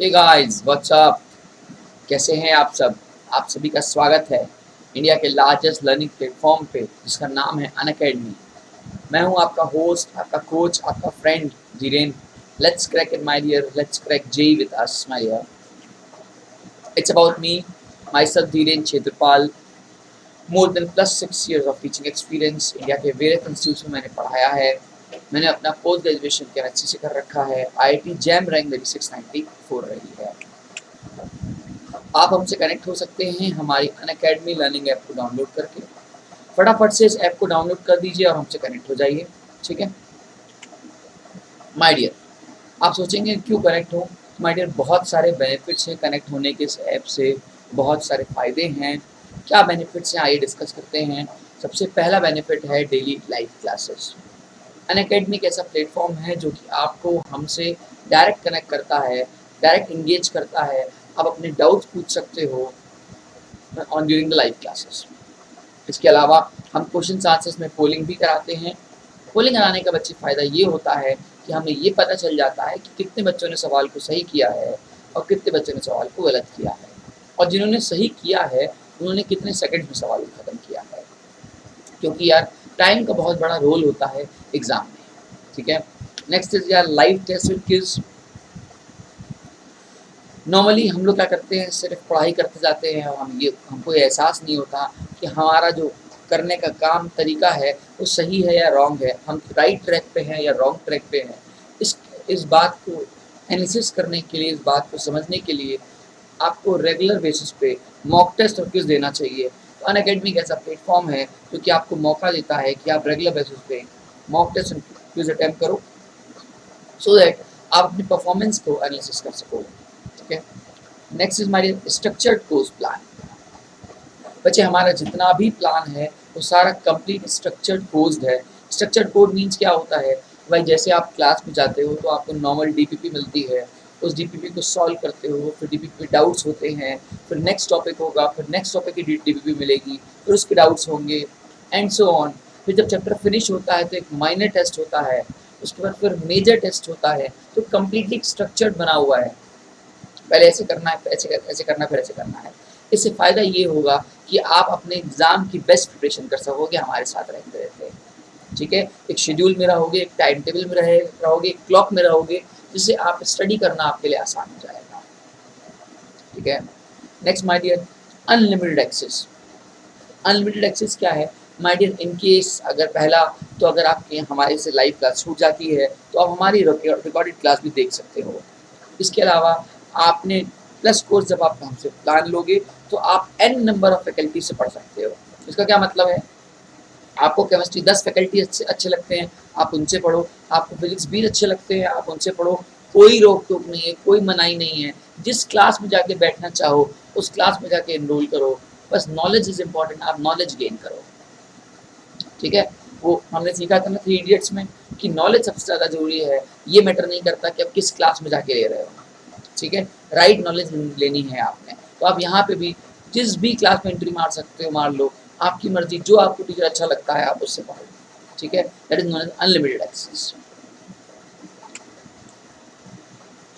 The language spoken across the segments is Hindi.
Hey guys what's up. कैसे हैं आप सब। आप सभी का स्वागत है इंडिया के लार्जेस्ट लर्निंग प्लेटफॉर्म पे जिसका नाम है अनअकैडमी। मैं हूं आपका होस्ट, आपका कोच, आपका friend Dhiren. Let's crack it my dear, let's crack JEE with us my dear. It's about me, myself Dhiren Kshetrapal. More than +6 years of teaching experience. India के वेरियस इंस्टीट्यूट्स में मैंने पढ़ाया है। मैंने अपना पोस्ट ग्रेजुएशन कराची से कर रखा है। IIT जैम रैंक मेरी 694 रही है। आप हमसे कनेक्ट हो सकते हैं हमारी अनअकैडमी लर्निंग ऐप को डाउनलोड करके। फटाफट से इस ऐप को डाउनलोड कर दीजिए और हमसे कनेक्ट हो जाइए। ठीक है माय डियर। आप सोचेंगे क्यों कनेक्ट हो। माय डियर, बहुत सारे बेनिफिट्स हैं कनेक्ट होने के इस ऐप से। बहुत सारे फ़ायदे हैं। क्या बेनिफिट्स हैं आइए डिस्कस करते हैं। सबसे पहला बेनिफिट है डेली लाइव क्लासेस। अनअकैडमी एक ऐसा प्लेटफॉर्म है जो कि आपको हमसे डायरेक्ट कनेक्ट करता है, डायरेक्ट इंगेज करता है। आप अपने डाउट्स पूछ सकते हो on during the live classes. इसके अलावा हम क्वेश्चन आंसर्स में पोलिंग भी कराते हैं। पोलिंग कराने का बच्चे फ़ायदा ये होता है कि हमें ये पता चल जाता है कि कितने बच्चों ने सवाल को सही किया है और कितने बच्चों ने सवाल को गलत किया है, और जिन्होंने सही किया है उन्होंने कितने सेकंड में सवाल को ख़त्म किया है। क्योंकि यार टाइम का बहुत बड़ा रोल होता है एग्ज़ाम में। ठीक है, नेक्स्ट इज यार live test with quiz. Normally हम लोग क्या करते हैं, सिर्फ पढ़ाई करते जाते हैं और हमको ये एहसास नहीं होता कि हमारा जो करने का काम तरीका है वो सही है या रॉन्ग है, हम राइट ट्रैक पे हैं या रॉन्ग ट्रैक पे हैं। इस बात को एनालिसिस करने के लिए, इस बात को समझने के लिए आपको रेगुलर बेसिस पे मॉक टेस्ट और क्विज देना चाहिए। तो अनअकैडमी एक ऐसा प्लेटफॉर्म है जो कि आपको मौका देता है कि आप रेगुलर बेसिस पे मॉक टेस्ट और क्विज अटैम्प्ट करो, सो दैट आप अपनी परफॉर्मेंस को एनालिसिस कर सको। ठीक है, नेक्स्ट इज हमारी स्ट्रक्चर्ड कोर्स प्लान। बच्चे हमारा जितना भी प्लान है वो सारा कंप्लीट स्ट्रक्चर्ड कोर्स है। स्ट्रक्चर्ड कोड मीन्स क्या होता है भाई, जैसे आप क्लास में जाते हो तो आपको नॉर्मल डीपीपी मिलती है, उस डीपीपी को सॉल्व करते हो, फिर डीपीपी पे डाउट्स होते हैं, फिर नेक्स्ट टॉपिक होगा, फिर नेक्स्ट टॉपिक की डीपीपी मिलेगी, फिर उसके डाउट्स होंगे एंड सो ऑन। फिर जब चैप्टर फिनिश होता है तो एक माइनर टेस्ट होता है, उसके बाद फिर मेजर टेस्ट होता है। तो कम्प्लीटली स्ट्रक्चर्ड बना हुआ है, पहले ऐसे करना है, फिर ऐसे करना है, फिर ऐसे करना है। इससे फ़ायदा ये होगा कि आप अपने एग्ज़ाम की बेस्ट प्रिपरेशन कर सकोगे हमारे साथ रहते रहते। ठीक है, एक शेड्यूल में रहोगे, एक टाइम टेबल में रहोगे, एक क्लॉक में रहोगे, जिससे आप स्टडी करना आपके लिए आसान हो जाएगा। ठीक है, next my dear, unlimited access. Unlimited access क्या है माय डियर, इन केस अगर पहला तो अगर आपके हमारे से लाइव क्लास छूट जाती है तो आप हमारी रिकॉर्डेड क्लास भी देख सकते हो। इसके अलावा आपने प्लस कोर्स जब आप हमसे प्लान लोगे तो आप n नंबर ऑफ फैकल्टी से पढ़ सकते हो। इसका क्या मतलब है, आपको केमिस्ट्री 10 फैकल्टी अच्छे लगते हैं, आप उनसे पढ़ो। आपको फिजिक्स 20 अच्छे लगते हैं, आप उनसे पढ़ो। कोई रोक टोक नहीं है, कोई मनाही नहीं है। जिस क्लास में जाके बैठना चाहो उस क्लास में जाके एनरोल करो। बस नॉलेज इज़ इम्पॉर्टेंट, आप नॉलेज गेन करो। ठीक है, वो हमने सीखा था ना 3 इडियट्स में कि नॉलेज सबसे ज़्यादा ज़रूरी है। ये मैटर नहीं करता कि आप किस क्लास में जाके ले रहे हो। ठीक है, राइट नॉलेज लेनी है आपने। तो आप यहाँ पे भी जिस भी क्लास में एंट्री मार सकते हो, मार लो, आपकी मर्जी, जो आपको टीचर अच्छा लगता है आप उससे पढ़ो। ठीक है, that is known as unlimited access.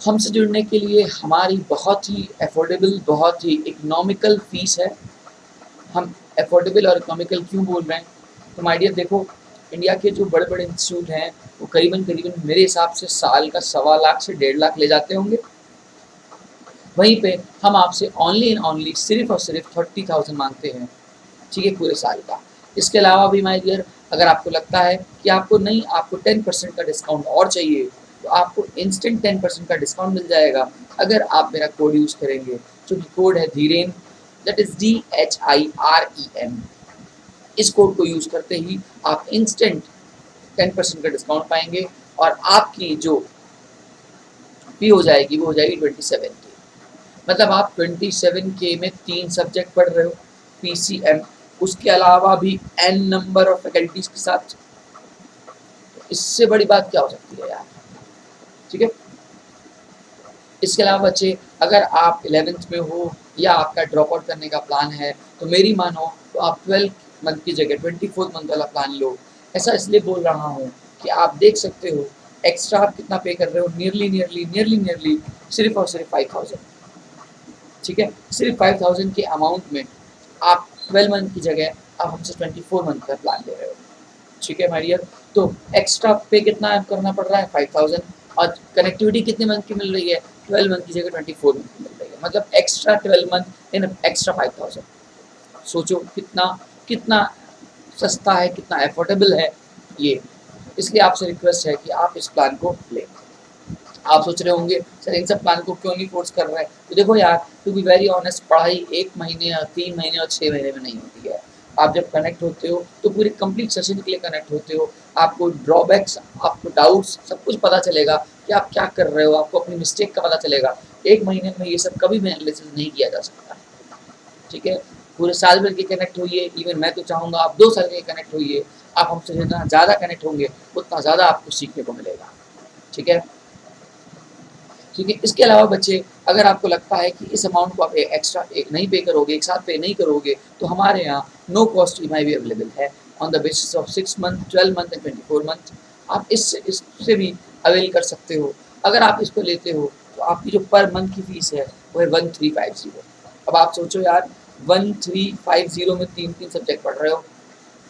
हमसे जुड़ने के लिए हमारी बहुत ही अफोर्डेबल, बहुत ही इकोनॉमिकल फीस है। हम अफोर्डेबल और इकोनॉमिकल क्यों बोल रहे हैं, तो माय डियर देखो, इंडिया के जो बड़े बड़े इंस्टीट्यूट हैं वो करीबन करीबन मेरे हिसाब से साल का 1.25 से 1.5 लाख ले जाते होंगे। वहीं पे हम आपसे ओनली एंड ओनली सिर्फ और सिर्फ 30,000 मांगते हैं। ठीक है, पूरे साल का। इसके अलावा भी माय डियर, अगर आपको लगता है कि आपको नहीं, आपको 10% का डिस्काउंट और चाहिए तो आपको इंस्टेंट 10% का डिस्काउंट मिल जाएगा अगर आप मेरा कोड यूज़ करेंगे, जो कि कोड है धीरेन, दैट इज़ DHIREM। इस कोड को यूज़ करते ही आप इंस्टेंट 10% का डिस्काउंट पाएंगे और आपकी जो फी हो जाएगी वो हो जाएगी 27K। मतलब आप 27K में 3 सब्जेक्ट पढ़ रहे हो, PCM, उसके अलावा भी n नंबर ऑफ फैकल्टीज़ के साथ। इससे बड़ी बात क्या हो सकती है यार। ठीक है, इसके अलावा बच्चे, अगर आप 11th में हो या आपका ड्रॉप आउट करने का प्लान है तो मेरी मानो तो आप 12 मंथ की जगह 24 मंथ वाला प्लान लो। ऐसा इसलिए बोल रहा हूँ कि आप देख सकते हो एक्स्ट्रा आप कितना पे कर रहे हो, नियरली सिर्फ और सिर्फ 5000। ठीक है, सिर्फ 5000 के अमाउंट में आप 12 मंथ की जगह आप हमसे 24 मंथ का प्लान ले रहे हो। ठीक है माय डियर, तो एक्स्ट्रा पे कितना करना पड़ रहा है 5000, और कनेक्टिविटी कितने मंथ की मिल रही है, 12 मंथ की जगह 24 मंथ की मिल रही है, मतलब एक्स्ट्रा 12 मंथ इन एक्स्ट्रा 5000। सोचो कितना कितना सस्ता है, कितना एफोर्डेबल है ये। इसलिए आपसे रिक्वेस्ट है कि आप इस प्लान को लें। आप सोच रहे होंगे सर इन सब प्लान को क्यों नहीं फोर्स कर रहे हैं, तो देखो यार, टू बी वेरी ऑनेस्ट, पढ़ाई 1 महीने और 3 महीने और 6 महीने में नहीं होती है। आप जब कनेक्ट होते हो तो पूरी कंप्लीट सेशन के लिए कनेक्ट होते हो, आपको ड्रॉबैक्स, आपको डाउट्स, सब कुछ पता चलेगा कि आप क्या कर रहे हो, आपको अपनी मिस्टेक का पता चलेगा। 1 महीने में ये सब कभी भी एनालिसिस नहीं किया जा सकता। ठीक है, पूरे साल भर के कनेक्ट होइए, इवन मैं तो चाहूँगा आप 2 साल के कनेक्ट होइए, आप हमसे जितना ज़्यादा कनेक्ट होंगे उतना ज़्यादा आपको सीखने को मिलेगा। ठीक है, ठीक है। इसके अलावा बच्चे, अगर आपको लगता है कि इस अमाउंट को आप एक्स्ट्रा एक नहीं पे करोगे, एक साथ पे नहीं करोगे, तो हमारे यहाँ नो कॉस्ट ईएमआई भी अवेलेबल है on the basis of 6 month, 12 month and 24 month. आप इससे भी अवेल कर सकते हो। अगर आप इसको लेते हो तो आपकी जो पर मंथ की फीस है वो है 1350। अब आप सोचो यार, 1350 में 3-3 सब्जेक्ट पढ़ रहे हो।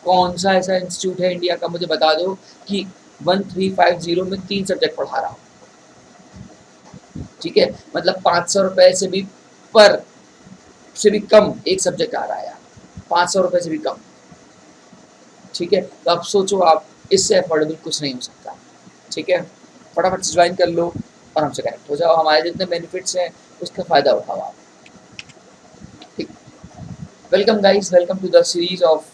कौन सा ऐसा इंस्टीट्यूट है इंडिया का, मुझे बता दो कि 1350 में 3 सब्जेक्ट पढ़ा रहा हो। ठीक है, मतलब 500 रुपए से भी पर से भी कम एक सब्जेक्ट आ रहा है यार, 500 रुपए से भी कम। ठीक है, तो आप सोचो, आप इससे अफोर्डेबल कुछ नहीं हो सकता। ठीक है, फटाफट से ज्वाइन कर लो और हमसे कनेक्ट हो जाओ। हमारे जितने बेनिफिट्स हैं उसका फ़ायदा उठाओ आप। ठीक, welcome guys, welcome to the series of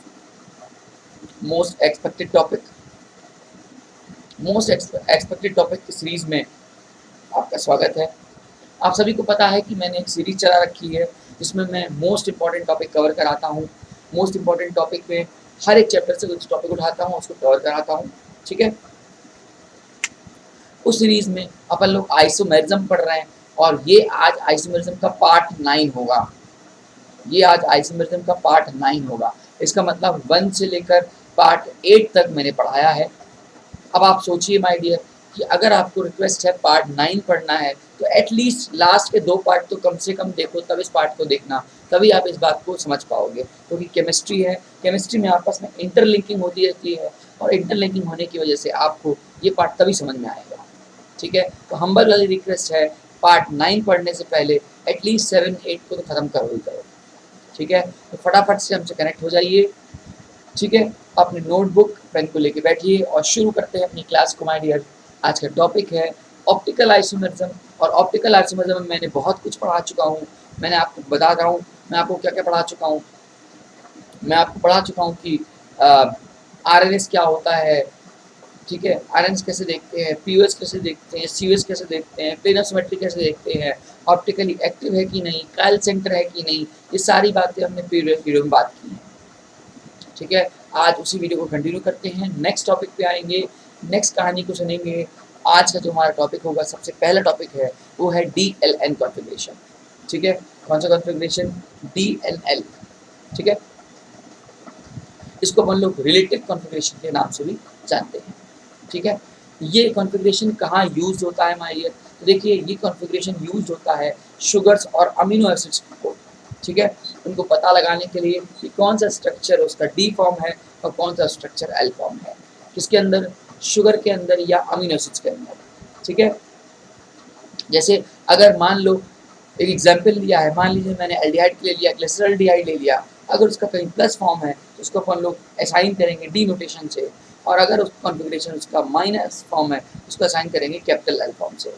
most expected topic. Most expected topic की सीरीज में आपका स्वागत है। आप सभी को पता है कि मैंने एक सीरीज चला रखी है जिसमें मैं मोस्ट इंपॉर्टेंट टॉपिक कवर कराता हूँ। मोस्ट इंपॉर्टेंट टॉपिक में हर एक चैप्टर से कुछ टॉपिक उठाता हूँ, उसको कवर कराता हूँ। ठीक है, उस सीरीज में अपन लोग आइसोमेरिज्म पढ़ रहे हैं और ये आज आइसोमेरिज्म का पार्ट 9 होगा। ये आज आइसोमेरिज्म का पार्ट 9 होगा। इसका मतलब 1 से लेकर पार्ट 8 तक मैंने पढ़ाया है। अब आप सोचिए माय डियर कि अगर आपको रिक्वेस्ट है पार्ट 9 पढ़ना है तो एटलीस्ट लास्ट के 2 पार्ट तो कम से कम देखो, तब इस पार्ट को देखना, तभी आप इस बात को समझ पाओगे। क्योंकि केमिस्ट्री है, केमिस्ट्री में आपस में इंटरलिंकिंग होती रहती है और इंटरलिंकिंग होने की वजह से आपको ये पार्ट तभी समझ में आएगा। ठीक है, तो हम्बल वाली रिक्वेस्ट है, पार्ट 9 पढ़ने से पहले एटलीस्ट 7-8 को तो ख़त्म करो ही करो। ठीक है, तो फटाफट से हमसे कनेक्ट हो जाइए। ठीक है, अपनी नोटबुक पेन को लेके बैठिए और शुरू करते हैं अपनी क्लास को माय डियर। आज का टॉपिक है ऑप्टिकल आइसोमेरिज्म, और ऑप्टिकल आइसोमेरिज्म में मैंने बहुत कुछ पढ़ा चुका हूँ। मैंने आपको बता रहा हूँ मैं आपको क्या क्या पढ़ा चुका हूँ। मैं आपको पढ़ा चुका हूँ कि आरएनएस क्या होता है। ठीक है, आरएनएस कैसे देखते हैं, पीओएस कैसे देखते हैं, सीओएस कैसे देखते हैं, प्लेनर सिमेट्री कैसे देखते हैं, ऑप्टिकली एक्टिव है कि नहीं, कायल सेंटर है कि नहीं, ये सारी बातें हमने प्रीवियस वीडियो में बात की हैं। ठीक है, आज उसी वीडियो को कंटिन्यू करते हैं, नेक्स्ट टॉपिक पे आएंगे, नेक्स्ट कहानी को सुनेंगे। आज का जो हमारा टॉपिक होगा, सबसे पहला टॉपिक है वो है DLN कॉन्फ़िगरेशन। ठीक है, कौन सा कॉन्फ़िगरेशन, DLL। ठीक है, इसको अपन लोग रिलेटिव कॉन्फ़िगरेशन के नाम से भी जानते हैं। ठीक है, ये कॉन्फ़िगरेशन कहाँ यूज होता है माय डियर, तो देखिए ये कॉन्फ़िगरेशन यूज होता है शुगर्स और अमीनो एसिड्स को। ठीक है, उनको पता लगाने के लिए कि कौन सा स्ट्रक्चर उसका डी फॉर्म है और कौन सा स्ट्रक्चर एल फॉर्म है, किसके अंदर, शुगर के अंदर या अमीनो एसिड्स के अंदर। ठीक है, जैसे अगर मान लो एक एग्जाम्पल लिया है, मान लीजिए मैंने एल्डिहाइड के लिए लिया, ग्लिसरॉल्डिहाइड ले लिया, अगर उसका कहीं प्लस फॉर्म है तो उसको अपन लोग असाइन करेंगे डी नोटेशन से, और अगर उस कॉन्फ़िगरेशन उसका माइनस फॉर्म है उसको असाइन करेंगे कैपिटल एल फॉर्म से।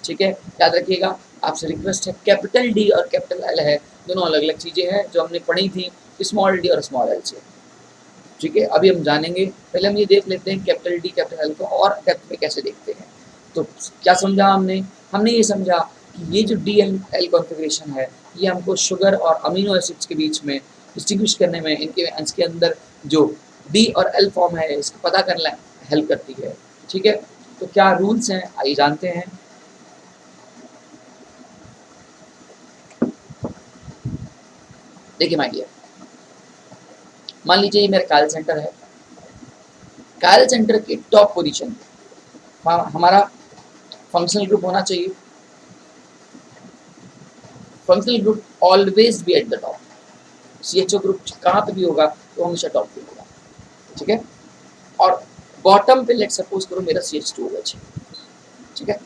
ठीक है, याद रखिएगा, आपसे रिक्वेस्ट है, कैपिटल डी और कैपिटल एल है, दोनों अलग अलग चीज़ें हैं जो हमने पढ़ी थी स्मॉल डी और स्मॉल एल से। ठीक है, अभी हम जानेंगे, पहले हम ये देख लेते हैं कैपिटल डी कैपिटल एल को और डेप्थ में कैसे देखते हैं। तो क्या समझा हमने, हमने ये समझा कि ये जो DLL कॉन्फ़िगरेशन है ये हमको शुगर और अमीनो एसिड्स के बीच में डिस्टिंग्विश करने में, इसके अंदर जो डी और एल फॉर्म है इसको पता करना हेल्प करती है। ठीक है, तो क्या रूल्स हैं आइए जानते हैं। देखिए माय डियर, मान लीजिए ये मेरा कायल सेंटर है, कायल सेंटर के टॉप पोजीशन हमारा फंक्शनल ग्रुप होना चाहिए, functional group always be at the top. CHO group कहाँ पे भी होगा तो हमेशा टॉप पे होगा, ठीक है। और बॉटम पे लेट सपोज करो मेरा CH2OH है, ठीक है।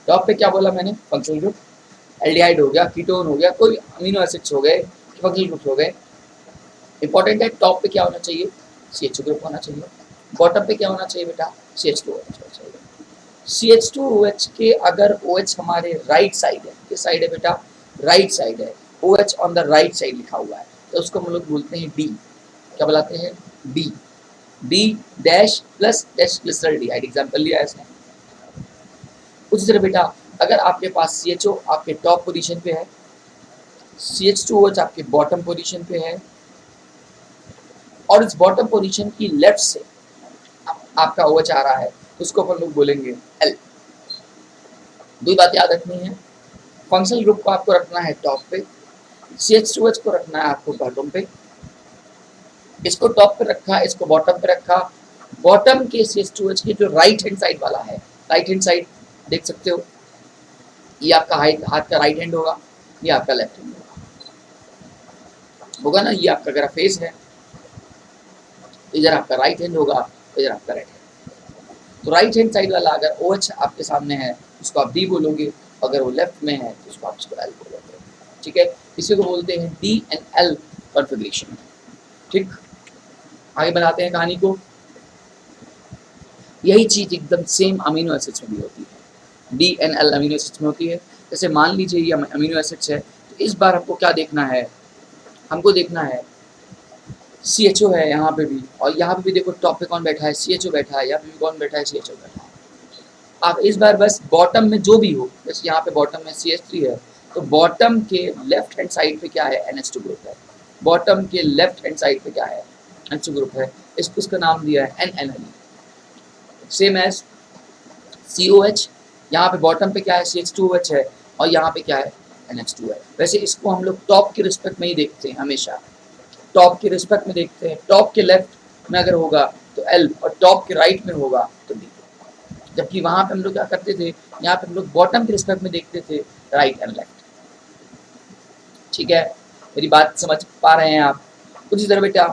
टॉप पे क्या बोला मैंने, फंक्शनल ग्रुप, एल्डिहाइड हो गया, कीटोन हो गया, कोई अमीनो एसिड्स हो गए, फंक्शनल ग्रुप हो गए। इंपॉर्टेंट है टॉप पे क्या होना चाहिए, CHO ग्रुप होना चाहिए। बॉटम पे क्या होना चाहिए बेटा, CH2OH होना चाहिए। CH2OH के अगर OH हमारे राइट साइड है, किस साइड है बेटा, राइट साइड है, OH on the right side लिखा हुआ है, तो उसको हम लोग बोलते हैं D। क्या बुलाते हैं, D। D dash plus dash glyceraldehyde, example लिया है इसने। उसी तरह बेटा अगर आपके पास CHO आपके टॉप पोजीशन पे है, CH2OH आपके बॉटम पोजीशन पे है, और इस बॉटम पोजीशन की लेफ्ट से आपका OH आ रहा है, तो उसको अपन लोग बोलेंगे L। दो बात याद रखनी है, फंक्शनल ग्रुप को आपको रखना है टॉप पे, CH2OH को रखना है आपको बॉटम पे। इसको टॉप पे रखा, इसको बॉटम पे रखा। बॉटम के CH2OH की जो राइट हैंड साइड वाला है, राइट हैंड साइड देख सकते हो, ये आपका हाथ का राइट हैंड होगा, ये आपका लेफ्ट हैंड होगा ना, ये आपका अगर फेस है, इधर आपका राइट हैंड होगा, इधर आपका राइट हैंड। तो राइट हैंड साइड वाला अगर OH आपके सामने है उसको आप D बोलोगे, अगर वो लेफ्ट में है तो उसको आप इसको L बोलोगे, ठीक है। इसी को बोलते हैं D&L कॉन्फ़िगरेशन, ठीक। आगे बढ़ाते हैं कहानी को। यही चीज एकदम सेम अमीनो एसिड्स में भी होती है, D&L अमीनो एसिड्स में होती है। जैसे मान लीजिए ये अमीनो एसिड्स है, तो इस बार हमको क्या देखना है, हमको देखना है CHO है यहाँ पे भी, और यहाँ पे भी देखो टॉप पे कौन बैठा है, CHO बैठा है, यहाँ पे भी कौन बैठा है, CHO बैठा है। आप इस बार बस बॉटम में जो भी हो, जैसे यहाँ पे बॉटम में CH3 है, तो बॉटम के लेफ्ट हैंड साइड पे क्या है, NH2 ग्रुप है। बॉटम के लेफ्ट हैंड साइड पे क्या है, NH2 ग्रुप है, इसका नाम दिया है NNL। सेम एज COH, यहाँ पे बॉटम पे क्या है, CH2OH है, और यहाँ पे क्या है, NH2 है। वैसे इसको हम लोग टॉप के रिस्पेक्ट में ही देखते हैं, हमेशा टॉप के रिस्पेक्ट में देखते हैं। टॉप के लेफ्ट में अगर होगा तो L, और टॉप के राइट में होगा तो D। जबकि वहाँ पे हम लोग क्या करते थे, यहाँ पे हम लोग बॉटम के रिस्पेक्ट में देखते थे, राइट एंड लेफ्ट, ठीक है। मेरी बात समझ पा रहे हैं आप। उसी तरह बेटा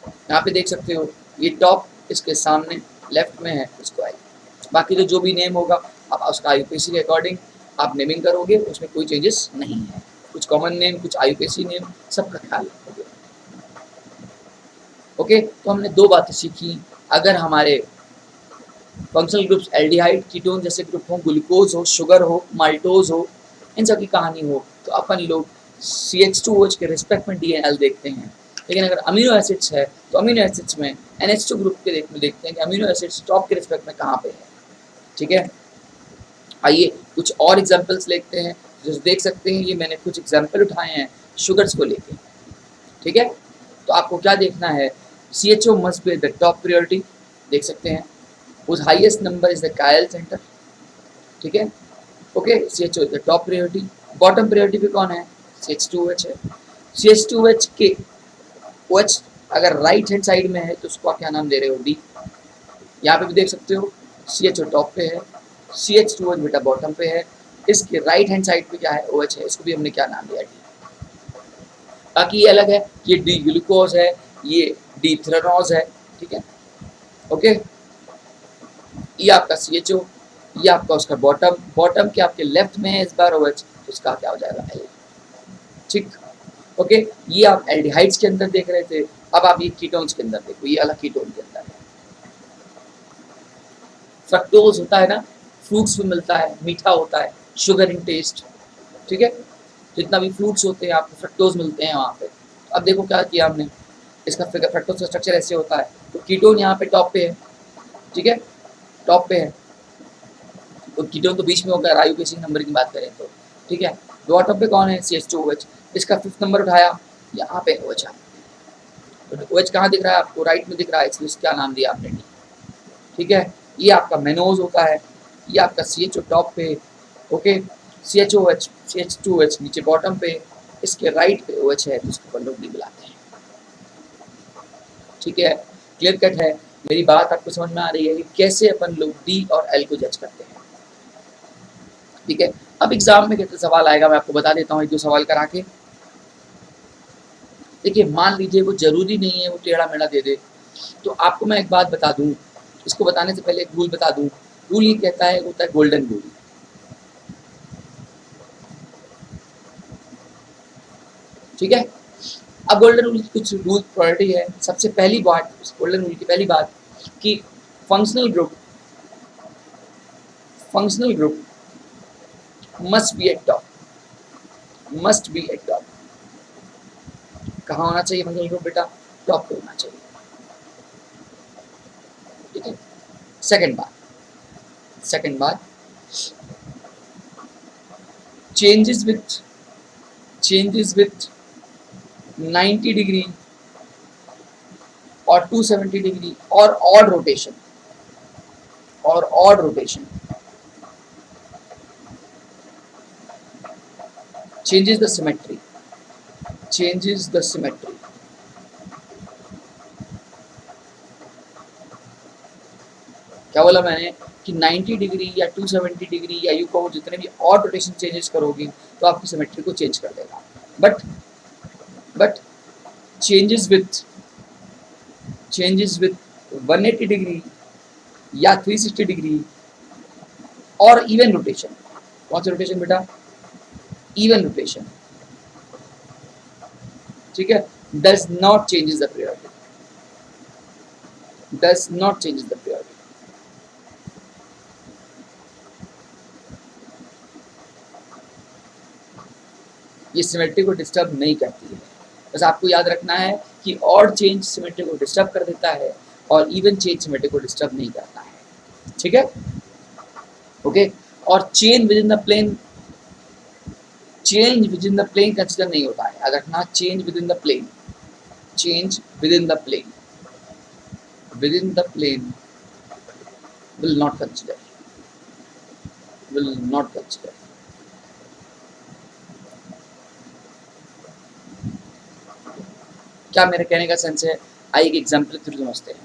यहाँ पे देख सकते हो, ये टॉप इसके सामने लेफ्ट में है, उसको आई। बाकी तो जो भी नेम होगा आप उसका IUPAC के अकॉर्डिंग आप नेमिंग करोगे, उसमें कोई चेंजेस नहीं है। कुछ कॉमन नेम, कुछ IUPAC नेम, सबका ख्याल रखोगे। ओके, तो हमने दो बातें सीखी। अगर हमारे फंक्शनल ग्रुप्स एल्डिहाइड कीटोन जैसे ग्रुप हो, ग्लूकोज हो, शुगर हो, माल्टोज हो, इन सब की कहानी हो, तो अपन लोग CH2OH के रिस्पेक्ट में D&L देखते हैं। लेकिन अगर अमीनो एसिड्स है तो अमीनो एसिड्स में NH2 ग्रुप के देखते हैं कि अमीनो एसिड्स टॉप के रिस्पेक्ट में कहाँ पे है, ठीक है। आइए कुछ और एग्जाम्पल्स लेते हैं। जो देख सकते हैं ये मैंने कुछ एग्जाम्पल उठाए हैं शुगर्स को लेके, ठीक है। तो आपको क्या देखना है, CHO must be the top priority, देख सकते हैं, whose highest number is the chiral center, ठीक है। Okay, CHO is the top priority. Bottom priority पे कौन है, CH2OH है। CH2OH के OH अगर राइट हैंड साइड में है तो उसको क्या नाम दे रहे हो, D। यहाँ पे भी देख सकते हो CHO टॉप पे है, CH2OH बेटा बॉटम पे है, इसके राइट हैंड साइड पे क्या है, OH है, इसको भी हमने क्या नाम दिया, D। बाकी ये अलग है, ये D ग्लूकोज है, ये D थ्रेनोज है, ठीक है। ओके, ये आपका CHO, ये आपका उसका बॉटम के आपके लेफ्ट में है इस बार OH, तो उसका क्या हो जाएगा, L, ठीक। ओके, ये आप एल्डिहाइड्स के अंदर देख रहे थे, अब आप ये कीटोन्स के अंदर देखो, ये अलग कीटोन के अंदर है। फ्रक्टोज होता है ना, फ्रूट्स में मिलता है, मीठा होता है, शुगर इन टेस्ट, ठीक है। जितना भी फ्रूट्स होते हैं आपको फ्रक्टोज मिलते हैं वहाँ पे। अब देखो क्या किया हमने, इसका फ्रक्टोज का स्ट्रक्चर ऐसे होता है, तो कीटोन यहाँ पे टॉप पे है, ठीक है, टॉप पे है, तो कीटोन तो बीच में होगा, IUPAC नंबर की बात करें तो, ठीक है। बॉटम पे कौन है, CH2OH, इसका 5th नंबर उठाया, यहाँ पे OH आ, तो OH कहाँ दिख रहा है आपको, राइट में दिख रहा है, इसलिए क्या नाम दिया आपने, D, ठीक है। ये आपका मेनोज होता है, ये आपका CHO टॉप पे, ओके, CHOH CH2OH नीचे बॉटम पे, इसके राइट पे OH है, तो इसको अपन लोग D बुलाते हैं, ठीक है। क्लियर कट है। मेरी बात आपको समझ में आ रही है कि कैसे अपन लोग डी और एल को जज करते हैं? ठीक है, अब एग्जाम में कैसे सवाल आएगा मैं आपको बता देता हूँ एक दो सवाल करा के। देखिए मान लीजिए वो जरूरी नहीं है वो टेढ़ा मेढ़ा दे दे, तो आपको मैं एक बात बता दूं, इसको बताने से पहले एक रूल बता दूं। रूल ये कहता है, होता है गोल्डन रूल। ठीक है, अब गोल्डन रूल की कुछ रूल प्रॉपर्टी है। सबसे पहली बात, गोल्डन रूल की पहली बात कि functional group must be eight top, must be eight top. कहाँ होना चाहिए फंक्शनल ग्रुप बेटा? टॉप पे होना चाहिए। ठीक है, सेकंड बात चेंजेस विथ 90 डिग्री और 270 डिग्री और odd rotation changes the symmetry क्या बोला मैंने कि 90 डिग्री या 270 डिग्री या यू कहो जितने भी और रोटेशन चेंजेस करोगे तो आपकी सिमेट्री को चेंज कर देगा। बट चेंजेस विथ 180 डिग्री या 360 डिग्री और इवन रोटेशन। कौन सा रोटेशन बेटा? Even rotation. ठीक है, does not changes the priority, ये सिमेट्री को डिस्टर्ब नहीं करती है। बस आपको याद रखना है कि ऑड चेंज सिमेट्री को डिस्टर्ब कर देता है और इवन चेंज सिमेट्री को डिस्टर्ब नहीं करता है। ठीक है, ओके। और change within the plane consider नहीं होता है, याद रखना। Change within the plane will not consider। क्या मेरे कहने का सेंस है? आइए एक एग्जाम्पल थ्रू समझते हैं।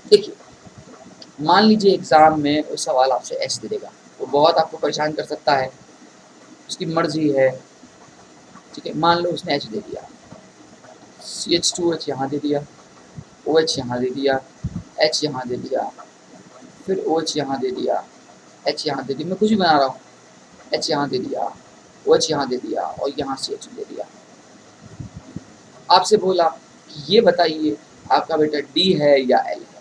देखिए मान लीजिए एग्जाम में वो सवाल आपसे एच दे देगा, वो बहुत आपको परेशान कर सकता है, उसकी मर्जी है। ठीक है, मान लो उसने एच दे दिया, CH2H यहाँ दे दिया, OH यहाँ दे दिया, H यहाँ दे दिया, फिर OH यहाँ दे दिया, H यहाँ दे दिया, मैं कुछ भी बना रहा हूँ, H यहाँ दे दिया, OH यहाँ दे दिया और यहाँ CH दे दिया। आपसे बोला कि ये बताइए आपका बेटा D है या L है।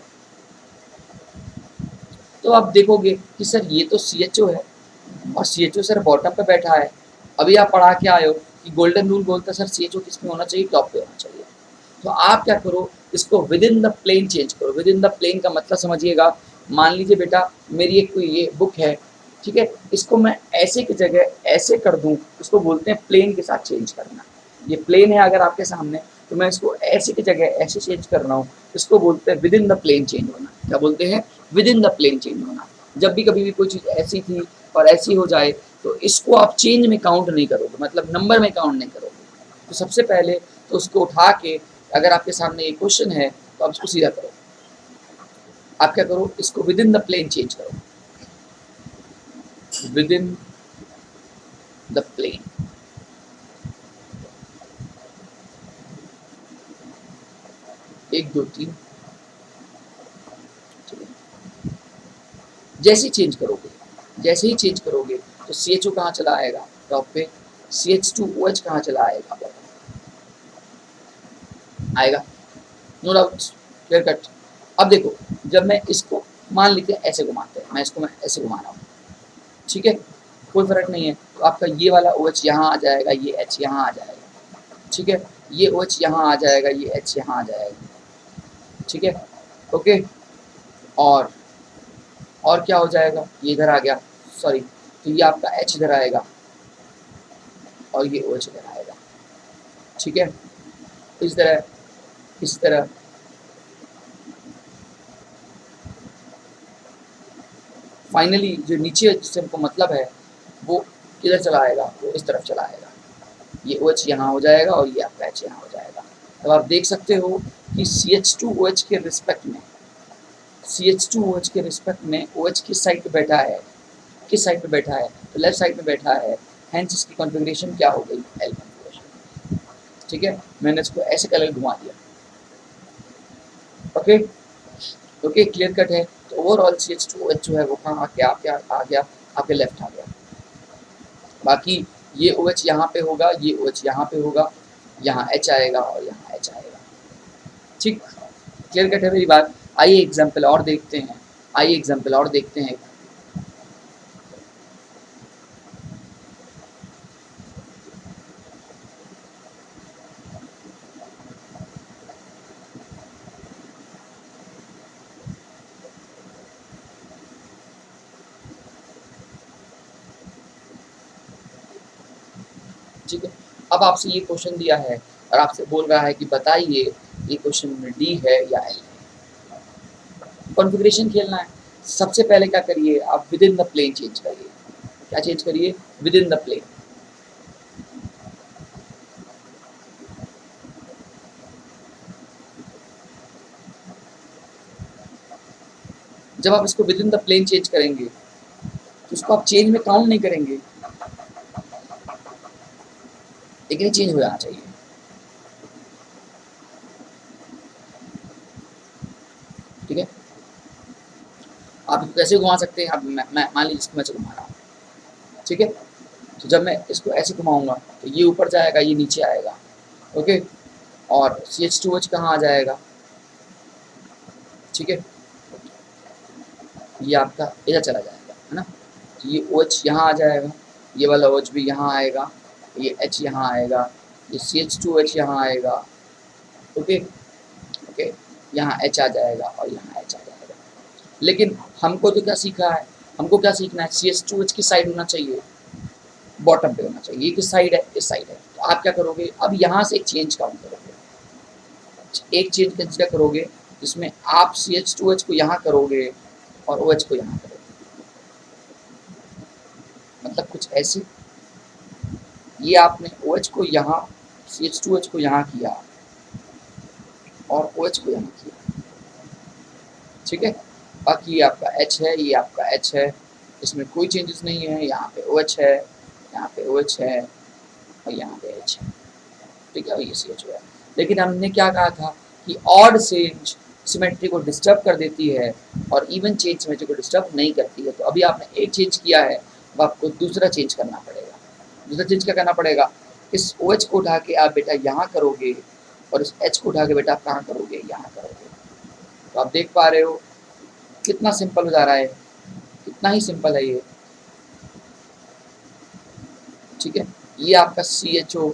तो आप देखोगे कि सर ये तो CHO है और CHO सर बॉटम पे बैठा है। अभी आप पढ़ा के आए हो कि गोल्डन रूल बोलता है सर CHO किस में होना चाहिए? टॉप पे होना चाहिए। तो आप क्या करो, इसको within the plane change करो। विद इन द प्लेन का मतलब समझिएगा, मान लीजिए बेटा मेरी एक कोई ये बुक है, ठीक है, इसको मैं ऐसे की जगह ऐसे कर दूं, इसको बोलते हैं प्लेन के साथ चेंज करना। ये प्लेन है अगर आपके सामने, तो मैं इसको ऐसे की जगह ऐसे चेंज कर रहा हूँ, इसको बोलते हैं within the plane change होना। क्या बोलते हैं? Within the plane change होना। जब भी कभी भी कोई चीज़ ऐसी थी और ऐसी हो जाए तो इसको आप चेंज में काउंट नहीं करोगे, मतलब नंबर में काउंट नहीं करोगे। तो सबसे पहले तो उसको उठा के, अगर आपके सामने ये क्वेश्चन है तो आप इसको सीधा करो। आप क्या करो, इसको within the plane change करो, विद इन द प्लेन। एक दो तीन, जैसे ही चेंज करोगे तो CHO कहाँ चला आएगा? टॉप पे। CH2OH कहाँ चला आएगा? आएगा, नो डाउट, क्लियर कट। अब देखो, जब मैं इसको मान लेते हैं ऐसे घुमाते हैं, मैं ऐसे घुमा रहा हूँ, ठीक है, कोई फर्क नहीं है। तो आपका ये वाला OH यहाँ आ जाएगा, ये H यहाँ आ जाएगा, ठीक है, ये OH यहाँ आ जाएगा, ये H यहाँ आ जाएगा, ठीक है, ओके। और क्या हो जाएगा? ये इधर आ गया, सॉरी, तो ये आपका H इधर आएगा और ये OH इधर आएगा, ठीक है। इस तरह फाइनली जो नीचे जिससे हमको मतलब है वो किधर चला आएगा? वो इस तरफ चला आएगा। ये OH यहाँ हो जाएगा और ये आपका H यहाँ हो जाएगा। तो आप देख सकते हो कि CH2OH के रिस्पेक्ट में CH2OH के रिस्पेक्ट में OH किस साइड पे बैठा है, किस साइड पे बैठा है, तो लेफ्ट साइड में बैठा है, हेंस इसकी कॉन्फ़िगरेशन क्या हो गई, एल कॉन्फ़िगरेशन। ठीक है, मैंने इसको ऐसे कलर घुमा दिया। ओके ओके, क्लियर कट है। तो ओवरऑल CH2OH जो है वो कहाँ आ गया आपके लेफ्ट आ गया। बाकी ये OH यहाँ पे होगा, ये OH यहाँ पे होगा, यहाँ H आएगा और यहाँ H आएगा। ठीक, क्लियर कट है मेरी बात। आइए एग्जाम्पल और देखते हैं, आइए एग्जाम्पल और देखते हैं। ठीक है, अब आपसे ये क्वेश्चन दिया है और आपसे बोल रहा है कि बताइए ये क्वेश्चन में डी है या एल है। कॉन्फ़िगरेशन खेलना है। सबसे पहले क्या करिए, आप within the plane change करिए। क्या चेंज करिए, विद इन द प्लेन। जब आप इसको within the plane change करेंगे तो उसको आप चेंज में काउंट नहीं करेंगे, लेकिन ये चेंज हो जाना चाहिए। ठीक है, आप इसको कैसे घुमा सकते हैं, आप मैं मान लीजिए इसको मैं ऐसे घुमा रहा हूँ। ठीक है, तो जब मैं इसको ऐसे घुमाऊंगा तो ये ऊपर जाएगा, ये नीचे आएगा। ओके, और CH2OH कहाँ आ जाएगा। ठीक है, ये आपका इधर चला जाएगा, है ना। तो ये OH यहाँ आ जाएगा, ये वाला OH भी यहाँ आएगा, ये H यहाँ आएगा, ये CH2OH यहाँ आएगा। ओके ओके, यहाँ H आ जाएगा और यहाँ H आ जाएगा। लेकिन हमको तो क्या सीखा है, हमको क्या सीखना है, CH2OH की साइड होना चाहिए, बॉटम पे होना चाहिए। ये किस साइड है, इस साइड है। तो आप क्या करोगे, अब यहाँ से एक चेंज काउंट करोगे, एक चेंज कंसिडर करोगे जिसमें आप CH2OH को यहाँ करोगे और OH को यहाँ करोगे। मतलब कुछ ऐसे, ये आपने OH को यहाँ, CH2OH को यहाँ किया और OH को यहाँ किया। ठीक है, बाकी ये आपका H है, ये आपका H है, इसमें कोई चेंजेस नहीं है। यहाँ पे OH है, यहाँ पे OH है और यहाँ पे H है। ठीक है, ये CH है। लेकिन हमने क्या कहा था कि ऑड चेंज सिमेट्री को डिस्टर्ब कर देती है और इवन चेंज सिमेट्री को डिस्टर्ब नहीं करती है। तो अभी आपने एक चेंज किया है, अब आपको दूसरा चेंज करना पड़ेगा। दूसरा चेंज क्या करना पड़ेगा, इस OH को उठा के आप बेटा यहाँ करोगे और इस H को उठा के बेटा आप कहाँ करोगे, यहाँ करोगे। तो आप देख पा रहे हो कितना सिंपल हो जा रहा है, कितना ही सिंपल है ये। ठीक है, ये आपका CHO,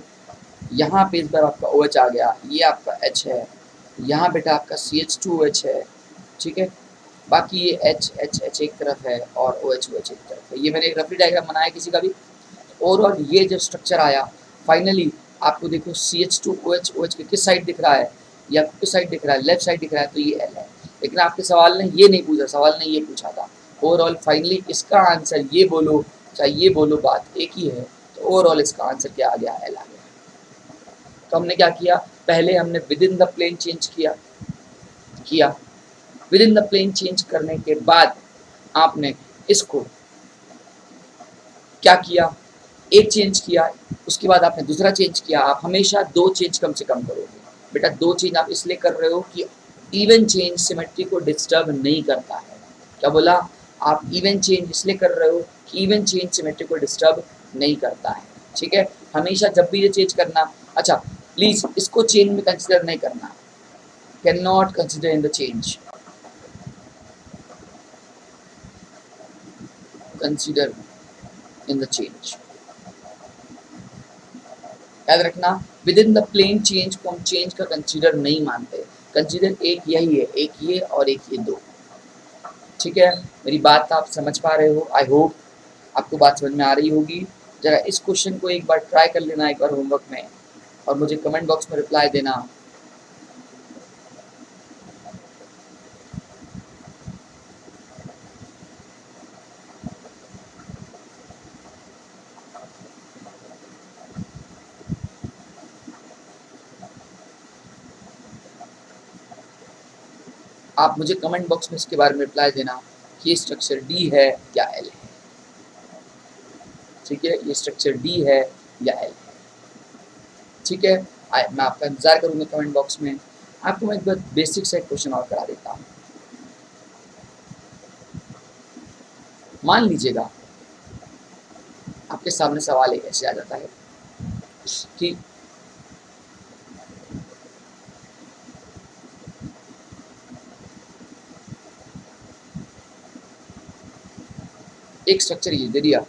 यहाँ पे इस बार आपका OH आ गया, ये आपका H है, यहाँ बेटा आपका CH2OH है। ठीक है, बाकी ये H एक तरफ है और OH एक तरफ है। ये मैंने एक रफली डायग्राम बनाया किसी का भी। ओवरऑल ये जो स्ट्रक्चर आया, फाइनली आपको देखो CH2OH OH के किस साइड दिख रहा है, या किस साइड दिख रहा है, लेफ्ट साइड दिख रहा है, तो ये L है। लेकिन आपके सवाल ने ये नहीं पूछा, सवाल ने ये पूछा था ओवरऑल फाइनली इसका आंसर ये बोलो चाहे ये बोलो, बात एक ही है। तो ओवरऑल इसका आंसर क्या आ गया, L आ गया। तो हमने क्या किया, पहले हमने within the plane change किया। Within the plane change करने के बाद आपने इसको क्या किया, एक चेंज किया, उसके बाद आपने दूसरा चेंज किया। आप हमेशा दो चेंज कम से कम करोगे बेटा। दो चेंज आप इसलिए कर रहे हो कि इवन चेंज सिमेट्री को डिस्टर्ब नहीं करता है। क्या बोला, आप इवन चेंज इसलिए कर रहे हो कि इवन चेंज सिमेट्री को डिस्टर्ब नहीं करता है। ठीक है, हमेशा जब भी ये चेंज करना, अच्छा प्लीज इसको चेंज में कंसिडर नहीं करना, can not consider in the change, consider in the change. याद रखना, within the plane change को हम चेंज का कंसीडर नहीं मानते। कंसीडर एक यही है, एक ये और एक ये दो। ठीक है, मेरी बात आप समझ पा रहे हो, आई होप आपको बात समझ में आ रही होगी। जरा इस क्वेश्चन को एक बार ट्राई कर लेना, एक बार होमवर्क में, और मुझे कमेंट बॉक्स में रिप्लाई देना। आप मुझे कमेंट बॉक्स में इसके बारे में रिप्लाई देना कि ये स्ट्रक्चर डी है या एल है। ठीक है, ये स्ट्रक्चर डी है या एल है। ठीक है, मैं आपका इंतजार करूंगा कमेंट बॉक्स में। आपको मैं एक बार बेसिक से एक क्वेश्चन और करा देता हूँ। मान लीजिएगा आपके सामने सवाल एक ऐसे आ जाता है कि एक स्ट्रक्चर ये दे दिया,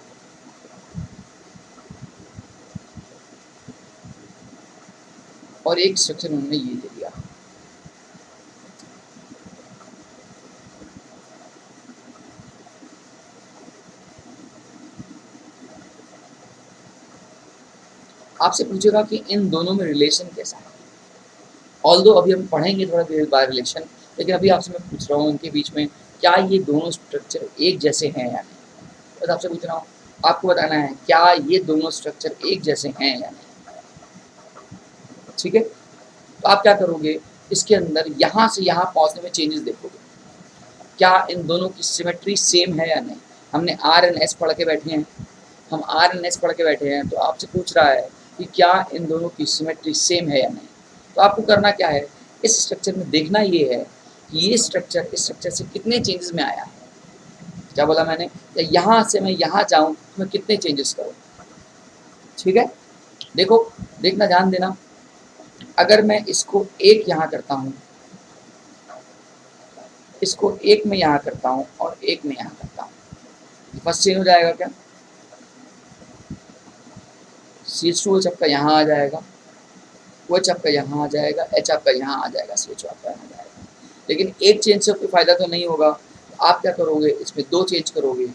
और एक स्ट्रक्चर उन्होंने ये दे दिया। आपसे पूछेगा कि इन दोनों में रिलेशन कैसा है। ऑल्दो अभी हम पढ़ेंगे थोड़ा देर बाद रिलेशन, लेकिन अभी आपसे मैं पूछ रहा हूँ इनके बीच में क्या ये दोनों स्ट्रक्चर एक जैसे हैं या नहीं। बस आपसे पूछ रहा हूँ, आपको बताना है क्या ये दोनों स्ट्रक्चर एक जैसे हैं या नहीं। ठीक है, तो आप क्या करोगे, इसके अंदर यहाँ से यहाँ पहुँचने में चेंजेस देखोगे, क्या इन दोनों की सिमेट्री सेम है या नहीं। हमने आर एन एस पढ़ के बैठे हैं, हम आर एन एस पढ़ के बैठे हैं, तो आपसे पूछ रहा है कि क्या इन दोनों की सिमेट्री सेम है या नहीं। तो आपको करना क्या है, इस स्ट्रक्चर में देखना ये है कि ये स्ट्रक्चर इस स्ट्रक्चर से कितने चेंजेस में आया है। क्या बोला मैंने, या यहाँ से मैं यहाँ जाऊँ तो मैं कितने चेंजेस करूँ। ठीक है, देखो देखना, ध्यान देना, अगर मैं इसको एक यहाँ करता हूँ, इसको एक में यहाँ करता हूँ और एक में यहाँ करता हूँ, फर्स्ट चेंज हो जाएगा क्या, CH2 आपका यहाँ आ जाएगा, OH आपका यहाँ आ जाएगा, H आपका यहाँ आ जाएगा, CHO आपका यहाँ आ जाएगा। लेकिन एक चेंज से कोई फायदा तो नहीं होगा, तो आप क्या करोगे, इसमें दो चेंज करोगे,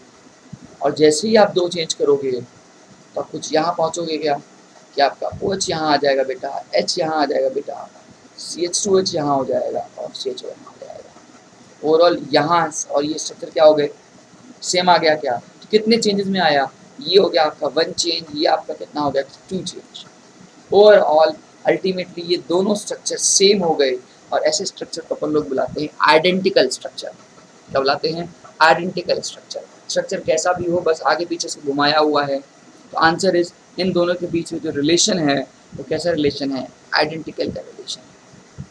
और जैसे ही आप दो चेंज करोगे तो आप कुछ यहाँ पहुँचोगे क्या, कि आपका OH यहाँ आ जाएगा बेटा, H यहाँ आ जाएगा बेटा, CH2H यहाँ हो जाएगा और CHO यहाँ आ जाएगा। ओवरऑल यहाँ और ये स्ट्रक्चर क्या हो गए, सेम आ गया क्या। तो कितने चेंजेस में आया, ये हो गया आपका 1 चेंज, ये आपका कितना हो गया 2 चेंज। ओवरऑल अल्टीमेटली ये दोनों स्ट्रक्चर सेम हो गए, और ऐसे स्ट्रक्चर को अपन लोग बुलाते हैं आइडेंटिकल स्ट्रक्चर। क्या बुलाते हैं, आइडेंटिकल स्ट्रक्चर। स्ट्रक्चर कैसा भी हो, बस आगे पीछे से घुमाया हुआ है। तो आंसर इज, इन दोनों के बीच में जो रिलेशन है वो कैसा रिलेशन है, आइडेंटिकल का रिलेशन है।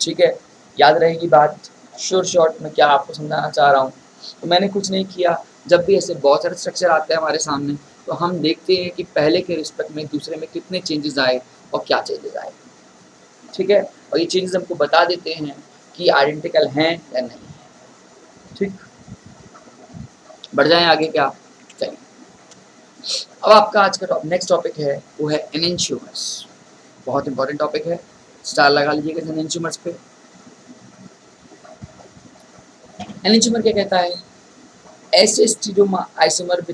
ठीक है, याद रहेगी बात। शॉर्ट में क्या आपको समझाना चाह रहा हूँ, तो मैंने कुछ नहीं किया, जब भी ऐसे बहुत सारे स्ट्रक्चर आते हैं हमारे सामने, तो हम देखते हैं कि पहले के रिस्पेक्ट में दूसरे में कितने चेंजेस आए और क्या चेंजेस आए। ठीक है, और ये चेंजेस हमको बता देते हैं कि आइडेंटिकल हैं या नहीं। ठीक, बढ़ जाएं आगे क्या, चलिए। अब आपका आज का नेक्स्ट टॉपिक है वो है एनेंशियोमर्स। बहुत इंपॉर्टेंट टॉपिक है, स्टार लगा लीजिएगा एनेंशियोमर्स पे। एनेंशियोमर क्या कहता है, ऐसे stereo isomer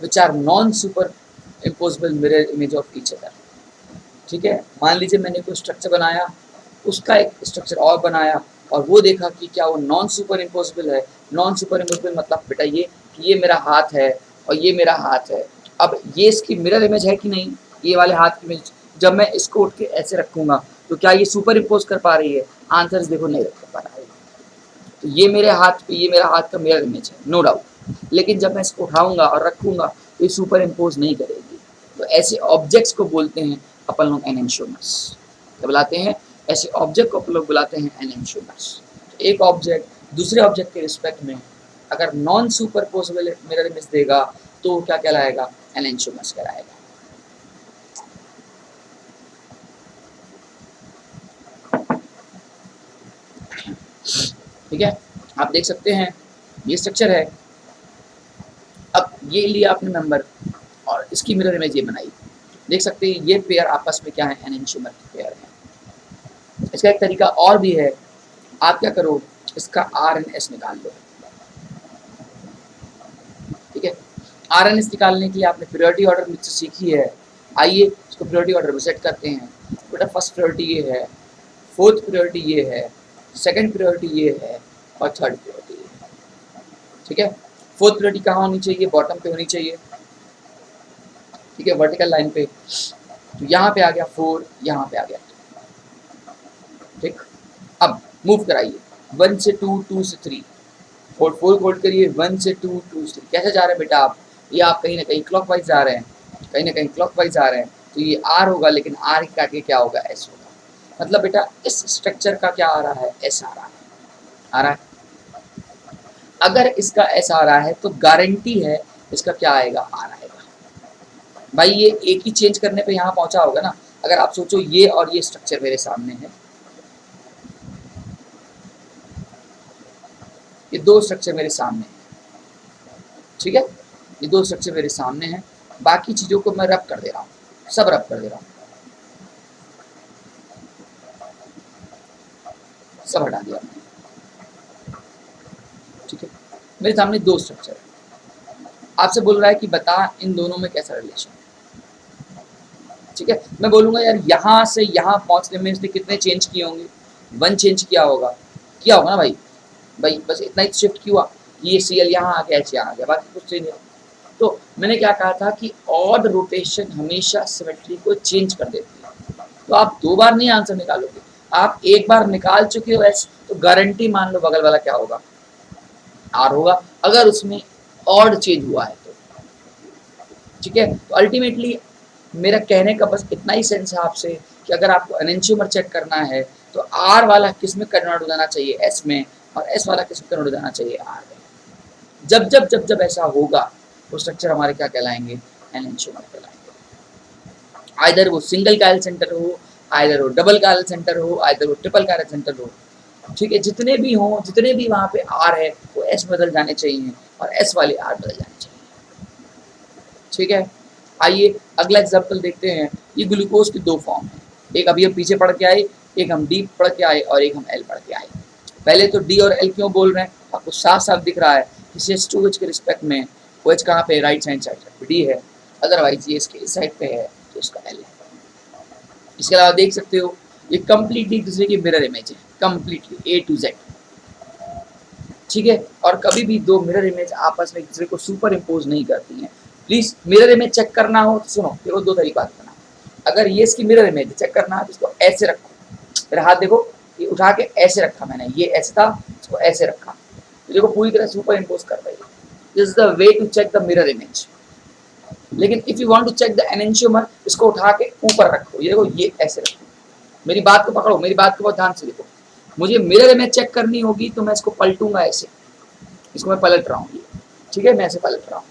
which are non super imposable mirror image of each other। ठीक है, मान लीजिए मैंने कोई स्ट्रक्चर बनाया, उसका एक स्ट्रक्चर और बनाया, और वो देखा कि क्या वो नॉन सुपर इम्पोसिबल है। नॉन सुपर इम्पोसिबल मतलब बेटा ये कि ये मेरा हाथ है और ये मेरा हाथ है, अब ये इसकी मिरर इमेज है कि नहीं, ये वाले हाथ की इमेज। जब मैं इसको उठ के ऐसे रखूंगा तो क्या ये सुपर इम्पोज कर पा रही है, आंसर देखो नहीं रख पा रहा है। तो ये मेरे हाथ पे, ये मेरा हाथ का मिरर इमेज है, नो डाउट। लेकिन जब मैं इसको उठाऊंगा और रखूंगा तो ये सुपर इम्पोज नहीं करेगी। तो ऐसे ऑब्जेक्ट्स को बोलते हैं अपन लोग एनेंशियोमर्स। क्या बुलाते हैं, ऐसे ऑब्जेक्ट को अपन लोग बुलाते हैं एनेंशियोमर्स। तो एक ऑब्जेक्ट दूसरे ऑब्जेक्ट के रिस्पेक्ट में अगर नॉन सुपरपोजेबल मिरर इमेज देगा तो क्या कहलाएगा, एनेंशियोमर्स कहलाएगा। ठीक है, आप देख सकते हैं ये स्ट्रक्चर है। अब ये लिया आपने मेंबर और इसकी मिरर इमेज ये बनाई, देख सकते हैं ये पेयर आपस में क्या है, एनेंशियोमर की पेयर है। इसका एक तरीका और भी है, आप क्या करो, इसका RNS निकाल लो। ठीक है, RNS निकालने के लिए आपने प्रायोरिटी ऑर्डर मुझसे सीखी है, आइए इसको प्रायोरिटी ऑर्डर में सेट करते हैं। बेटा फर्स्ट प्रायोरिटी ये है, फोर्थ प्रायोरिटी ये है, सेकंड प्रायोरिटी ये है और थर्ड प्रायोरिटी ये है। ठीक है, फोर्थ प्रायोरिटी कहाँ होनी चाहिए, बॉटम पे होनी चाहिए। ठीक है, वर्टिकल लाइन पे। तो यहाँ पे आ गया 4, यहाँ पे आ गया 2। ठीक, मूव कराइए 1 से 2, 2 से 3, फोल्ड 4 फोल्ड करिए 1 से 2, 2 से 3। कैसे जा रहे हैं बेटा आप? ये आप कहीं ना कहीं क्लॉकवाइज जा रहे हैं, कहीं ना कहीं क्लॉकवाइज जा रहे हैं, तो ये आर होगा, लेकिन आर के काट के क्या होगा? एस होगा। मतलब बेटा इस स्ट्रक्चर का क्या आ रहा है? एस आ रहा है, आ रहा है। अगर इसका एस आ रहा है तो गारंटी है इसका क्या आएगा? आर आएगा। भाई ये एक ही चेंज करने पे यहाँ पहुंचा होगा ना। अगर आप सोचो ये और ये स्ट्रक्चर मेरे सामने है, ये दो स्ट्रक्चर मेरे सामने है, ठीक है, ये दो स्ट्रक्चर मेरे सामने हैं, बाकी चीज़ों को मैं रब कर दे रहा हूँ, सब रब कर दे रहा हूँ, सब हटा दिया मैंने, ठीक है। मेरे सामने दो स्ट्रक्चर है, आपसे बोल रहा है कि बता इन दोनों में कैसा रिलेशन है, ठीक है। मैं बोलूँगा यार यहाँ से यहाँ पहुँचने में इसने कितने चेंज किए होंगे? 1 चेंज किया होगा ना भाई? भाई बस इतना ही शिफ्ट क्यों हुआ, ये सी एल यहाँ आ गया, एच यहाँ आ गया, बाकी कुछ चेंज नहीं। तो मैंने क्या कहा था कि ऑड रोटेशन हमेशा सिमेट्री को चेंज कर देती है। तो आप 2 बार नहीं आंसर निकालोगे, आप एक बार निकाल चुके हो एस, तो गारंटी मान लो बगल वाला क्या होगा? आर होगा, अगर उसमें ऑड चेंज हुआ है तो, ठीक है। तो अल्टीमेटली मेरा कहने का बस इतना ही सेंस है आपसे कि अगर आपको एनेंशियोमर चेक करना है तो आर वाला किस में कन्वर्ट हो जाना चाहिए? एस में, और एस वाला किस में कन्वर्ट हो जाना चाहिए? आर में। जब जब जब जब ऐसा होगा वो स्ट्रक्चर हमारे क्या कहलाएंगे? एनेंशियोमर कहलाएंगे। आइदर वो सिंगल कायरल सेंटर हो, आइदर वो डबल कायरल सेंटर हो, आइदर वो ट्रिपल कायरल सेंटर हो, ठीक है। जितने भी हों, जितने भी वहाँ पे आर है वो एस बदल जाने चाहिए और एस वाले आर बदल जाने चाहिए, ठीक है। आइए अगला एग्जाम्पल देखते हैं। ये ग्लूकोज की 2 फॉर्म है, एक अभी हम पीछे पढ़ के आए, एक हम डी पढ़ के आए और एक हम एल पढ़ के आए। पहले तो डी और एल क्यों बोल रहे हैं? आपको साफ साफ दिख रहा है कि CH2H के रिस्पेक्ट में वो एच कहाँ पे? राइट हैंड साइड पे डी है, अदरवाइज ये इसके इस साइड पे है तो इसका एल है। इसके अलावा देख सकते हो ये कंप्लीटली दूसरे की मिरर इमेज है, कंप्लीटली A to Z, ठीक है। और कभी भी दो मिरर इमेज आपस में एक दूसरे को सुपर इम्पोज नहीं करती हैं। प्लीज मिरर इमेज चेक करना हो तो सुनो, देखो 2 तरीका करना। अगर ये इसकी मिरर इमेज चेक करना है तो इसको ऐसे रखो, मेरा हाथ देखो, ये उठा के ऐसे रखा मैंने, ये ऐसे था, इसको ऐसे रखा, तो देखो पूरी तरह सुपर इम्पोज कर रही है। This is the way to check the mirror image. लेकिन if you want to check the enantiomer, इसको उठा के ऊपर रखो, ये देखो, ये ऐसे रखो। मेरी बात को पकड़ो, मेरी बात को बहुत ध्यान से देखो। मुझे मिरर इमेज चेक करनी होगी तो मैं इसको पलटूंगा ऐसे, इसको मैं पलट रहा हूँ, ठीक है, मैं ऐसे पलट रहा हूँ।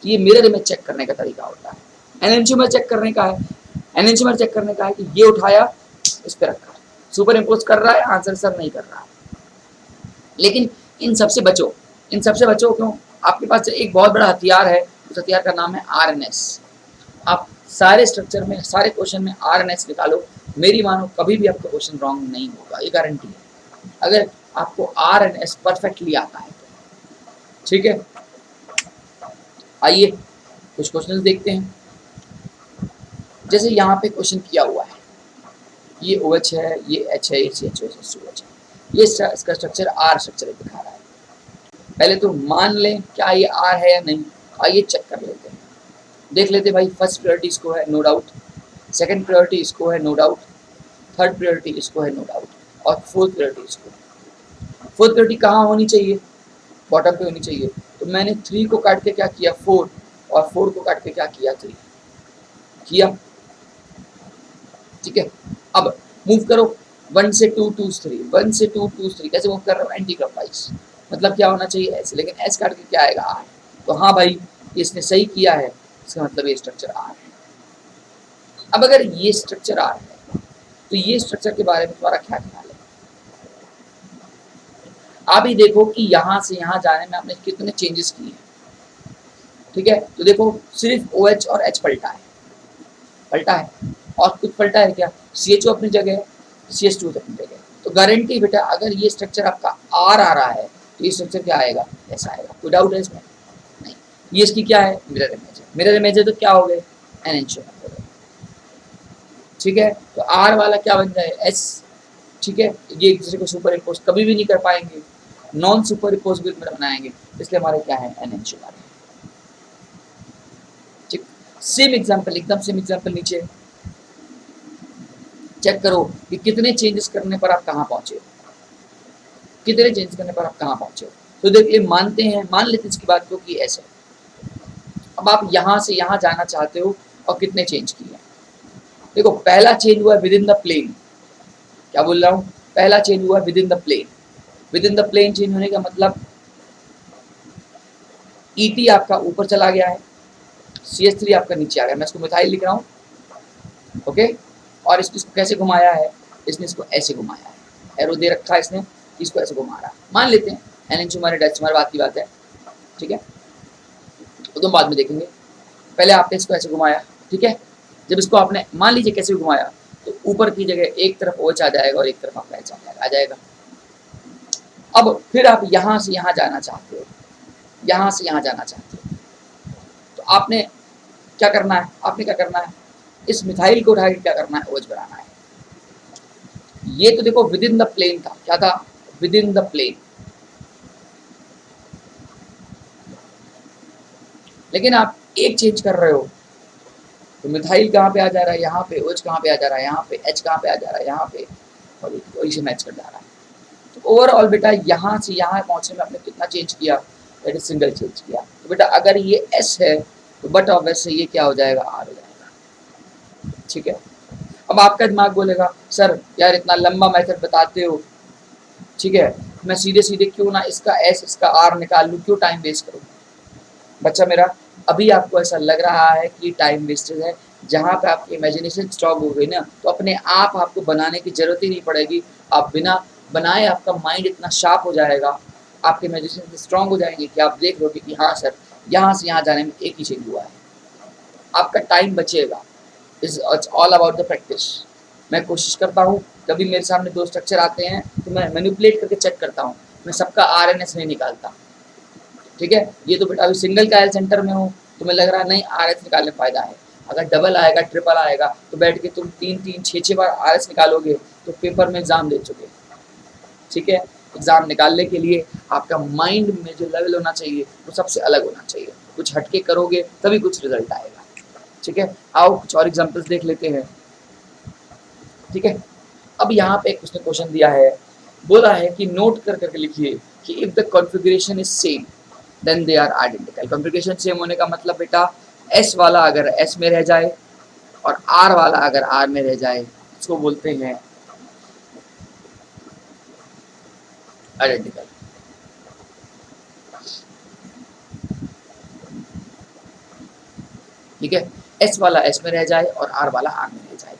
तो ये मिरर इमेज चेक करने का तरीका होता है। एनेंशियोमर चेक करने का है, एनेंशियोमर चेक करने का है कि ये उठाया, इस पे रखा, सुपर इम्पोज कर रहा है, आंसर सर नहीं कर रहा है। लेकिन इन सबसे बचो, इन सबसे बचो क्यों? आपके पास एक बहुत बड़ा हथियार है, उस हथियार का नाम है RNS। आप सारे स्ट्रक्चर में, सारे क्वेश्चन में RNS निकालो, मेरी मानो कभी भी आपका क्वेश्चन रॉन्ग नहीं होगा, ये गारंटी है, अगर आपको RNS परफेक्टली आता है तो, ठीक है। आइए कुछ क्वेश्चन देखते हैं। जैसे यहाँ पे क्वेश्चन किया हुआ है, ये OH है, ये H है, ये CH2H है, ये इसका स्ट्रक्चर R स्ट्रक्चर दिखा रहा है। पहले तो मान लें क्या ये R है या नहीं, आइए चेक कर लेते हैं, देख लेते भाई। फर्स्ट प्रायोरिटी इसको है, नो डाउट। सेकंड प्रायोरिटी इसको है, नो डाउट। थर्ड प्रायोरिटी इसको है, नो डाउट। और फोर्थ प्रायोरिटी इसको। फोर्थ प्रायोरिटी कहाँ होनी चाहिए? बॉटम पे होनी चाहिए। तो मैंने 3 को काट के क्या किया? 4, और 4 को काट के क्या किया? 3 किया, ठीक है। अब मूव करो 1 से 2, 2 से 3, 1 से 2, 2 से 3, कैसे मूव कर रहा हूँ? Anti clockwise. मतलब क्या होना चाहिए? ऐसे, लेकिन एस काट के क्या आएगा? आर। तो हाँ भाई, इसने सही किया है, इसका मतलब ये स्ट्रक्चर आर है। अब अगर ये स्ट्रक्चर आर है तो ये स्ट्रक्चर के बारे में तुम्हारा क्या ख्याल है? आप ही देखो कि यहाँ से यहाँ जाने में आपने कितने चेंजेस किए हैं, ठीक है। तो देखो सिर्फ OH और H पलटा है, और कुछ पलटा है क्या? CHO अपनी जगह है, CH2 अपनी जगह है। तो गारंटी बेटा, अगर ये स्ट्रक्चर आपका आर आ रहा है तो ये स्ट्रक्चर क्या आएगा? ऐसा आएगा। कोई डाउट है इसमें? नहीं। ये इसकी क्या है? मिरर इमेज है। मिरर इमेज है तो क्या हो गए? एनेंशियोमर हो गए, ठीक है। तो आर वाला क्या बन जाए? एस, ठीक है। ये एक दूसरे को सुपर इम्पोज कभी भी नहीं कर पाएंगे, नॉन सुपर इम्पोजिबल मिरर बनाएंगे, इसलिए हमारे क्या है? एनेंशियोमर है, ठीक। सेम एग्जांपल, एकदम सेम एग्जांपल नीचे चेक करो कि कितने चेंजेस करने पर आप कहाँ पहुंचे। कितने चेंज करने पर आप कहाँ पहुंचे हो। तो देखिए मान लेते हैं इसकी बात को कि ऐसे। अब आप यहाँ से यहाँ जाना चाहते हो और कितने चेंज किए हैं। देखो पहला चेंज हुआ विद इन द प्लेन। क्या बोल रहा हूँ, पहला चेंज हुआ within the plane. Within the plane change होने का मतलब ET आपका ऊपर चला गया है, CH3 आपका नीचे आ गया। मैं इसको मिथाइल लिख रहा हूँ, ओके। और इसको कैसे घुमाया है, इसने इसको ऐसे घुमाया है, एरो दे रखा है इसने, इसको ऐसे घुमा रहा है। मान लेते हैं एनेंटियोमर डेसिमर, बात की बात है, ठीक है, वो तो बाद में देखेंगे। पहले आपने इसको ऐसे घुमाया, ठीक है। जब इसको आपने मान लीजिए कैसे घुमाया, तो ऊपर की जगह एक तरफ OH आ जाएगा और एक तरफ आपका H आ जाएगा। अब फिर आप यहाँ से यहाँ जाना चाहते हो, यहाँ से यहाँ जाना चाहते हो, तो आपने क्या करना है, इस मिथाइल को उठा के क्या करना है, OH बनाना है। ये तो देखो विद इन द प्लेन था, क्या था, विद इन द प्लेन। लेकिन आप एक चेंज कर रहे हो, तो मिथाइल कहाँ पे आ जा रहा है, यहाँ पे, OH कहाँ पे आ जा रहा है, यहाँ पे, H कहाँ पे आ जा रहा है, यहाँ पे, और वही से मैच कर जा रहा है। तो ओवरऑल बेटा यहाँ से यहाँ पहुँचने में आपने कितना चेंज किया, दैट इज सिंगल चेंज किया। तो बेटा अगर ये S है तो बट ऑब्वियस से ये क्या हो जाएगा, R हो जाएगा, ठीक है। अब आपका दिमाग बोलेगा सर यार इतना लंबा मेथड बताते हो, ठीक है, मैं सीधे सीधे क्यों ना इसका S इसका R निकाल लूँ, क्यों टाइम वेस्ट करूँ। बच्चा मेरा, अभी आपको ऐसा लग रहा है कि टाइम वेस्टेज है, जहाँ पे आपकी इमेजिनेशन स्ट्रॉन्ग हो गई ना, तो अपने आप आपको बनाने की जरूरत ही नहीं पड़ेगी। आप बिना बनाए आपका माइंड इतना शार्प हो जाएगा, आपके इमेजिनेशन स्ट्रॉन्ग हो जाएंगे कि आप देख लोगे कि हाँ सर यहाँ से यहाँ जाने में एक ही चेंज हुआ है, आपका टाइम बचेगा। It's all about the practice. मैं कोशिश करता हूँ, कभी मेरे सामने दो स्ट्रक्चर आते हैं तो मैं मैनिपुलेट करके चेक करता हूँ, मैं सबका RNS नहीं निकालता, ठीक है। ये तो बेटा अभी सिंगल का सेंटर में हो, तुम्हें लग रहा है नहीं RS निकालने में फायदा है, अगर डबल आएगा ट्रिपल आएगा तो बैठ के तुम 3-3 6-6 बार RS निकालोगे तो पेपर में एग्जाम दे चुके, ठीक है। एग्जाम निकालने के लिए आपका माइंड में जो लेवल होना चाहिए वो सबसे अलग होना चाहिए, कुछ हटके करोगे तभी कुछ रिजल्ट आएगा, ठीक है। आओ कुछ और एग्जाम्पल्स देख लेते हैं, ठीक है। अब यहाँ पे उसने क्वेश्चन दिया है, बोला है कि नोट कर करके लिखिए कि if the configuration is same then they are identical. Configuration same होने का मतलब बेटा S वाला अगर S में रह जाए और R वाला अगर R में रह जाए, इसको बोलते हैं आइडेंटिकल। ठीक है, S वाला S में रह जाए और R वाला R में रह जाए।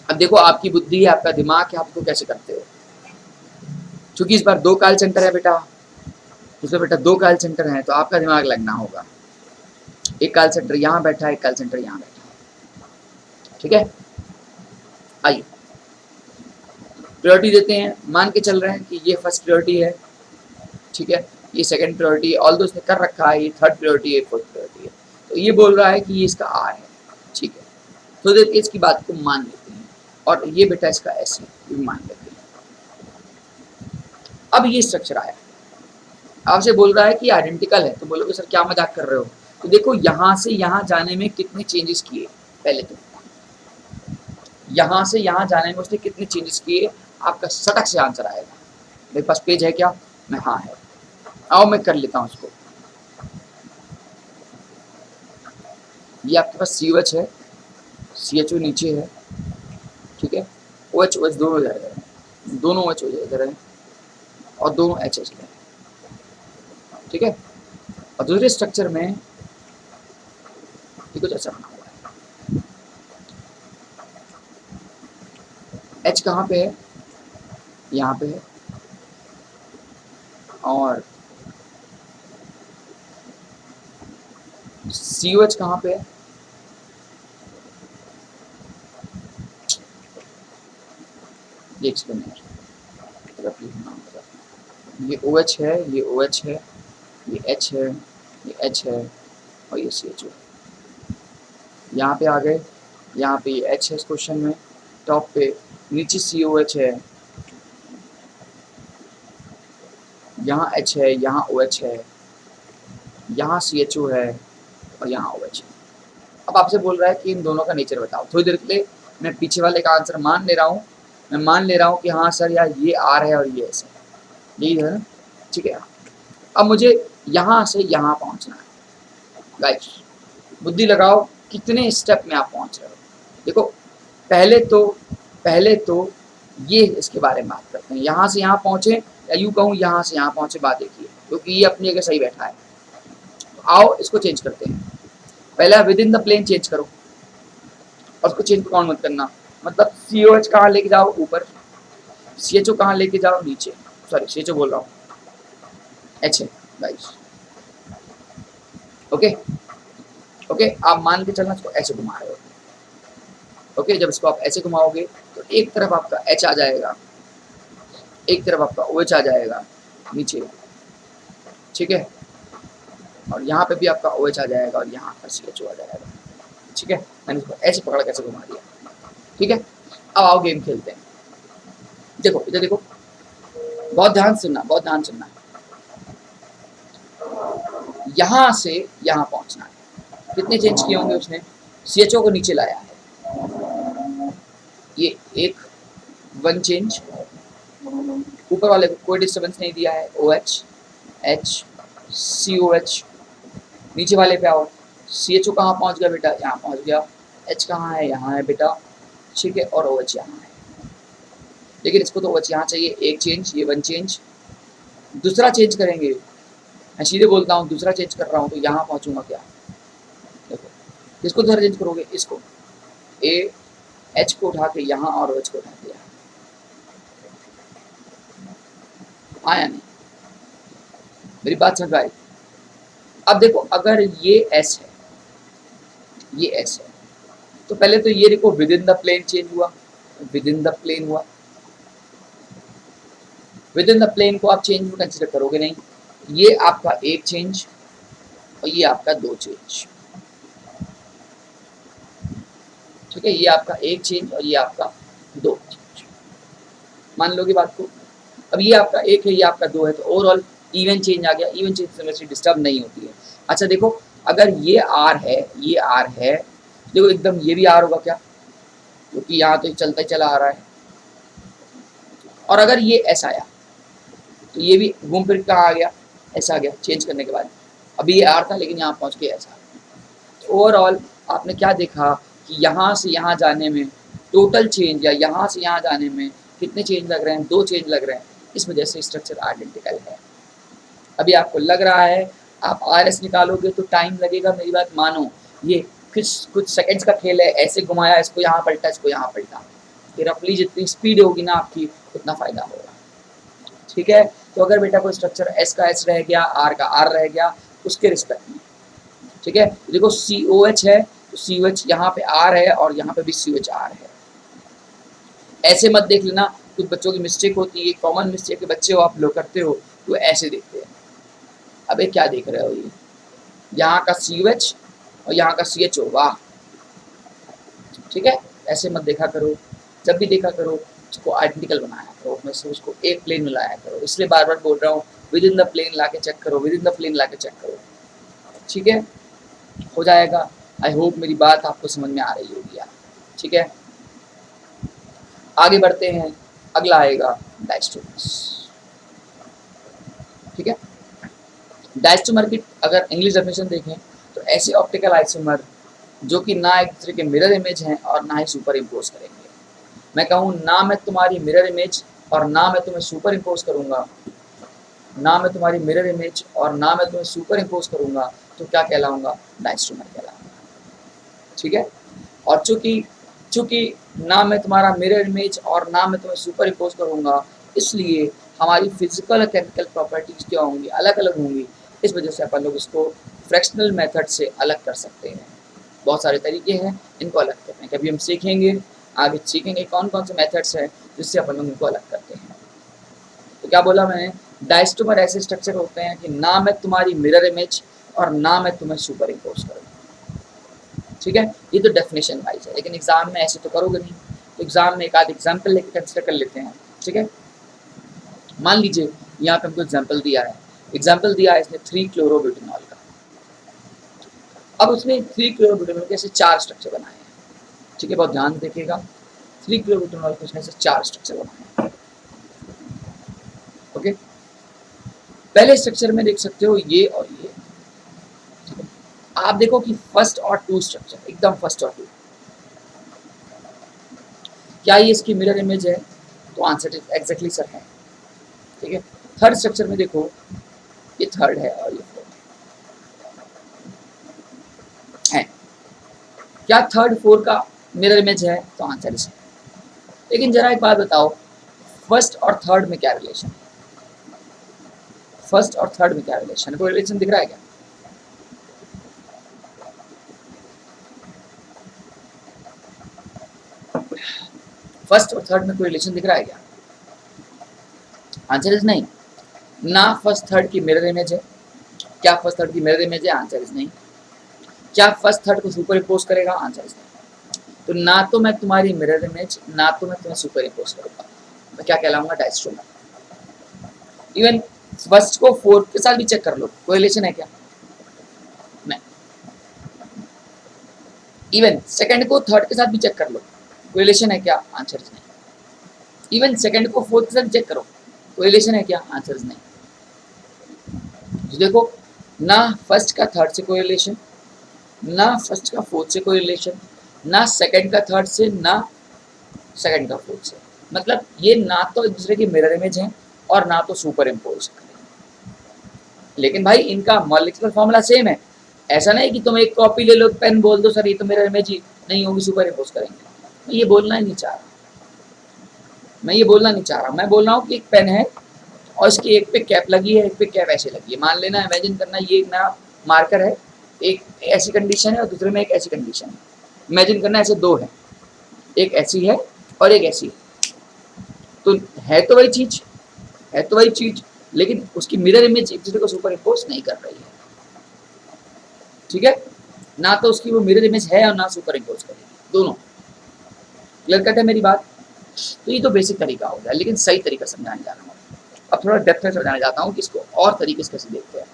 अब देखो आपकी बुद्धि है, आपका दिमाग है, आपको कैसे करते हो। क्योंकि इस बार 2 कॉल सेंटर है बेटा, इसमें बेटा 2 कॉल सेंटर हैं, तो आपका दिमाग लगना होगा। एक कॉल सेंटर यहाँ बैठा है, एक कॉल सेंटर यहाँ बैठा है, ठीक है। आइए प्रायोरिटी देते हैं, मान के चल रहे हैं कि ये फर्स्ट प्रायोरिटी है, ठीक है, ये सेकंड प्रायोरिटी है, ऑल्दो इसने कर रखा है, ये थर्ड प्रायोरिटी है, फोर्थ प्रायोरिटी है, तो ये बोल रहा है कि ये इसका R है, ठीक है। तो देखिए इसकी बात को मान लेते हैं, और ये बेटा इसका S है, ये मान लेते हैं। अब ये स्ट्रक्चर आया, आपसे बोल रहा है कि आइडेंटिकल है, तो बोलोगे सर क्या मजाक कर रहे हो। तो देखो यहाँ से यहाँ जाने में कितने चेंजेस किए, पहले तो यहाँ से यहाँ जाने में उसने कितने चेंजेस किए, आपका सटक से आंसर आएगा। मेरे पास पेज है क्या, मैं हाँ है, आओ मैं कर लेता हूँ उसको। ये आपके पास COH है, CHO नीचे है, ठीक है, OH OH दोनों हो जाएगा, दोनों OH हो जाएगा और दोनों HH है, ठीक है। और दूसरे स्ट्रक्चर में ये कुछ ऐसा बना हुआ है, H कहाँ पे है, यहाँ पे है, और COH कहाँ पे है, ये एक्सप्लेनेशन, ये OH है, ये OH है, ये H है, ये H है और ये CHO है। यहाँ पे आ गए, यहाँ पे ये H है इस क्वेश्चन में, टॉप पे, नीचे COH है, यहाँ H है, यहाँ OH है, यहाँ CHO है और यहाँ OH है। अब आपसे बोल रहा है कि इन दोनों का नेचर बताओ। थोड़ी देर के लिए मैं पीछे वाले का आंसर मान ले रहा हूँ, मैं मान ले रहा हूँ कि हाँ सर यार ये आर है और ये एस है, यही है ना, ठीक है। अब मुझे यहाँ से यहाँ पहुँचना है गाइस, बुद्धि लगाओ कितने स्टेप में आप पहुँच रहे हो। देखो पहले तो ये इसके बारे में बात करते हैं, यहाँ से यहाँ पहुँचे या यूँ कहूँ यहाँ से यहाँ पहुँचे, बात देखिए क्योंकि ये अपनी जगह सही बैठा है। तो आओ इसको चेंज करते हैं। पहले within the plane change करो और उसको चेंज काउंट मत करना, मतलब सी ओ एच कहाँ लेके जाओ ऊपर, सी एच ओ कहाँ लेके जाओ नीचे, सॉरी सी एच ओ बोल रहा हूँ, एच है गाइस, ओके ओके। आप मान के चलना इसको ऐसे घुमा रहे हो, ओके। जब इसको आप ऐसे घुमाओगे तो एक तरफ आपका एच आ जाएगा, एक तरफ आपका ओ एच आ जाएगा नीचे, ठीक है, और यहाँ पे भी आपका ओ एच आ जाएगा और यहाँ पर सी एच ओ आ जाएगा, ठीक है। मैंने इसको ऐसे पकड़ कैसे घुमा दिया, ठीक है। अब आओ गेम खेलते हैं। देखो इधर देखो, बहुत ध्यान सुनना, बहुत ध्यान सुनना। यहाँ से यहाँ पहुँचना है, कितने चेंज किए होंगे उसने, सी एच ओ को नीचे लाया है, ये एक वन चेंज, ऊपर वाले को कोई डिस्टर्बेंस नहीं दिया है, O H H C O H, नीचे वाले पे आओ, सी एच ओ कहाँ पहुँच गया बेटा, यहाँ पहुँच गया, एच कहाँ है, यहाँ है बेटा, ठीक है, और ओ एच यहाँ है। लेकिन इसको तो ओ एच यहाँ चाहिए, एक चेंज, ये वन चेंज, दूसरा चेंज करेंगे, मैं सीधे बोलता हूँ दूसरा चेंज कर रहा हूँ तो यहाँ पहुँचूंगा क्या, देखो किसको दूसरा चेंज करोगे, इसको, ए एच को उठा के यहाँ और ओ एच को उठा के यहाँ, आया नहीं, मेरी बात समझ आई। अब देखो अगर ये एस है, ये एस है, तो पहले तो ये देखो within the plane change हुआ, विद इन द प्लेन हुआ, विद इन द प्लेन को आप चेंज कंसिडर करोगे नहीं, ये आपका एक चेंज और ये आपका दो चेंज, ठीक है, ये आपका एक चेंज और ये आपका दो चेंज, मान लोगे बात को। अब ये आपका एक है, ये आपका दो है, तो ओवरऑल इवन चेंज आ गया, इवन चेंज से वैसे डिस्टर्ब नहीं होती है। अच्छा देखो अगर ये आर है, ये आर है, देखो एकदम ये भी आर होगा क्या, क्योंकि यहाँ तो चलता ही चला आ रहा है, और अगर ये एस आया तो ये भी घूम फिर कहाँ आ गया, ऐसा आ गया चेंज करने के बाद, अभी ये आर था लेकिन यहाँ पहुँच के ऐसा। ओवरऑल आपने क्या देखा कि यहाँ से यहाँ जाने में टोटल चेंज या यहाँ से यहाँ जाने में कितने चेंज लग रहे हैं, दो चेंज लग रहे हैं, इस वजह से स्ट्रक्चर आइडेंटिकल है। अभी आपको लग रहा है आप आर एस निकालोगे तो टाइम लगेगा, मेरी बात मानो, ये कुछ सेकंड्स का खेल है, ऐसे घुमाया, इसको यहाँ पलटा, इसको यहाँ पलटा, कि रफली जितनी स्पीड होगी ना आपकी उतना फ़ायदा होगा, ठीक है। तो अगर बेटा कोई स्ट्रक्चर एस का एस रह गया, आर का आर रह गया, उसके रिस्पेक्ट में, ठीक है। देखो सी ओ एच है तो सी ओ एच यहाँ पे आर है और यहाँ पे भी सी ओ एच आर है, ऐसे मत देख लेना, कुछ बच्चों की मिस्टेक होती है, कॉमन मिस्टेक के बच्चे हो आप लोग करते हो, तो ऐसे देखते हैं, अबे क्या देख रहे हो, ये यहाँ का सी ओ एच और यहाँ का सी एच ओ, वाह, ठीक है, ऐसे मत देखा करो, जब भी देखा करो उसको आइडेंटिकल बनाया करो, उसमें से उसको एक प्लेन में लाया करो, इसलिए बार बार बोल रहा हूँ विद इन द प्लेन ला के चेक करो, विद इन द प्लेन ला के चेक करो, ठीक है, हो जाएगा। आई होप मेरी बात आपको समझ में आ रही होगी यार, ठीक है। आगे बढ़ते हैं, अगला आएगा डायस्टोमर्स, ठीक है। डायस्टोमर की अगर इंग्लिश डेफिनेशन देखें तो ऐसे ऑप्टिकल आइसोमर जो कि ना एक दूसरे के मिरर इमेज हैं और ना ही सुपर इम्पोज करेंगे। मैं कहूँ ना मैं तुम्हारी मिरर इमेज और ना मैं तुम्हें सुपर इम्पोज करूँगा, ना मैं तुम्हारी मिरर इमेज और ना मैं तुम्हें सुपर इम्पोज करूँगा, तो क्या कहलाऊँगा, डायस्टोमर कहलाऊँगा, ठीक है। और चूँकि ना मैं तुम्हारा मिरर इमेज और ना मैं तुम्हें सुपर इम्पोज करूँगा, इसलिए हमारी फिजिकल और केमिकल प्रॉपर्टीज़ क्या होंगी, अलग अलग होंगी, इस वजह से अपन लोग इसको फ्रैक्शनल मेथड से अलग कर सकते हैं। बहुत सारे तरीके हैं इनको अलग करने के, अभी हम सीखेंगे, आगे सीखेंगे कौन कौन से मेथड्स हैं जिससे अपन लोग इनको अलग करते हैं। तो क्या बोला मैंने, डायस्टोमर ऐसे स्ट्रक्चर होते हैं कि ना मैं तुम्हारी मिरर इमेज और ना मैं तुम्हें सुपर इम्पोज करूँगा, ठीक है। ये तो डेफिनेशन वाइज है, लेकिन एग्जाम में ऐसे तो करोगे नहीं, तो एग्जाम में एक आध एग्जाम्पल लेके कंसिडर कर लेते हैं, ठीक है। मान लीजिए यहाँ पे हमको एग्जाम्पल दिया है, इसने 3-क्लोरोब्यूटेनॉल का। अब उसने 3-क्लोरोब्यूटेनॉल के ऐसे 4 स्ट्रक्चर बनाए हैं, ठीक है, बहुत ध्यान से देखिएगा। 3 किलोमीटर और कुछ ऐसे 4 स्ट्रक्चर बनाए। ओके, पहले स्ट्रक्चर में देख सकते हो ये और ये। आप देखो कि फर्स्ट और टू स्ट्रक्चर एकदम फर्स्ट और टू, क्या ये इसकी मिरर इमेज है? तो आंसर एग्जैक्टली सर है। ठीक है, थर्ड स्ट्रक्चर में देखो ये थर्ड है और ये फोर्थ है। क्या थर्ड फोर का मिरर इमेज है? तो आंसर इस है। लेकिन जरा एक बात बताओ, फर्स्ट और थर्ड में क्या रिलेशन है? फर्स्ट और थर्ड में क्या रिलेशन है? कोई रिलेशन दिख रहा है क्या? फर्स्ट और थर्ड में कोई रिलेशन दिख रहा है क्या? आंसर इज नहीं। ना फर्स्ट थर्ड की मिरर इमेज है। क्या फर्स्ट थर्ड की मिरर इमेज है? आंसर इज नहीं। क्या फर्स्ट थर्ड को सुपर इम्पोज करेगा? आंसर इज नहीं। तो ना तो मैं तुम्हारी मिरर इमेज, ना तो मैं तुम्हें सुपर इम्पोज करूंगा, मैं क्या कहलाऊंगा? डायस्ट्रोमर। इवन फर्स्ट को फोर्थ के साथ भी चेक कर लो, कोई रिलेशन है क्या? नहीं। इवन सेकंड को थर्ड के साथ भी चेक कर लो, कोई रिलेशन है क्या? आंसर इज नहीं। इवन सेकंड को फोर्थ के साथ चेक करो, कोई रिलेशन है क्या? आंसर इज नहीं। तो देखो, ना फर्स्ट का थर्ड से कोई रिलेशन, ना फर्स्ट का फोर्थ से कोई रिलेशन, ना सेकंड का थर्ड से, ना सेकंड का फोर्थ से। मतलब ये ना तो एक दूसरे की मिरर इमेज है और ना तो सुपर इम्पोज करेंगे। लेकिन भाई इनका मॉलिक्यूलर फॉर्मूला सेम है। ऐसा नहीं कि तुम एक कॉपी ले लो, पेन बोल दो सर ये तो मिरर इमेज ही नहीं होगी, सुपर इम्पोज करेंगे। मैं ये बोलना ही नहीं चाह रहा, मैं ये बोलना नहीं चाह रहा। मैं बोल रहा हूँ कि एक पेन है और इसकी एक पे कैप लगी है, एक पे कैप ऐसे लगी है। मान लेना, इमेजिन करना ये एक नया मार्कर है, एक ऐसी कंडीशन है और दूसरे में एक ऐसी कंडीशन है। इमेजिन करना ऐसे दो है, एक ऐसी है और एक ऐसी है। तो है तो वही चीज, है तो वही चीज, लेकिन उसकी मिरर इमेज एक दूसरे को सुपर इम्पोज नहीं कर रही है। ठीक है, ना तो उसकी वो मिरर इमेज है और ना सुपर इम्पोज करेगी, दोनों। क्लियर कट है मेरी बात? तो ये तो बेसिक तरीका हो गया, लेकिन सही तरीका समझाने जा रहा हूँ। अब थोड़ा डेप्थ में समझाना चाहता हूँ कि इसको और तरीके से कैसे देखते हैं।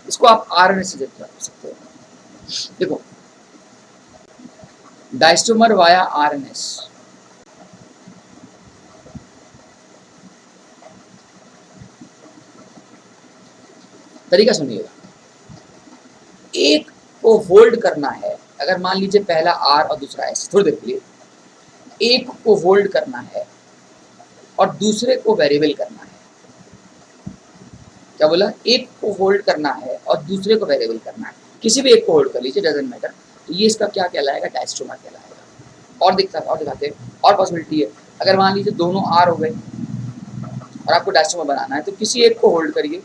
इसको आप आरएनए से देख सकते हो। देखो, डायस्टोमर वाया आरएनएस, तरीका सुनिएगा। एक को होल्ड करना है, अगर मान लीजिए पहला आर और दूसरा एस, थोड़ी देर के लिए एक को होल्ड करना है और दूसरे को वेरिएबल करना है। क्या बोला? एक को होल्ड करना है और दूसरे को वेरिएबल करना है। किसी भी एक को होल्ड कर लीजिए, डजंट मैटर। तो ये इसका क्या कहलाएगा? डायस्टोमर कहलाएगा। और दिखाते हैं, और पॉसिबिलिटी है। अगर मान लीजिए दोनों आर हो गए और आपको डायस्टोमर बनाना है, तो किसी एक को होल्ड करिए,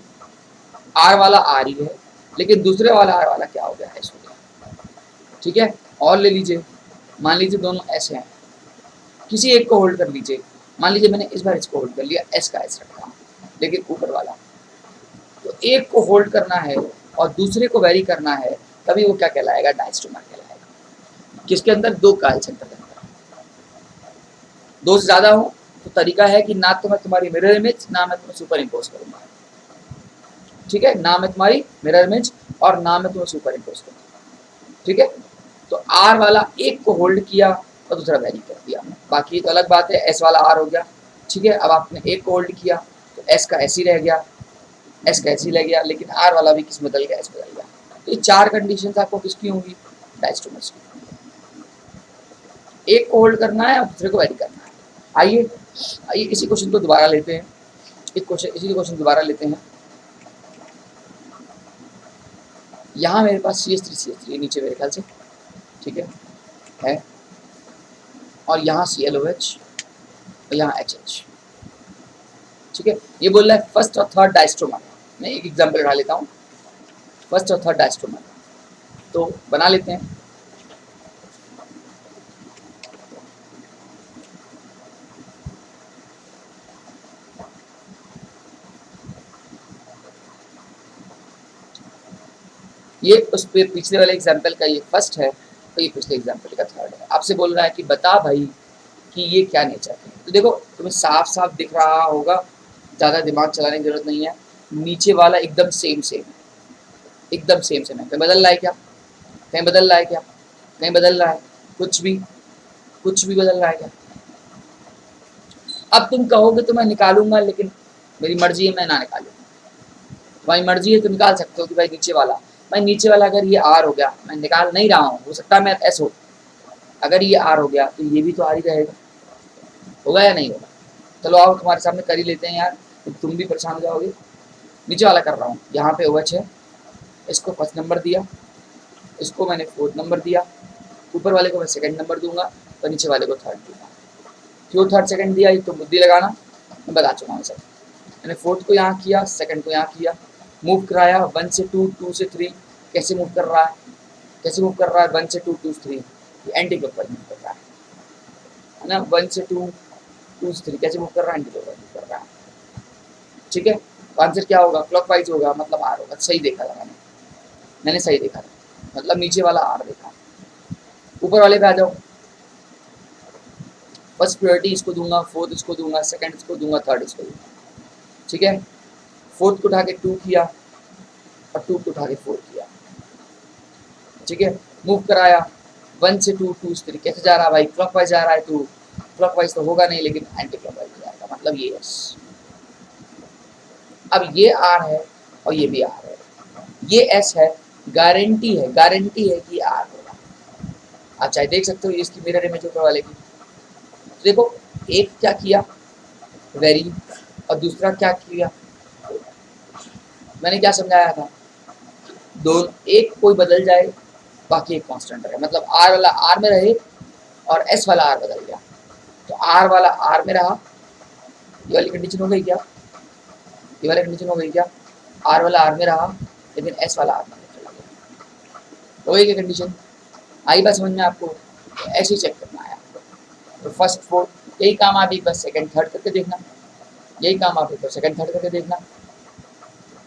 आर वाला आर ही है, लेकिन दूसरे वाला आर वाला क्या हो गया? एस हो गया। ठीक है, और ले लीजिए, मान लीजिए दोनों एस हैं, किसी एक को होल्ड कर लीजिए। मान लीजिए मैंने इस बार इसको होल्ड कर लिया, एस का एस रखा, लेकिन ऊपर वाला। तो एक को होल्ड करना है और दूसरे को वेरी करना है, तभी वो क्या कहलाएगा? डायस्टोमर कहलाएगा। किसके अंदर? दो काल सेंटर के अंदर। दो से ज्यादा हो तो तरीका है कि ना तो मैं तुम्हारी मिरर इमेज, ना मैं तुम्हें सुपर इम्पोज करूंगा। ठीक है, ना मैं तुम्हारी मिरर इमेज और ना मैं तुम्हें सुपर इम्पोज करूंगा। ठीक है, तो आर वाला एक को होल्ड किया और दूसरा वेरी कर दिया, बाकी तो अलग बात है। एस वाला आर हो गया। ठीक है, अब आपने एक को होल्ड किया तो एस का एस ही रह गया, एस का एस ही रह गया, लेकिन आर वाला भी किस बदल गया? एस बदल गया। तो ये चार कंडीशन आपको किसकी होंगी? डायस्टोमर्स की। एक को होल्ड करना है और दूसरे को वेरी करना है। आइए आइए इसी क्वेश्चन को दोबारा लेते हैं, इसी क्वेश्चन दोबारा लेते हैं। यहाँ मेरे पास CH3 नीचे मेरे ख्याल से, ठीक है, और यहाँ ClOH और यहाँ HH। ठीक है, ये बोल रहा है फर्स्ट और थर्ड डायस्टोमर। मैं एक एग्जांपल उठा लेता हूँ, फर्स्ट और थर्ड डायस्टोमर, तो बना लेते हैं। ये उस पे पिछले वाले एग्जाम्पल का ये फर्स्ट है, तो ये पिछले एग्जाम्पल का थर्ड है। आपसे बोल रहा है कि बता भाई कि ये क्या नेचर है। तो देखो तुम्हें साफ साफ दिख रहा होगा, ज़्यादा दिमाग चलाने की जरूरत नहीं है। नीचे वाला एकदम सेम है, एकदम सेम है। कहीं बदल रहा है क्या? कहीं बदल रहा है क्या? कहीं बदल रहा है? कुछ भी बदल रहा है क्या? अब तुम कहोगे तो मैं निकालूंगा, लेकिन मेरी मर्जी है मैं ना निकालूँ। तुम्हारी मर्जी है तो निकाल सकते हो कि भाई नीचे वाला, भाई नीचे वाला अगर ये आर हो गया, मैं निकाल नहीं रहा हूँ, हो सकता है मैं एस हो, अगर ये आर हो गया तो ये भी तो आर ही रहेगा, होगा या नहीं होगा? चलो आओ तुम्हारे सामने कर ही लेते हैं यार, तो तुम भी परेशान हो जाओगे। नीचे वाला कर रहा हूँ, यहाँ पे OH है, इसको फर्स्ट नंबर दिया, इसको मैंने फोर्थ नंबर दिया, ऊपर वाले को मैं सेकंड नंबर दूंगा, तो नीचे वाले को थर्ड दूंगा। क्यों थर्ड सेकंड दिया ये तो बुद्धि लगाना, मैं बता चुका हूँ सब। मैंने फोर्थ को यहाँ किया, सेकंड को यहाँ किया, मूव कराया 1 से 2, 2 से 3। कैसे मूव कर रहा है, कैसे मूव कर रहा है 1 से 2, 2 से 3, एंटी क्लॉकवाइज मूव कर रहा है ना। 1 से 2, 2 से 3 कैसे मूव कर रहा है, एंटी क्लॉकवाइज मूव कर रहा है। ठीक है, तो आंसर क्या होगा, क्लॉकवाइज होगा, मतलब आर होगा। सही देखा था मैंने सही देखा था, मतलब नीचे वाला आर देखा। ऊपर वाले पे आ जाओ, फर्स्ट प्रायोरिटी इसको दूंगा, फोर्थ इसको दूंगा, सेकंड इसको दूंगा, थर्ड इसको दूंगा। ठीक है, फोर्थ को उठा के 2 किया और 2 को उठा के 4 किया। ठीक है, मूव कराया 1 से 2, 2 से 3। कैसे जा रहा है भाई, क्लॉकवाइज जा रहा है, तो क्लॉकवाइज तो होगा नहीं, लेकिन एंटी क्लॉकवाइज जाएगा, मतलब ये एस। अब ये आर है और ये भी आर है, ये एस है, गारंटी है कि आर होगा। आप चाहे देख सकते हो इसकी मिरर इमेज ऊपर वाले की। तो देखो एक क्या किया वेरी, और दूसरा क्या किया, मैंने क्या समझाया था, दोनों एक कोई बदल जाए बाकी एक कांस्टेंट रहे, मतलब आर वाला आर में रहे और एस वाला आर बदल गया, तो आर वाला आर में रहा। ये वाली कंडीशन हो गई क्या, ये वाली कंडीशन हो गई क्या, आर वाला आर में रहा लेकिन एस वाला आर में चला गया, हो गई क्या कंडीशन? आई बात समझ में आपको? तो ऐसे ही चेक करना है आपको। तो फर्स्ट फोर्थ यही काम आप एक बार सेकंड थर्ड करके देखना, यही काम आप एक बार सेकंड थर्ड करके देखना।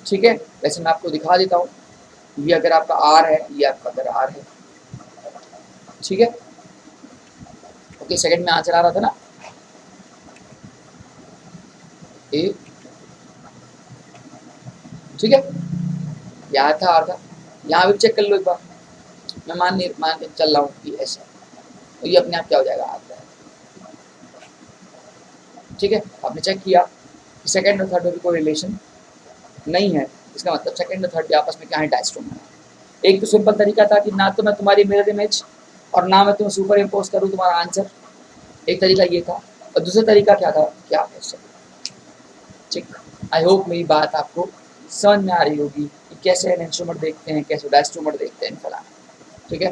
ठीक है, वैसे मैं आपको दिखा देता हूँ, ये अगर आपका आर है, ये आपका अगर आर है। ठीक है, ओके, सेकंड में आंसर आ रहा था ना, ए। ठीक है, यहाँ था आर था, यहाँ भी चेक कर लो एक बार, मैं मान के चल रहा हूँ कि ऐसा, तो ये अपने आप क्या हो जाएगा, आ जाएगा। ठीक है, आपने चेक किया कि सेकंड और थर्ड में भी कोई रिलेशन नहीं है, इसका मतलब सेकंड और थर्ड के आपस में क्या है, डायस्ट्रोमर है। एक तो सिंपल तरीका था कि ना तो मैं तुम्हारी मिरर इमेज और ना मैं तुम्हें सुपर इम्पोज करूँ तुम्हारा आंसर, एक तरीका ये था, और दूसरा तरीका क्या था कि आप ऐसे। ठीक, आई होप मेरी बात आपको समझ में आ रही होगी कि कैसे एनेंटियोमर देखते हैं, कैसे डायस्ट्रोमर देखते हैं फलाना। ठीक है,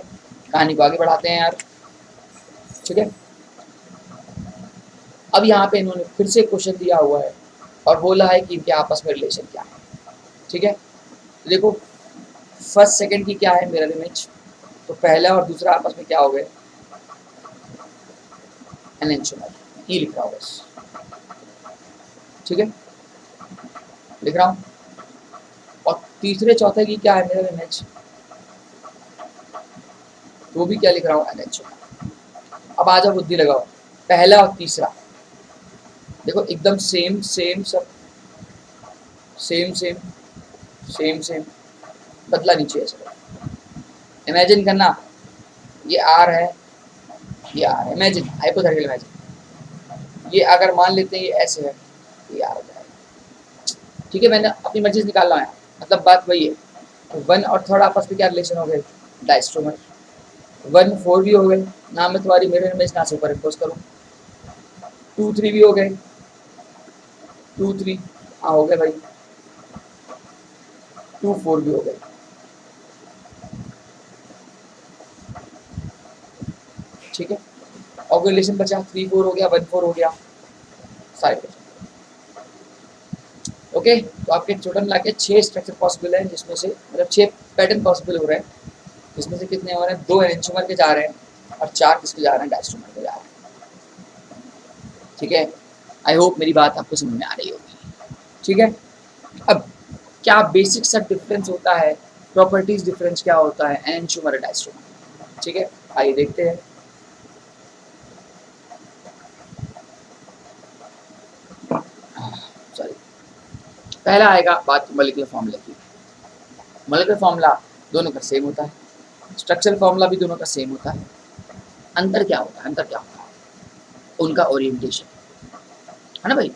कहानी को आगे बढ़ाते हैं यार। ठीक है, अब यहाँ पे इन्होंने फिर से क्वेश्चन दिया हुआ है और बोला है कि इनके आपस में रिलेशन क्या है। ठीक है, तो देखो फर्स्ट सेकंड की क्या है मिरर इमेज, तो पहला और दूसरा आपस में क्या हो गए, एनेंटियोमर, ई लिख रहा हूँ बस। ठीक है, लिख रहा हूँ, और तीसरे चौथे की क्या है मिरर इमेज, तो भी क्या लिख रहा हूँ, एनेंटियोमर। अब आ जाओ बुद्धि लगाओ, पहला और तीसरा देखो एकदम सेम सेम सब, सेम सेम सेम सेम, बदला नीचे ऐसे। इमेजिन करना, ये आर है, ये आर है, इमेजिन हाइपोथेटिकल इमेजिन, ये अगर मान लेते हैं ये ऐसे है, ये आर हो जाएगा। ठीक है, मैंने अपनी मर्जी से निकाल रहा है, मतलब बात वही है। तो 1 और थर्ड आपस में क्या रिलेशन हो गए, डायस्ट्रोमर। 1 4 भी हो गए, ना मैं तुम्हारी मिरर इमेज ना सुपर इम्पोज करूँ। 2 3 भी हो गए, 2 3 हाँ हो गए भाई, 2 4 भी हो गए। ठीक है, और कोई रिलेशन बचा, 3 4 हो गया, 1 4 हो गया, सारे क्वेश्चन। ओके, तो आपके टोटल मिला के 6 स्ट्रक्चर पॉसिबल है, जिसमें से मतलब 6 पैटर्न पॉसिबल हो रहे हैं, जिसमें से कितने हो रहे हैं, 2 एनेंटियोमर के जा रहे हैं और 4 किसके जा रहे हैं, डायस्ट्रोमर के जा रहे हैं। ठीक है, आई होप मेरी बात आपको समझ में आ रही होगी। ठीक है, अब क्या बेसिक सा डिफरेंस होता है, प्रॉपर्टीज डिफरेंस क्या होता है एनेंटियोमर और डायस्ट्रोमर। ठीक है, आइए देखते हैं। सॉरी, पहला आएगा बात मॉलिक्यूलर फार्मूला की। मॉलिक्यूलर फार्मूला दोनों का सेम होता है, स्ट्रक्चरल फार्मूला भी दोनों का सेम होता है। अंतर क्या होता है, अंतर क्या होता है, उनका ओरिएंटेशन। है ना भाई।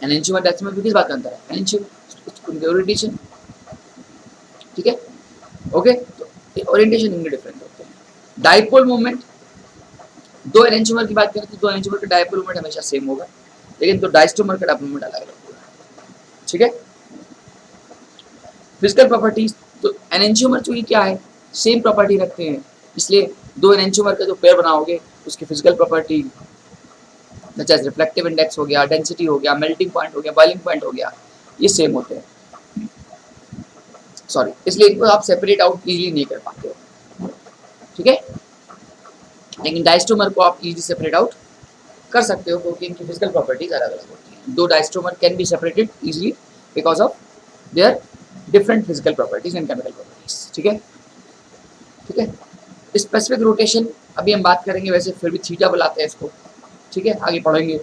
एनेंशियोमर डायस्टोमर किस बात का अंतर है, एनेंशियोमर ओरिएंटेशन, ठीक है, ओके। तो ओरिएंटेशन इनके डिफरेंट होते हैं। डाइपोल मोमेंट, दो एनेंशियोमर की बात करें तो दो एनेंशियोमर का डाइपोल मोमेंट हमेशा सेम होगा, लेकिन दो डायस्टोमर का डाइपोल मोमेंट अलग अलग होगा, ठीक है। फिजिकल प्रॉपर्टीज, तो एनेंशियोमर जो ये क्या है, सेम प्रॉपर्टी रखते हैं, इसलिए दो एनेंशियोमर का जो पेयर बनाओगे उसकी फिजिकल प्रॉपर्टी जैसे रिफ्लेक्टिव इंडेक्स हो गया, डेंसिटी हो गया, मेल्टिंग पॉइंट हो गया, बॉइलिंग पॉइंट हो गया, ये सेम होते हैं, सॉरी, इसलिए इनको आप सेपरेट आउट इजीली नहीं कर पाते हो, ठीक है। लेकिन डायस्टोमर को आप इजीली सेपरेट आउट कर सकते हो क्योंकि इनकी फिजिकल प्रॉपर्टीज अलग अलग होती हैं। दो diastereomer can be separated easily because of their different physical properties and chemical properties, ठीक है, ठीक है। स्पेसिफिक रोटेशन अभी हम बात करेंगे, वैसे फिर भी थीटा बुलाते हैं इसको, ठीक है, आगे पढ़ेंगे,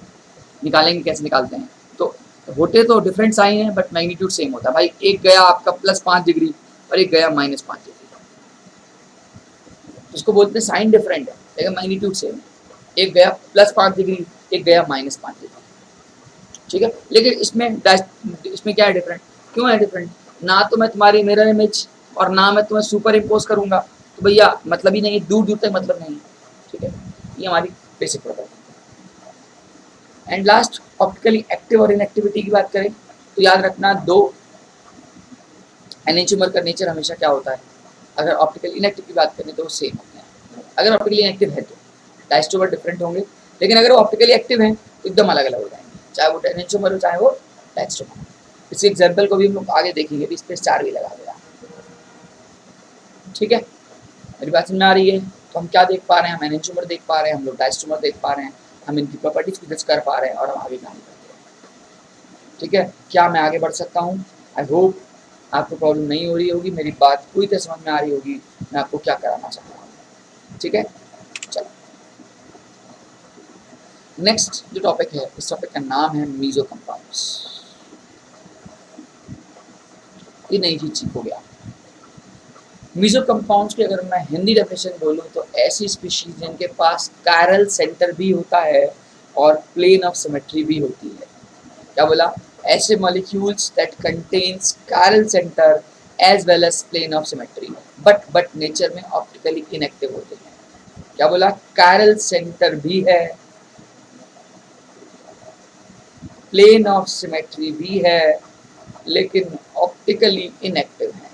निकालेंगे कैसे निकालते हैं। तो होते तो डिफरेंट साइन है बट मैग्नीट्यूड सेम होता है भाई, एक गया आपका +5 डिग्री और एक गया -5 डिग्री, उसको बोलते हैं साइन डिफरेंट है लेकिन मैग्नीट्यूड सेम है, एक गया +5 डिग्री, एक गया -5 डिग्री, ठीक है। लेकिन इसमें क्या है डिफरेंट, क्यों है डिफरेंट, ना तो मैं तुम्हारी मिरर इमेज और ना मैं तुम्हें सुपर इम्पोज करूंगा, तो भैया मतलब ही नहीं, दूर दूर तक मतलब नहीं, ठीक है, ये हमारी basic property. And last optically active और इनएक्टिविटी की बात करें तो याद रखना, दो एनेंशियोमर का नेचर हमेशा क्या होता है, अगर ऑप्टिकली इनएक्टिव की बात करें तो वो सेम होते हैं, अगर ऑप्टिकली इनएक्टिव है तो डायस्टोमर डिफरेंट होंगे, लेकिन अगर वो ऑप्टिकली एक्टिव हैं तो एकदम अलग अलग हो जाएंगे, चाहे वो एनेंशियोमर हो चाहे वो डायस्टोमर। इस एग्जाम्पल को भी हम लोग आगे देखेंगे, भी स्पेस 4 भी लगा देगा, ठीक है। मेरी बात समझ में आ रही है, तो हम क्या देख पा रहे हैं, हम एनेंशियोमर देख पा रहे हैं, हम लोग डायस्टोमर देख पा रहे हैं, हम इनकी प्रॉपर्टीज को जज कर पा रहे हैं और हम आगे काम करते हैं, ठीक है। क्या मैं आगे बढ़ सकता हूँ, आई होप आपको प्रॉब्लम नहीं हो रही होगी, मेरी बात पूरी तरह समझ में आ रही होगी, मैं आपको क्या कराना चाहता हूँ, ठीक है। चलो नेक्स्ट जो टॉपिक है, इस टॉपिक का नाम है मीजो कंपाउंड्स। ये नई चीज सीख हो गया। मीजो कंपाउंड्स की अगर मैं हिंदी डेफिनेशन बोलूँ तो ऐसी स्पीशीज जिनके पास कायरल सेंटर भी होता है और प्लेन ऑफ सिमेट्री भी होती है। क्या बोला, ऐसे molecules that contains chiral centre as well as plane of symmetry but nature में ऑप्टिकली इनएक्टिव होते हैं। क्या बोला, कायरल सेंटर भी है, प्लेन ऑफ सिमेट्री भी है, लेकिन ऑप्टिकली इनएक्टिव है,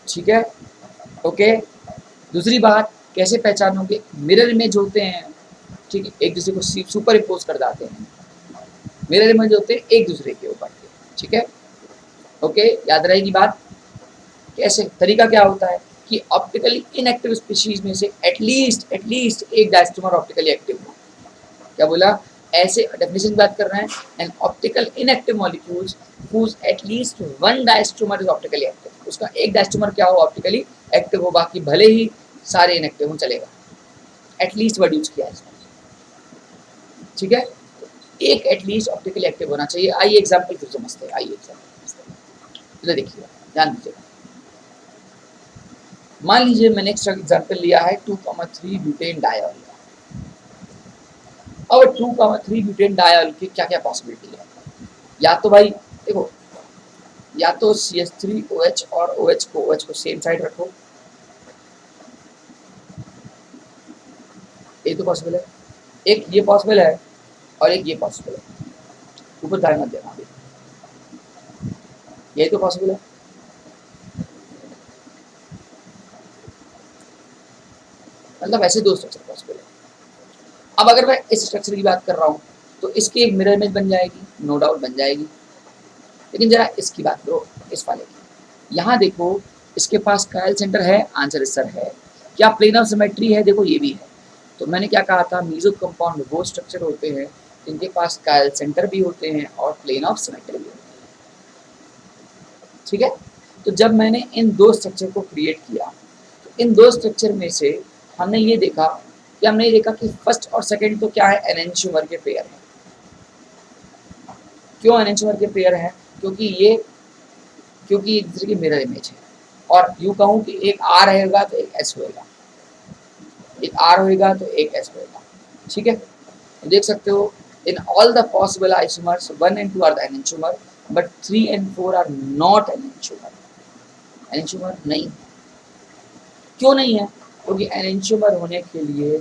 ठीक है, ओके। दूसरी बात, कैसे पहचानोगे, मिरर इमेज होते हैं, ठीक है, एक दूसरे को सुपर इम्पोज कर जाते हैं, मिरर इमेज होते हैं एक दूसरे के ऊपर के, ठीक है, ओके, याद रहेगी बात। कैसे, तरीका क्या होता है कि ऑप्टिकली इनएक्टिव स्पीशीज में से एटलीस्ट एक डायस्टोमर ऑप्टिकली एक्टिव हो। क्या बोला, ऐसे डेफिनेशन की बात कर रहे हैं, an optical inactive molecules whose at least one डायस्टोमर is optically active, उसका एक डायस्टोमर क्या हो, ऑप्टिकली एक्टिव हो, बाकी भले ही सारे इनएक्टिव हो, चलेगा, एटलीस्ट वर्ड यूज किया है इसमें, ठीक है, एक एटलीस्ट ऑप्टिकली एक्टिव होना चाहिए। आइए एग्जांपल फिर समझते हैं, आइए एग्जांपल देखिए, ध्यान दीजिएगा। मान लीजिए मैंने एक एग्जांपल लिया है 2,3 ब्यूटेन डायऑल का। अब 2,3 ब्यूटेन डायऑल की क्या क्या पॉसिबिलिटी है, या तो भाई देखो, या तो CH3OH और OH को सेम साइड रखो, ये तो पॉसिबल है, एक ये पॉसिबल है और एक ये पॉसिबल है, ऊपर ध्यान मत देना, ये तो पॉसिबल है, मतलब ऐसे दो स्ट्रक्चर पॉसिबल है। अब अगर मैं इस स्ट्रक्चर की बात कर रहा हूँ तो इसकी एक मिरर इमेज बन जाएगी, नो डाउट बन जाएगी, लेकिन जरा इसकी बात करो, इस वाले की, यहाँ देखो इसके पास कायल सेंटर है, आंसर इस सर है, क्या प्लेन ऑफ सिमेट्री है, देखो ये भी है। तो मैंने क्या कहा था, मीजो कंपाउंड वो स्ट्रक्चर होते हैं जिनके पास कायल सेंटर भी होते हैं और प्लेन ऑफ सिमेट्री भी होते हैं, ठीक है। तो जब मैंने इन दो स्ट्रक्चर को क्रिएट किया तो इन दो स्ट्रक्चर में से हमने ये देखा कि हमने ये देखा कि फर्स्ट और सेकंड तो क्या है, एनेंशियोमर के पेयर हैं। क्यों एनेंशियोमर के पेयर हैं, क्योंकि एक दूसरे की मिरर इमेज है, और यूँ कहूँ कि एक R रहेगा तो एक S होएगा, एक R होएगा तो एक S होएगा, ठीक है। तो देख सकते हो In all the possible isomers, 1 and 2 are the enantiomer, but 3 and 4 are not enantiomer. enantiomer नहीं है। क्यों नहीं है? क्योंकि enantiomer होने के लिए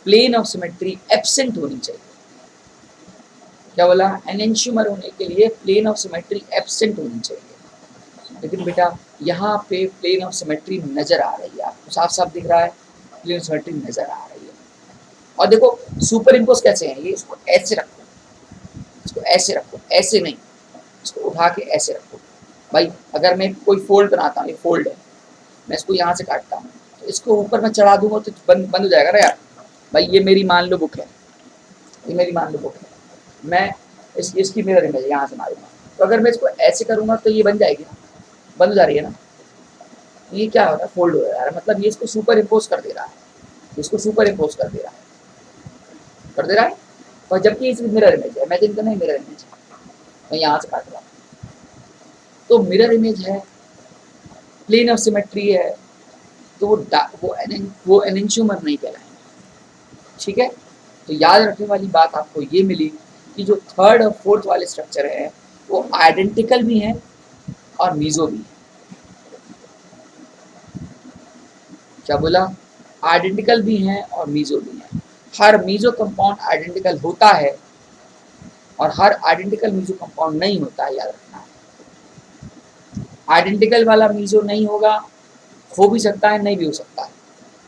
प्लेन ऑफ सिमेट्री एब्सेंट होनी चाहिए। क्या बोला? enantiomer होने के लिए प्लेन ऑफ सिमेट्री एब्सेंट होनी चाहिए। लेकिन बेटा यहाँ पे प्लेन ऑफ सिमेट्री नजर आ रही है, आपको साफ साफ दिख रहा है, प्लेन ऑफ सिमेट्री नजर आ रही है। और देखो सुपर इम्पोज कैसे है, ये इसको ऐसे रखो, इसको ऐसे रखो, ऐसे नहीं, इसको उठा के ऐसे रखो। भाई अगर मैं कोई फोल्ड बनाता हूँ, ये फोल्ड है, मैं इसको यहाँ से काटता हूँ, तो इसको ऊपर मैं चढ़ा दूंगा तो बंद हो जाएगा ना यार। भाई ये मेरी मान लो बुक है, ये मेरी मान लो बुक है, मैं इसकी मिरर इमेज यहाँ से मारूंगा, तो अगर मैं इसको ऐसे करूँगा तो ये बन जाएगी ना, बंद हो जा रही है ना। ये क्या हो रहा है? फोल्ड हो रहा है, मतलब ये इसको सुपर इम्पोज कर दे रहा है, इसको सुपर इम्पोज कर दे रहा है, कर दे रहा है। और जबकि इस मिरर इमेज है, इमेजिन करना है मिरर इमेज, मैं यहाँ से काट रहा हूँ, तो मिरर इमेज है, प्लेन ऑफ सिमेट्री है, तो वो एनेंशियोमर नहीं कहलाएंगे। ठीक है, तो याद रखने वाली बात आपको ये मिली कि जो थर्ड और फोर्थ वाले स्ट्रक्चर है वो आइडेंटिकल भी हैं और मीजो भी है। क्या बोला? आइडेंटिकल भी हैं और मीजो भी हैं। हर मीजो कंपाउंड आइडेंटिकल होता है और हर आइडेंटिकल मीजो कंपाउंड नहीं होता है, याद रखना है। आइडेंटिकल वाला मीजो नहीं होगा, हो भी सकता है, नहीं भी हो सकता है,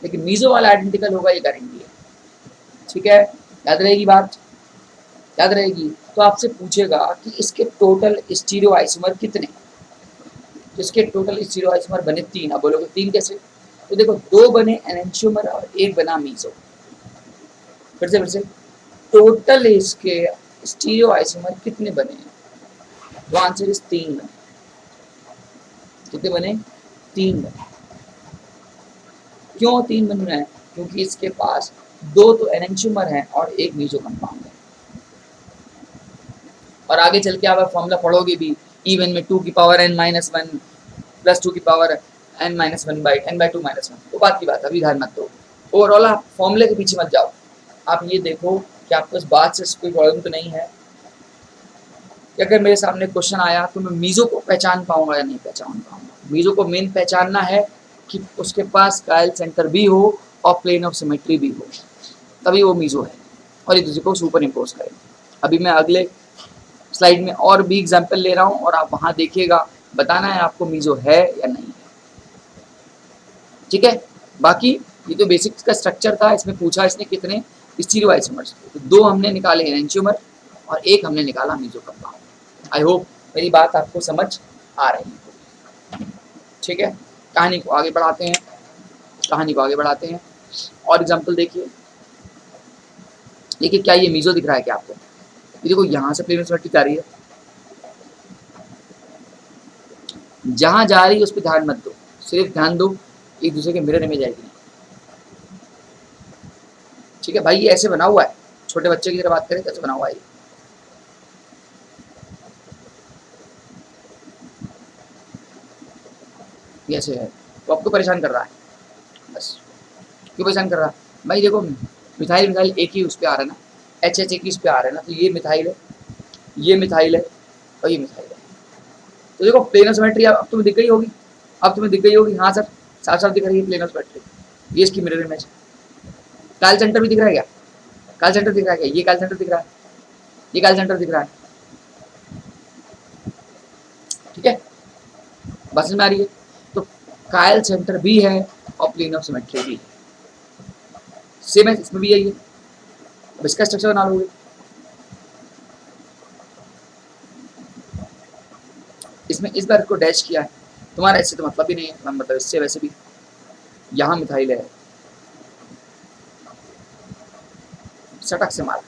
लेकिन मीजो वाला आइडेंटिकल होगा, ये गारंटी है। ठीक है, याद रहेगी बात, याद रहेगी। तो आपसे पूछेगा कि इसके टोटल स्टीरियो आइसोमर कितने, इसके टोटल स्टीरियो आइसोमर बने 3। अब बोलोगे 3 कैसे? तो देखो 2 बने एनेंशियोमर और 1 बना मीजो। फिर से टोटल इसके स्टीरियो आइसोमर कितने बने हैं? तो आंसर इज 3 बने। कितने बने? 3 बने। क्यों 3 बन रहे हैं? क्योंकि इसके पास 2 तो एनेंशियोमर हैं और 1 मीजो कंपाउंड है। और आगे चल के आप फॉर्मूला पढ़ोगे भी, इवन में 2 की पावर n-1 प्लस 2 की पावर n-1/n/2-1, वो बात की बात, अभी ध्यान मत दो। ओवरऑल आप फॉर्मूले के पीछे मत जाओ, आप ये देखो कि आपको इस बात से कोई प्रॉब्लम तो नहीं है कि अगर मेरे सामने क्वेश्चन आया तो मैं मीजो को पहचान पाऊंगा या नहीं पहचान पाऊंगा। मीजो को मेन पहचानना है कि उसके पास कायल सेंटर भी हो और प्लेन ऑफ सिमेट्री भी हो, तभी वो मीजो है, और एक दूसरे को सुपर इम्पोज करें। अभी मैं अगले स्लाइड में और भी एग्जाम्पल ले रहा हूँ और आप वहाँ देखिएगा, बताना है आपको मीजो है या नहीं है। ठीक है, बाकी ये तो बेसिक्स का स्ट्रक्चर था। इसमें पूछा इसने कितने स्टीरियो आइसोमर्स, तो 2 हमने निकाले एनेंशियोमर और 1 हमने निकाला मीजो कंपाउंड। आई होप मेरी बात आपको समझ आ रही है। ठीक है, कहानी को आगे बढ़ाते हैं, कहानी को आगे बढ़ाते हैं और एग्जाम्पल देखिए। देखिए क्या ये मीजो दिख रहा है क्या आपको? ये देखो यहाँ से प्लेन ऑफ सिमेट्री जा रही है, जहाँ जा रही है उस पर ध्यान मत दो, सिर्फ ध्यान दो एक दूसरे के मिरर में जाएगी। ठीक है भाई, ये ऐसे बना हुआ है, छोटे बच्चे की तरह बात करें कैसे बना हुआ है ये ऐसे है, तो आपको परेशान कर रहा है बस। क्यों परेशान कर रहा है भाई? देखो मिथाइल मिथाइल एक ही उस पर आ रहा है ना, एच एच एक ही उस पर आ रहा है ना, तो ये मिथाइल है, ये मिथाइल है और ये मिथाइल है। तो देखो प्लेन ऑफ सिमेट्री अब तुम्हें दिख गई होगी, अब तुम्हें दिख गई होगी। हाँ सर, साफ साफ दिख रही है प्लेन ऑफ सिमेट्री, ये इसकी मिरर इमेज। कायल सेंटर भी दिख रहा है क्या? कायल सेंटर दिख रहा है क्या? ये कायल सेंटर दिख रहा है, ये कायल सेंटर दिख रहा है। ठीक है, बस में आ रही है। तो कायल सेंटर भी है और प्लेन ऑफ सिमेट्री भी है, सेम है, इसमें भी यही है। अब इसका स्ट्रक्चर बना लोगे, इसमें इस बार को डैश किया है, तुम्हारा इससे तो मतलब भी नहीं है, मतलब इससे वैसे भी यहाँ मिथाइल है, सटक से मारा,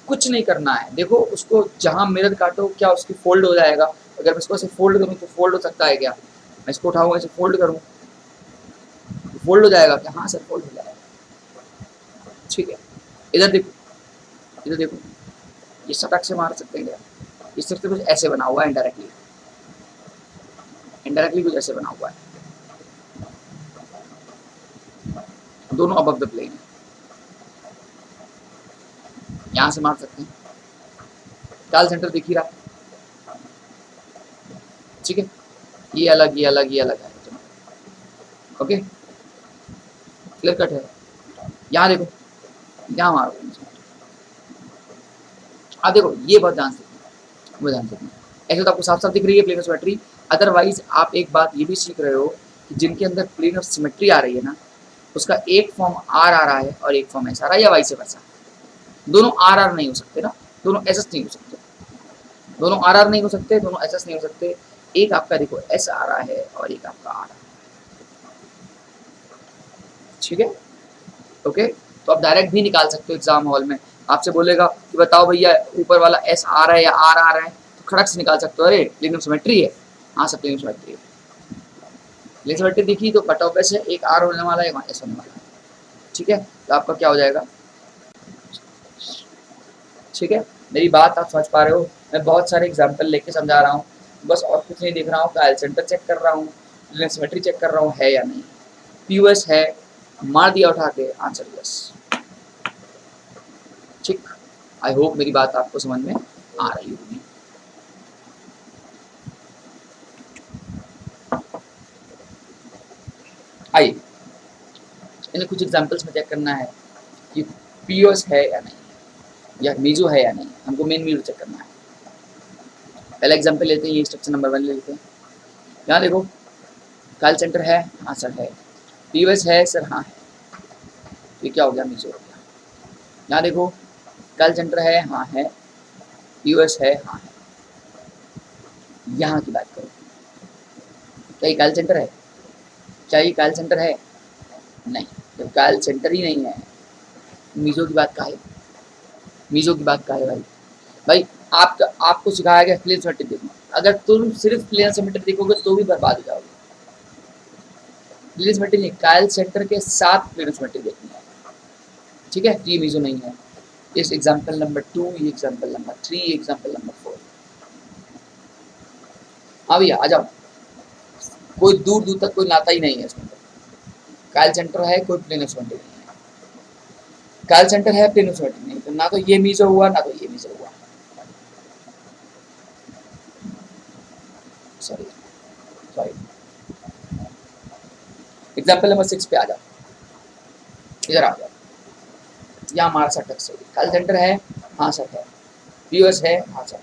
कुछ नहीं करना है। देखो उसको जहाँ मिरर काटो क्या उसकी फोल्ड हो जाएगा? अगर मैं इसको ऐसे फोल्ड करूँ तो फोल्ड हो सकता है क्या? मैं इसको उठाऊंगा ऐसे फोल्ड करूँ तो फोल्ड हो जाएगा क्या? हाँ सर फोल्ड हो जाएगा। ठीक है, इधर देखो, इधर देखो, ये सटक से मार सकते हैं क्या? इस तरह से कुछ ऐसे बना हुआ है, इनडायरेक्टली, इनडायरेक्टली कुछ ऐसे बना हुआ है, दोनों अबव द प्लेन है। यहाँ से मार सकते हैं, कायल सेंटर दिख ही रहा, ठीक है, ये अलग ये अलग ये अलग है, ओके क्लियर कट है। यहाँ देखो, यहाँ मारो, आप देखो ये बहुत ध्यान से, वो ध्यान से, ऐसे तो आपको साफ साफ दिख रही है प्लेन ऑफ सिमेट्री। अदरवाइज आप एक बात ये भी सीख रहे हो कि जिनके अंदर प्लेन ऑफ सिमेट्री आ रही है ना, उसका एक फॉर्म आर आ रहा है और एक फॉर्म एस आ रहा है, या वाइस वर्सा। दोनों आर आर नहीं हो सकते ना, दोनों एस एस नहीं हो सकते, दोनों आर आर नहीं हो सकते, दोनों एस एस नहीं हो सकते। एक आपका देखो एस आ रहा है और एक आपका आर आ रहा है, ठीक है, ओके। तो आप डायरेक्ट भी निकाल सकते हो एग्जाम हॉल में, आपसे बोलेगा कि बताओ भैया ऊपर वाला एस आ रहा है या आर आ रहा है, तो खड़क से निकाल सकते हो, अरे प्लेन ऑफ सिमेट्री है, हाँ सब प्लेन ऑफ सिमेट्री है। प्लेन ऑफ सिमेट्री दिखी तो कट ऑफ एस है, एक आर होने वाला है, एक एस होने वाला है, ठीक है। तो आपका क्या हो जाएगा, ठीक है, मेरी बात आप समझ पा रहे हो। मैं बहुत सारे एग्जाम्पल लेके समझा रहा हूँ, बस और कुछ नहीं देख रहा हूँ, कायल सेंटर चेक कर रहा हूँ, प्लेन ऑफ सिमेट्री चेक कर रहा हूँ है या नहीं, पीयूएस है, मार दिया उठा के, आंसर यस, ठीक। आई होप मेरी बात आपको समझ में आ रही होगी। आइए इन्हें कुछ एग्जांपल्स में चेक करना है कि पीओएस है या नहीं, या मीजो है या नहीं, हमको मेन मीजो चेक करना है। पहला एग्जांपल लेते हैं, ये स्ट्रक्चर नंबर 1 ले लेते हैं। यहाँ देखो कायल सेंटर है, हाँ सर है, पीओएस है सर, हाँ है, ये क्या हो गया, मीजो हो गया। यहाँ देखो कायल सेंटर है, हाँ है, पीओएस है, हाँ है। यहाँ की बात करो, क्या ये कायल सेंटर है, क्या ये कायल सेंटर है, नहीं, जब कायल सेंटर ही नहीं है, मीजो की बात का है, मीजो की बात का है भाई। भाई आपको सिखाया गया प्लेन सिमेट्री देखना, अगर तुम सिर्फ प्लेन सिमेट्री देखोगे तो भी बर्बाद हो जाओगे। प्लेन सिमेट्री नहीं, कायल सेंटर के साथ प्लेन सिमेट्री देखनी है, ठीक है। ये मीजो नहीं है। इस एग्जांपल नंबर 2, ये एग्जांपल नंबर 3, ये एग्जांपल नंबर 4। हाँ भैया आ जाओ, कोई दूर दूर तक कोई नाता ही नहीं है इसमें, कायल सेंटर है, कोई प्लेन सिमेट्री नहीं है, कायल सेंटर है, प्लेन सिमेट्री नहीं, तो ना तो ये मीजो हुआ ना तो ये मीजो हुआ, सॉरी। एग्जाम्पल नंबर 6 पे आ जाओ, इधर आ जाओ, यहाँ हमारा सर टच से कायल सेंटर है, हाँ सर है, पीओएस है, हाँ सर,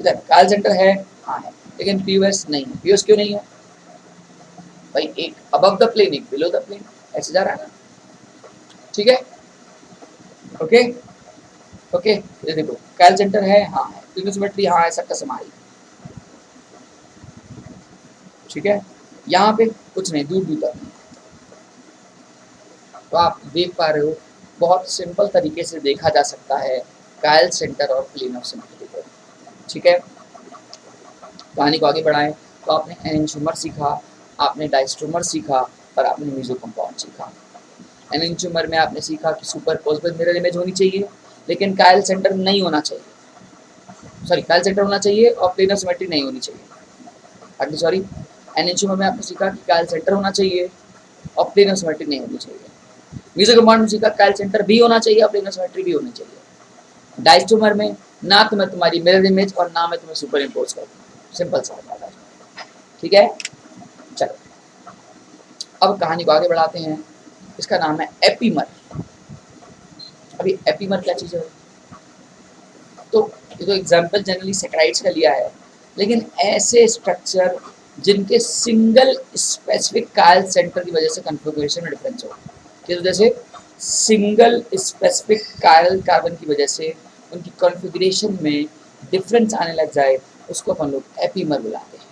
इधर कायल सेंटर है, हाँ है, लेकिन पीओएस नहीं है। पीओएस क्यों नहीं है भाई, एक अबव द प्लेन, एक बिलो द प्लेन, ऐसे जा रहा है ना, ठीक है, ओके ओके। ये देखो कायल सेंटर है, हाँ है, प्लेन सिमेट्री हाँ है, सर टच हमारी, ठीक है। यहाँ पे कुछ नहीं, दूर दूर तक नहीं। तो आप देख पा रहे हो, बहुत सिंपल तरीके से देखा जा सकता है कायल सेंटर और प्लेन ऑफ सिमेट्री को, ठीक है। कहानी को आगे बढ़ाएं तो आपने एनेंटियोमर सीखा, आपने डायस्ट्रोमर सीखा और आपने मीजो कंपाउंड सीखा। एनेंटियोमर में आपने सीखा कि सुपरपोजिबल मिरर इमेज होनी चाहिए, लेकिन कायल सेंटर नहीं होना चाहिए, सॉरी कायल सेंटर होना चाहिए और प्लेन ऑफ सिमेट्री नहीं होनी चाहिए, सॉरी। एनेंटियोमर में आपने सीखा कि कायल सेंटर होना चाहिए और प्लेन ऑफ सिमेट्री नहीं होनी चाहिए। मीजो कंपाउंड में सीखा कायल सेंटर भी होना चाहिए और प्लेन ऑफ सिमेट्री भी होनी चाहिए। डायस्ट्रोमर में ना तो मैं तुम्हारी मिरर इमेज और ना मैं तुम्हें सुपर इम्पोज करूँ, सिंपल सा बात है, ठीक है। चलो अब कहानी को आगे बढ़ाते हैं, इसका नाम है एपीमर। अभी एपीमर क्या चीज़ है, तो ये तो एग्जाम्पल जनरली सैकराइड्स का लिया है, लेकिन ऐसे स्ट्रक्चर जिनके सिंगल स्पेसिफिक कायल सेंटर की वजह से कन्फिगरेशन में डिफरेंस हो, किस वजह से, सिंगल स्पेसिफिक कायल कार्बन की वजह से उनकी कॉन्फ़िगरेशन में डिफरेंस आने लग जाए, उसको अपन लोग एपीमर बुलाते हैं।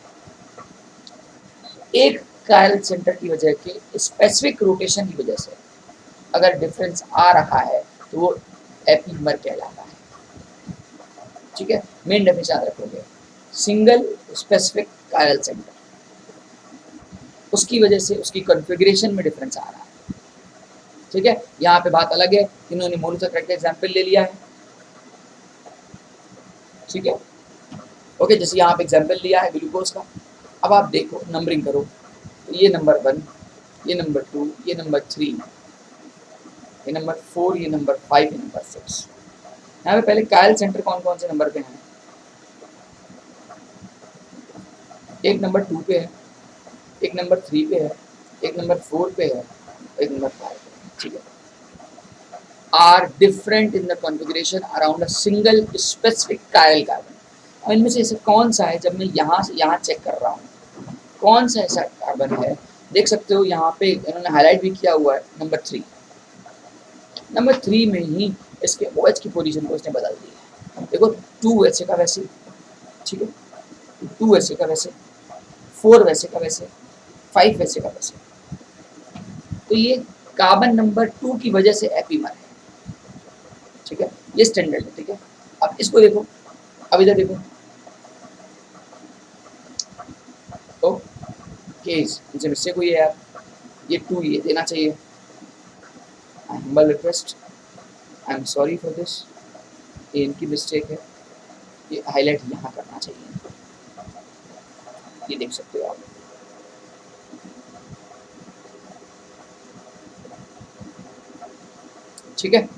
एक कायल सेंटर की वजह के स्पेसिफिक रोटेशन की वजह से अगर डिफरेंस आ रहा है तो वो एपीमर कहलाता है, ठीक है। मेन डेफिनेशन याद रखोगे, सिंगल स्पेसिफिक कायल सेंटर, उसकी वजह से उसकी कॉन्फ़िगरेशन में डिफरेंस आ रहा है, ठीक है। यहाँ पे बात अलग है, इन्होंने मोनोसैकराइड का एग्जाम्पल ले लिया है, ठीक है, ओके। जैसे यहाँ पे एग्जाम्पल लिया है ग्लूकोज का, अब आप देखो नंबरिंग करो, तो ये नंबर 1, ये नंबर 2, ये नंबर 3, ये नंबर 4, ये नंबर 5, ये नंबर 6। यहाँ पे पहले कायल सेंटर कौन कौन से नंबर पे हैं? एक नंबर 2 पे है, एक नंबर 3 पे है, एक नंबर 4 पे है, एक नंबर 5 पे है। ठीक है, are different in the configuration around a single specific chiral carbon. अब इनमें से ऐसे कौन सा है, जब मैं यहाँ से यहाँ चेक कर रहा हूँ कौन सा ऐसा कार्बन है, देख सकते हो यहाँ पे इन्होंने हाईलाइट भी किया हुआ है नंबर 3। नंबर 3 में ही इसके OH की पोजीशन को इसने बदल दी है। देखो 2 वैसे का वैसे, ठीक है, 2 वैसे का वैसे, 4 वैसे का वैसे, 5 वैसे का वैसे। तो ये कार्बन नंबर 2 की वजह से एपीमर है। ठीक है, ये स्टैंडर्ड है। ठीक है, अब इसको देखो, अब इधर देखो, ओके इनसे मिस्टेक हुई है यार, ये 2 ये देना चाहिए। Humble request, I am sorry for this, ये इनकी मिस्टेक है, ये हाईलाइट यहाँ करना चाहिए। ये देख सकते हो आप, ठीक है।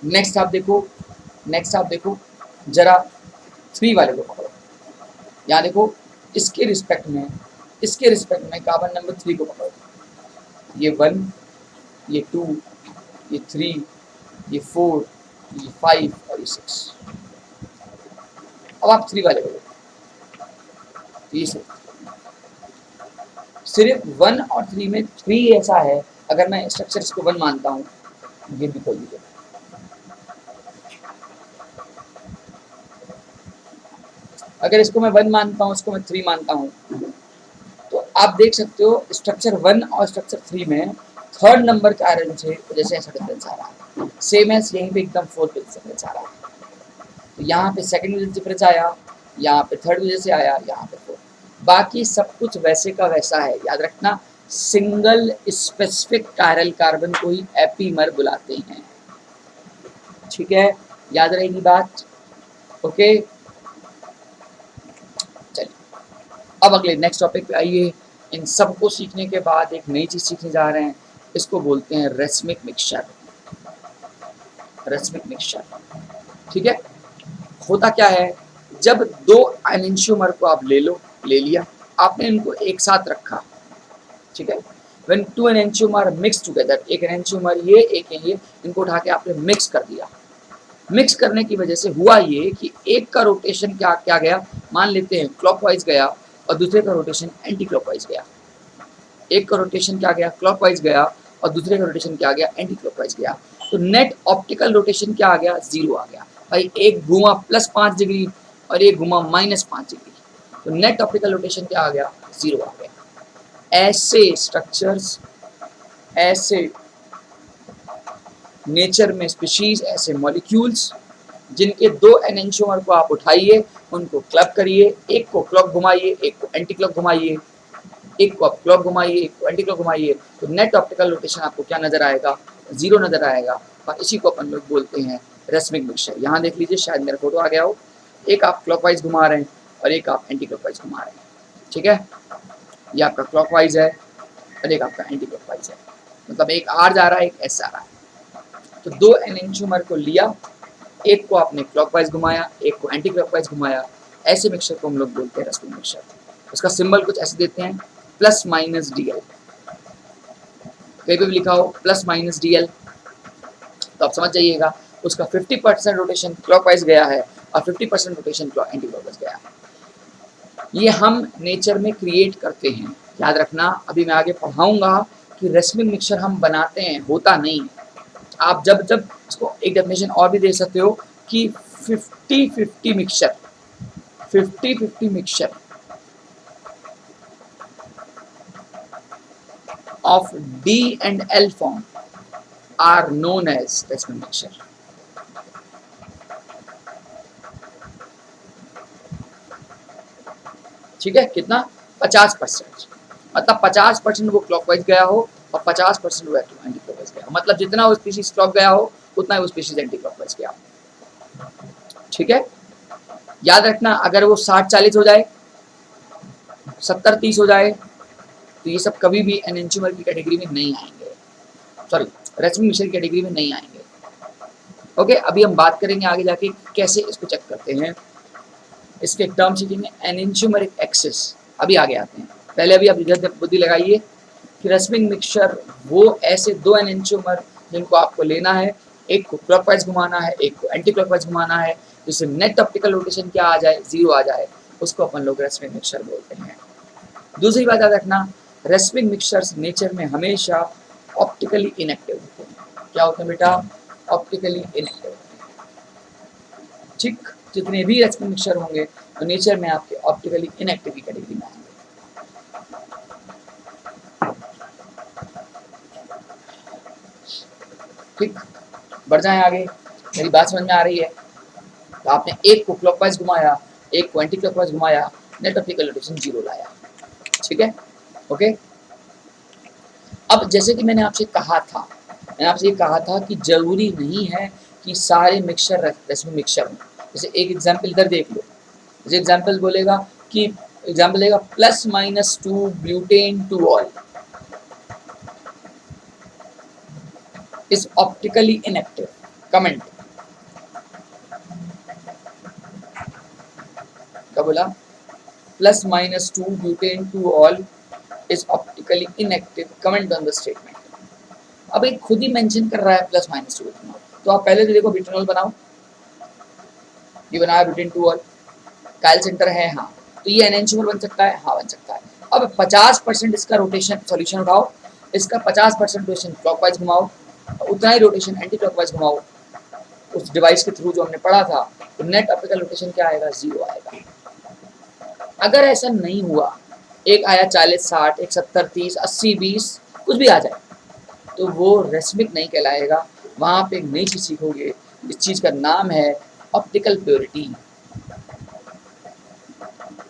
नेक्स्ट आप देखो, नेक्स्ट आप देखो जरा 3 वाले को पकड़ो। यहाँ देखो, इसके रिस्पेक्ट में, इसके रिस्पेक्ट में कार्बन नंबर 3 को पकड़ो। ये 1, ये 2, ये 3, ये 4, ये 5 और ये 6। अब आप 3 वाले को देखो, ये सिर्फ 1 और 3 में 3 ऐसा है, अगर मैं स्ट्रक्चर इसको 1 मानता हूँ, ये भी खोल दीजिए। अगर इसको मैं 1 मानता हूँ, इसको मैं 3 मानता हूँ, तो आप देख सकते हो स्ट्रक्चर 1 और स्ट्रक्चर 3 में थर्ड नंबर के आयरन से जैसे ऐसा डिफरेंस आ रहा है, सेम एज यहीं पे एकदम फोर्थ डिफरेंस आ रहा है। तो यहाँ पे सेकंड वजह से डिफरेंस आया, यहाँ पे थर्ड वजह से आया, यहाँ पे फोर्थ। बाकी सब कुछ वैसे का वैसा है। याद रखना, सिंगल स्पेसिफिक कायरल कार्बन को ही एपीमर बुलाते हैं। ठीक है, याद रहेगी बात। ओके, चलिए अब अगले नेक्स्ट टॉपिक पे आइए। इन सबको सीखने के बाद एक नई चीज सीखने जा रहे हैं, इसको बोलते हैं रेसमिक मिक्सचर। रेसमिक मिक्सचर, ठीक है। होता क्या है, जब 2 एनेंशियोमर को आप ले लिया, आपने इनको एक साथ रखा, ठीक है। व्हेन 2 एनेंशियोमर मिक्स टुगेदर, एक एनेंशियोमर ये, एक ये, इनको उठा के आपने मिक्स कर दिया। मिक्स करने की वजह से हुआ ये कि एक का रोटेशन क्या क्या गया, मान लेते हैं क्लॉकवाइज गया और दूसरे का रोटेशन एंटी क्लॉकवाइज गया। एक का रोटेशन क्या गया, क्लॉकवाइज गया, और दूसरे का रोटेशन क्या गया, एंटी क्लॉकवाइज गया। तो नेट ऑप्टिकल रोटेशन क्या आ गया, 0 आ गया। भाई एक घुमा +5 डिग्री और एक घुमा -5 डिग्री, तो नेट ऑप्टिकल रोटेशन क्या आ गया, 0 आ गया। ऐसे स्ट्रक्चर्स, ऐसे नेचर में स्पीशीज, ऐसे मॉलिक्यूल्स जिनके 2 एनेंशियोमर को आप उठाइए, उनको क्लब करिए, एक को क्लॉक घुमाइए, एक को एंटी क्लॉक घुमाइए, एक को आप क्लॉक घुमाइए, एक को एंटी क्लॉक घुमाइए, तो नेट ऑप्टिकल रोटेशन आपको क्या नजर आएगा, 0 नजर आएगा। और इसी को अपन लोग बोलते हैं रेसमिक मिक्सचर। यहाँ देख लीजिए, शायद मेरा फोटो आ गया हो, एक आप क्लॉकवाइज घुमा रहे हैं और एक आप एंटी क्लॉकवाइज घुमा रहे हैं, ठीक है। ये आपका क्लॉकवाइज है और एक आपका एंटी क्लॉकवाइज है, मतलब एक आर जा रहा है, एक एस आ रहा है। तो 2 एनेंशियोमर को लिया, एक को आपने क्लॉकवाइज घुमाया, एक को एंटी क्लॉकवाइज घुमाया, ऐसे मिक्सचर को हम लोग बोलते हैं रेसमिक मिक्सचर। उसका सिंबल कुछ ऐसे देते हैं, +-DL, कहीं पे भी लिखा हो +-DL, तो आप समझ जाइएगा उसका 50% रोटेशन क्लॉकवाइज गया है और 50% रोटेशन एंटी क्लॉकवाइज गया है। ये हम नेचर में क्रिएट करते हैं, याद रखना। अभी मैं आगे पढ़ाऊंगा कि रेसमिक मिक्सचर हम बनाते हैं, होता नहीं। आप जब जब इसको एक डेफिनेशन और भी दे सकते हो कि 50-50 mixture, 50-50 mixture of D and L form are known as racemic mixture. ठीक है, कितना, 50%, मतलब 50% वो क्लॉकवाइज गया हो और 50% वो एंटी क्लॉकवाइज गया हो, मतलब जितना वो स्पीशीज क्लॉक गया हो उतना वो स्पीशीज एंटी क्लॉकवाइज गया हो। ठीक है, याद रखना, अगर वो 60-40 हो जाए, 70-30 हो जाए, तो ये सब कभी भी एनेंटियोमर की कैटेगरी में नहीं आएंगे, सॉरी रेसमिक मिक्सचर की कैटेगरी में नहीं आएंगे। ओके, अभी हम बात करेंगे आगे जाके कैसे इसको चेक करते हैं, इसके टर्म सीखेंगे एनेंटियोमरिक एक्सिस। अभी आगे आते हैं, पहले अभी आप इधर बुद्धि लगाइए कि रेसमिक मिक्सचर वो ऐसे दो एनेंटियोमर जिनको आपको लेना है, एक को क्लॉकवाइज घुमाना है, एक को एंटी क्लॉकवाइज घुमाना है, जिससे नेट ऑप्टिकल रोटेशन क्या आ जाए, 0 आ जाए, उसको अपन लोग रेसमिक मिक्सचर बोलते हैं। दूसरी बात याद रखना, रेसमिक मिक्सचर्स नेचर में हमेशा ऑप्टिकली इनएक्टिव होते हैं। क्या होते हैं बेटा? ऑप्टिकली इनएक्टिव होते हैं। ठीक, जितने भी रेसमिक मिक्सचर होंगे तो नेचर में आपके ऑप्टिकली इनएक्टिव की कैटेगरी में आएंगे। ठीक, बढ़ जाए आगे, मेरी बात समझ में आ रही है? तो आपने एक को क्लॉकवाइज घुमाया, एक को एंटी क्लॉकवाइज घुमाया, नेट ऑप्टिकल रोटेशन 0 लाया। ठीक है, ओके। अब जैसे कि मैंने आपसे कहा था, मैंने आपसे ये कहा था कि जरूरी नहीं है कि सारे मिक्सचर रेसमिक मिक्सचर हों। जैसे एक एग्जाम्पल इधर देख लो, जैसे एग्जाम्पल बोलेगा कि एग्जाम्पल देगा +-2 butane two all is optically inactive. Comment क्या बोला? +-2 butane to all is optically inactive. Comment on the statement. अब एक खुद ही मेंशन कर रहा है +-2 इथेनॉल, तो आप पहले तो देखो ब्यूटेनॉल बनाओ, ये बनाया butane two all, Kyle centre है, हाँ, तो ये एनेंटियोमर बन सकता है, हाँ बन सकता है। अब 50% इसका रोटेशन सॉल्यूशन उठाओ, इसका 50% रोटेशन क्लॉकवाइज घुमाओ, उतना ही रोटेशन एंटी क्लॉकवाइज घुमाओ उस डिवाइस के थ्रू जो हमने पढ़ा था, तो नेट ऑप्टिकल रोटेशन क्या आएगा? 0 आएगा। अगर ऐसा नहीं हुआ, एक आया 40-60, एक 70-30, 80-20, कुछ भी आ जाए, तो वो रेसमिक नहीं कहलाएगा। वहाँ पे एक नई चीज़ सीखोगे, इस चीज़ का नाम है ऑप्टिकल प्योरिटी।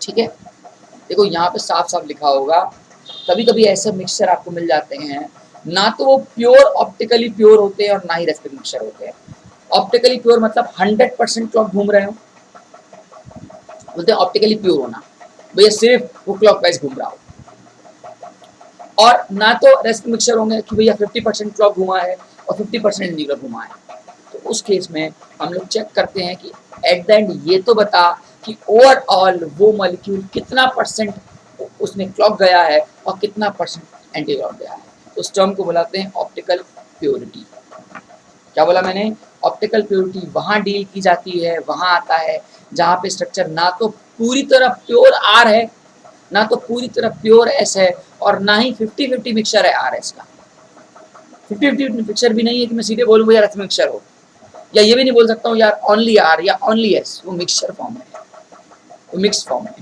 ठीक है, देखो यहाँ पे साफ साफ लिखा होगा। कभी कभी ऐसे मिक्सचर आपको मिल जाते हैं, ना तो वो प्योर ऑप्टिकली प्योर होते हैं और ना ही रेसमिक मिक्सचर होते हैं। ऑप्टिकली प्योर मतलब 100% क्लॉक घूम रहे हो, बोलते हैं ऑप्टिकली प्योर होना, भैया सिर्फ वो क्लॉकवाइज घूम रहा हो। और ना तो रेसमिक मिक्सचर होंगे कि भैया 50% क्लॉक घुमा है और 50% इंडिकुलर घुमा है। तो उस केस में हम लोग चेक करते हैं कि एट द एंड ये तो बता कि ओवरऑल वो मॉलिक्यूल कितना परसेंट उसमें क्लॉक गया है और कितना परसेंट एंटी क्लॉक गया है। उस टर्म को बुलाते हैं ऑप्टिकल प्योरिटी। क्या बोला मैंने? ऑप्टिकल प्योरिटी वहाँ डील की जाती है, वहाँ आता है जहाँ पे स्ट्रक्चर ना तो पूरी तरह प्योर आर है, ना तो पूरी तरह प्योर एस है, और ना ही 50-50 मिक्सचर है आर एस का। 50-50 मिक्सचर भी नहीं है कि मैं सीधे बोलूँ यार मिक्सचर हो, या ये भी नहीं बोल सकता हूँ यार ओनली आर या ओनली एस। वो मिक्सचर फॉर्म है, वो मिक्स फॉर्म है।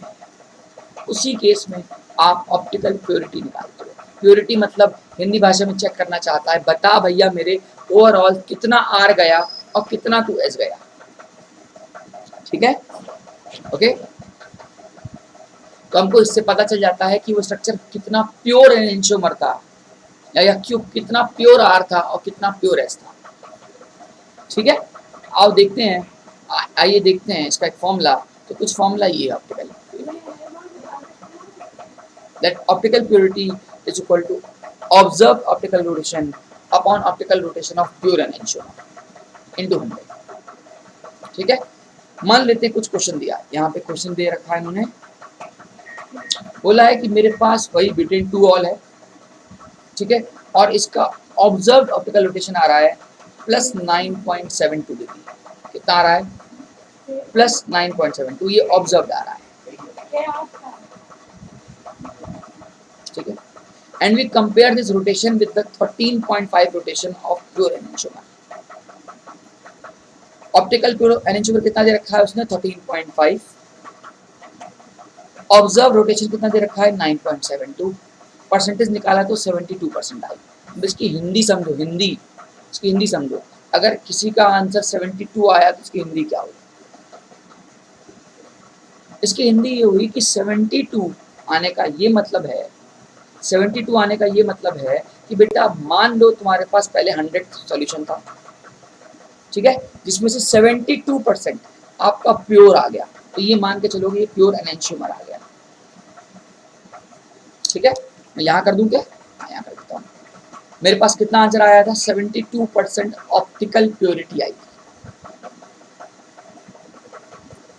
उसी केस में आप ऑप्टिकल प्योरिटी निकालते हो। प्योरिटी मतलब हिंदी भाषा में चेक करना चाहता है, बता भैया मेरे ओवरऑल कितना आर गया और कितना टू एस गया। ठीक है, ओके। तो हमको इससे पता चल जाता है कि वो स्ट्रक्चर कितना प्योर एनेंटियोमर था, या क्यों कितना प्योर आर था और कितना प्योर एस था। ठीक है, आओ देखते हैं, आइए देखते हैं इसका एक फॉर्मूला। तो कुछ फॉर्मूला ये है optical, that optical purity is equal to observed optical rotation upon optical rotation of pure enantiomer into 100। ठीक है, मान लेते कुछ क्वेश्चन दिया, यहाँ पे क्वेश्चन दे रखा है इन्होंने, बोला है कि मेरे पास वही ब्यूटेन टू ऑल है, ठीक है, और इसका ऑब्जर्व्ड ऑप्टिकल रोटेशन आ रहा है +9.72 डिग्री। कितना आ रहा है? +9.72, ये ऑब्जर्व्ड आ रहा है। ठीक है, and we compare this rotation with the 13.5 rotation of pure enantiomer. Optical pure enantiomer कितना दे रखा है उसने? 13.5। ऑब्जर्व रोटेशन कितना दे रखा है? 9.72। परसेंटेज निकाला तो 72% आई। इसकी हिंदी समझो, हिंदी, इसकी हिंदी समझो। अगर किसी का आंसर 72 आया तो इसकी हिंदी क्या हुई? इसकी हिंदी ये हुई कि 72 आने का ये मतलब है, 72 आने का ये मतलब है कि बेटा मान लो तुम्हारे पास पहले 100 सॉल्यूशन था, ठीक है, जिसमें से 72% आपका प्योर आ गया, तो ये मान के चलोगे ये प्योर एनेंटियोमर आ गया। ठीक है, मैं यहाँ कर दूँ क्या? यहाँ कर देता हूँ। मेरे पास कितना आंसर आया था? 72% ऑप्टिकल प्योरिटी आई थी।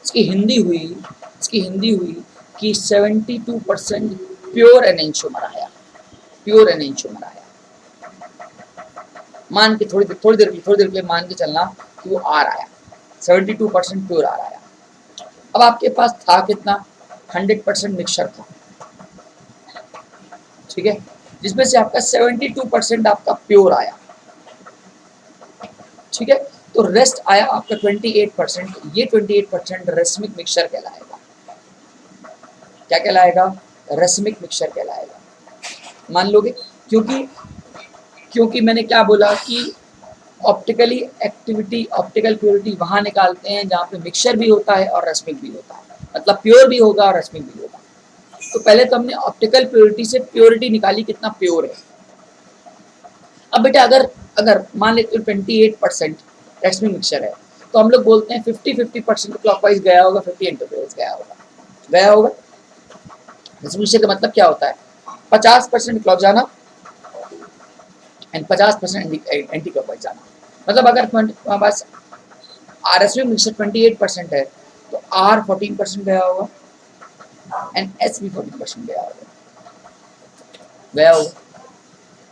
इसकी हिंदी हुई कि 72% प्योर एनेंशियोमर आया, प्योर एनेंशियोमर आया। मान के थोड़ी देर के लिए मान के चलना कि वो आर आया, 72% प्योर आर आया। अब आपके पास था कितना? 100% मिक्सचर था, ठीक है, जिसमें से आपका 72% आपका प्योर आया, ठीक है। तो रेस्ट आया आपका 28%। ये 28% रेसमिक मिक्सचर कहलाएगा। क्या कहलाएगा? रेसमिक मिक्सचर कहलाएगा। मान लोगे? क्योंकि मैंने क्या बोला कि ऑप्टिकली एक्टिविटी, ऑप्टिकल प्योरिटी वहां निकालते हैं जहाँ पे मिक्सचर भी होता है और रेसमिक भी होता है, मतलब प्योर भी होगा और रेसमिक भी होगा। तो पहले तो हमने ऑप्टिकल प्योरिटी से प्योरिटी निकाली, कितना प्योर है। अब बेटा अगर मान लेते हो 28% रेसमिक मिक्सचर है, तो हम लोग बोलते हैं 50-50% क्लॉकवाइज गया होगा, 50 एंटीक्लॉकवाइज गया होगा। रेसमिक मिक्सचर का मतलब क्या होता है? 50% क्लॉक जाना एंड 50% एंटी क्लॉकवाइज जाना। मतलब अगर तुम्हारे पास रेसमिक मिक्सचर 28% है तो आर 14% गया होगा एंड एस भी 14% गया होगा।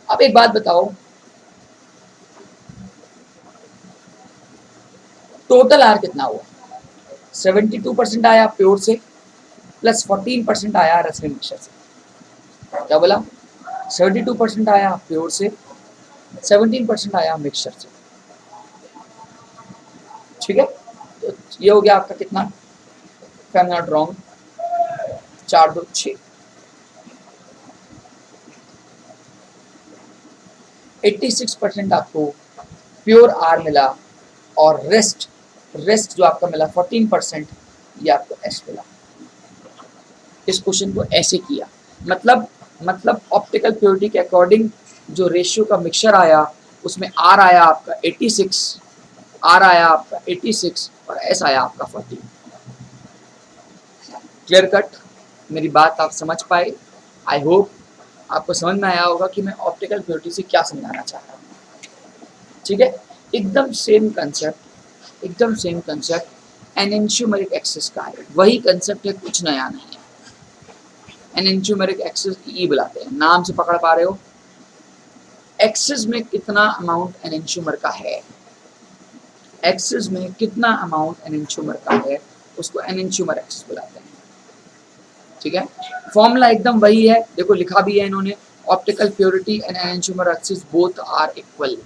अब एक बात बताओ, टोटल आर कितना हुआ? 72% आया प्योर से प्लस 14% आया रेसमिक मिक्सचर से। क्या बोला? 72% आया प्योर से, 17% आया मिक्सचर से, ठीक है। तो ये हो गया आपका कितना, if I am not wrong, 4 2 6, 86% आपको प्योर आर मिला और रेस्ट जो आपका मिला 14%, ये आपको एस मिला। इस क्वेश्चन को ऐसे किया, मतलब ऑप्टिकल प्योरिटी के अकॉर्डिंग जो रेशियो का मिक्सचर आया उसमें आर आया आपका 86, आर आया आपका 86 और एस आया आपका 14। Clear cut? मेरी बात आप समझ पाए? आई होप आपको समझ में आया होगा कि मैं ऑप्टिकल प्योरिटी से क्या समझाना चाह रहा हूँ, ठीक है। एकदम सेम कंसेप्ट एनेंशियोमेरिक एक्सिस का है, वही कंसेप्ट है, कुछ नया नहीं है। एनेंशियोमेरिक एक्सिस ई बुलाते हैं, नाम से पकड़ पा रहे हो। एक्सिस में कितना अमाउंट एनेंशियोमर का है, एक्सिस में कितना अमाउंट एनेंशियोमर का है, उसको एनेंशियोमर एक्सिस बुलाते हैं, ठीक है। फॉर्मूला एकदम वही है, देखो लिखा भी है इन्होंने, optical purity and enantiomer excess both are equal.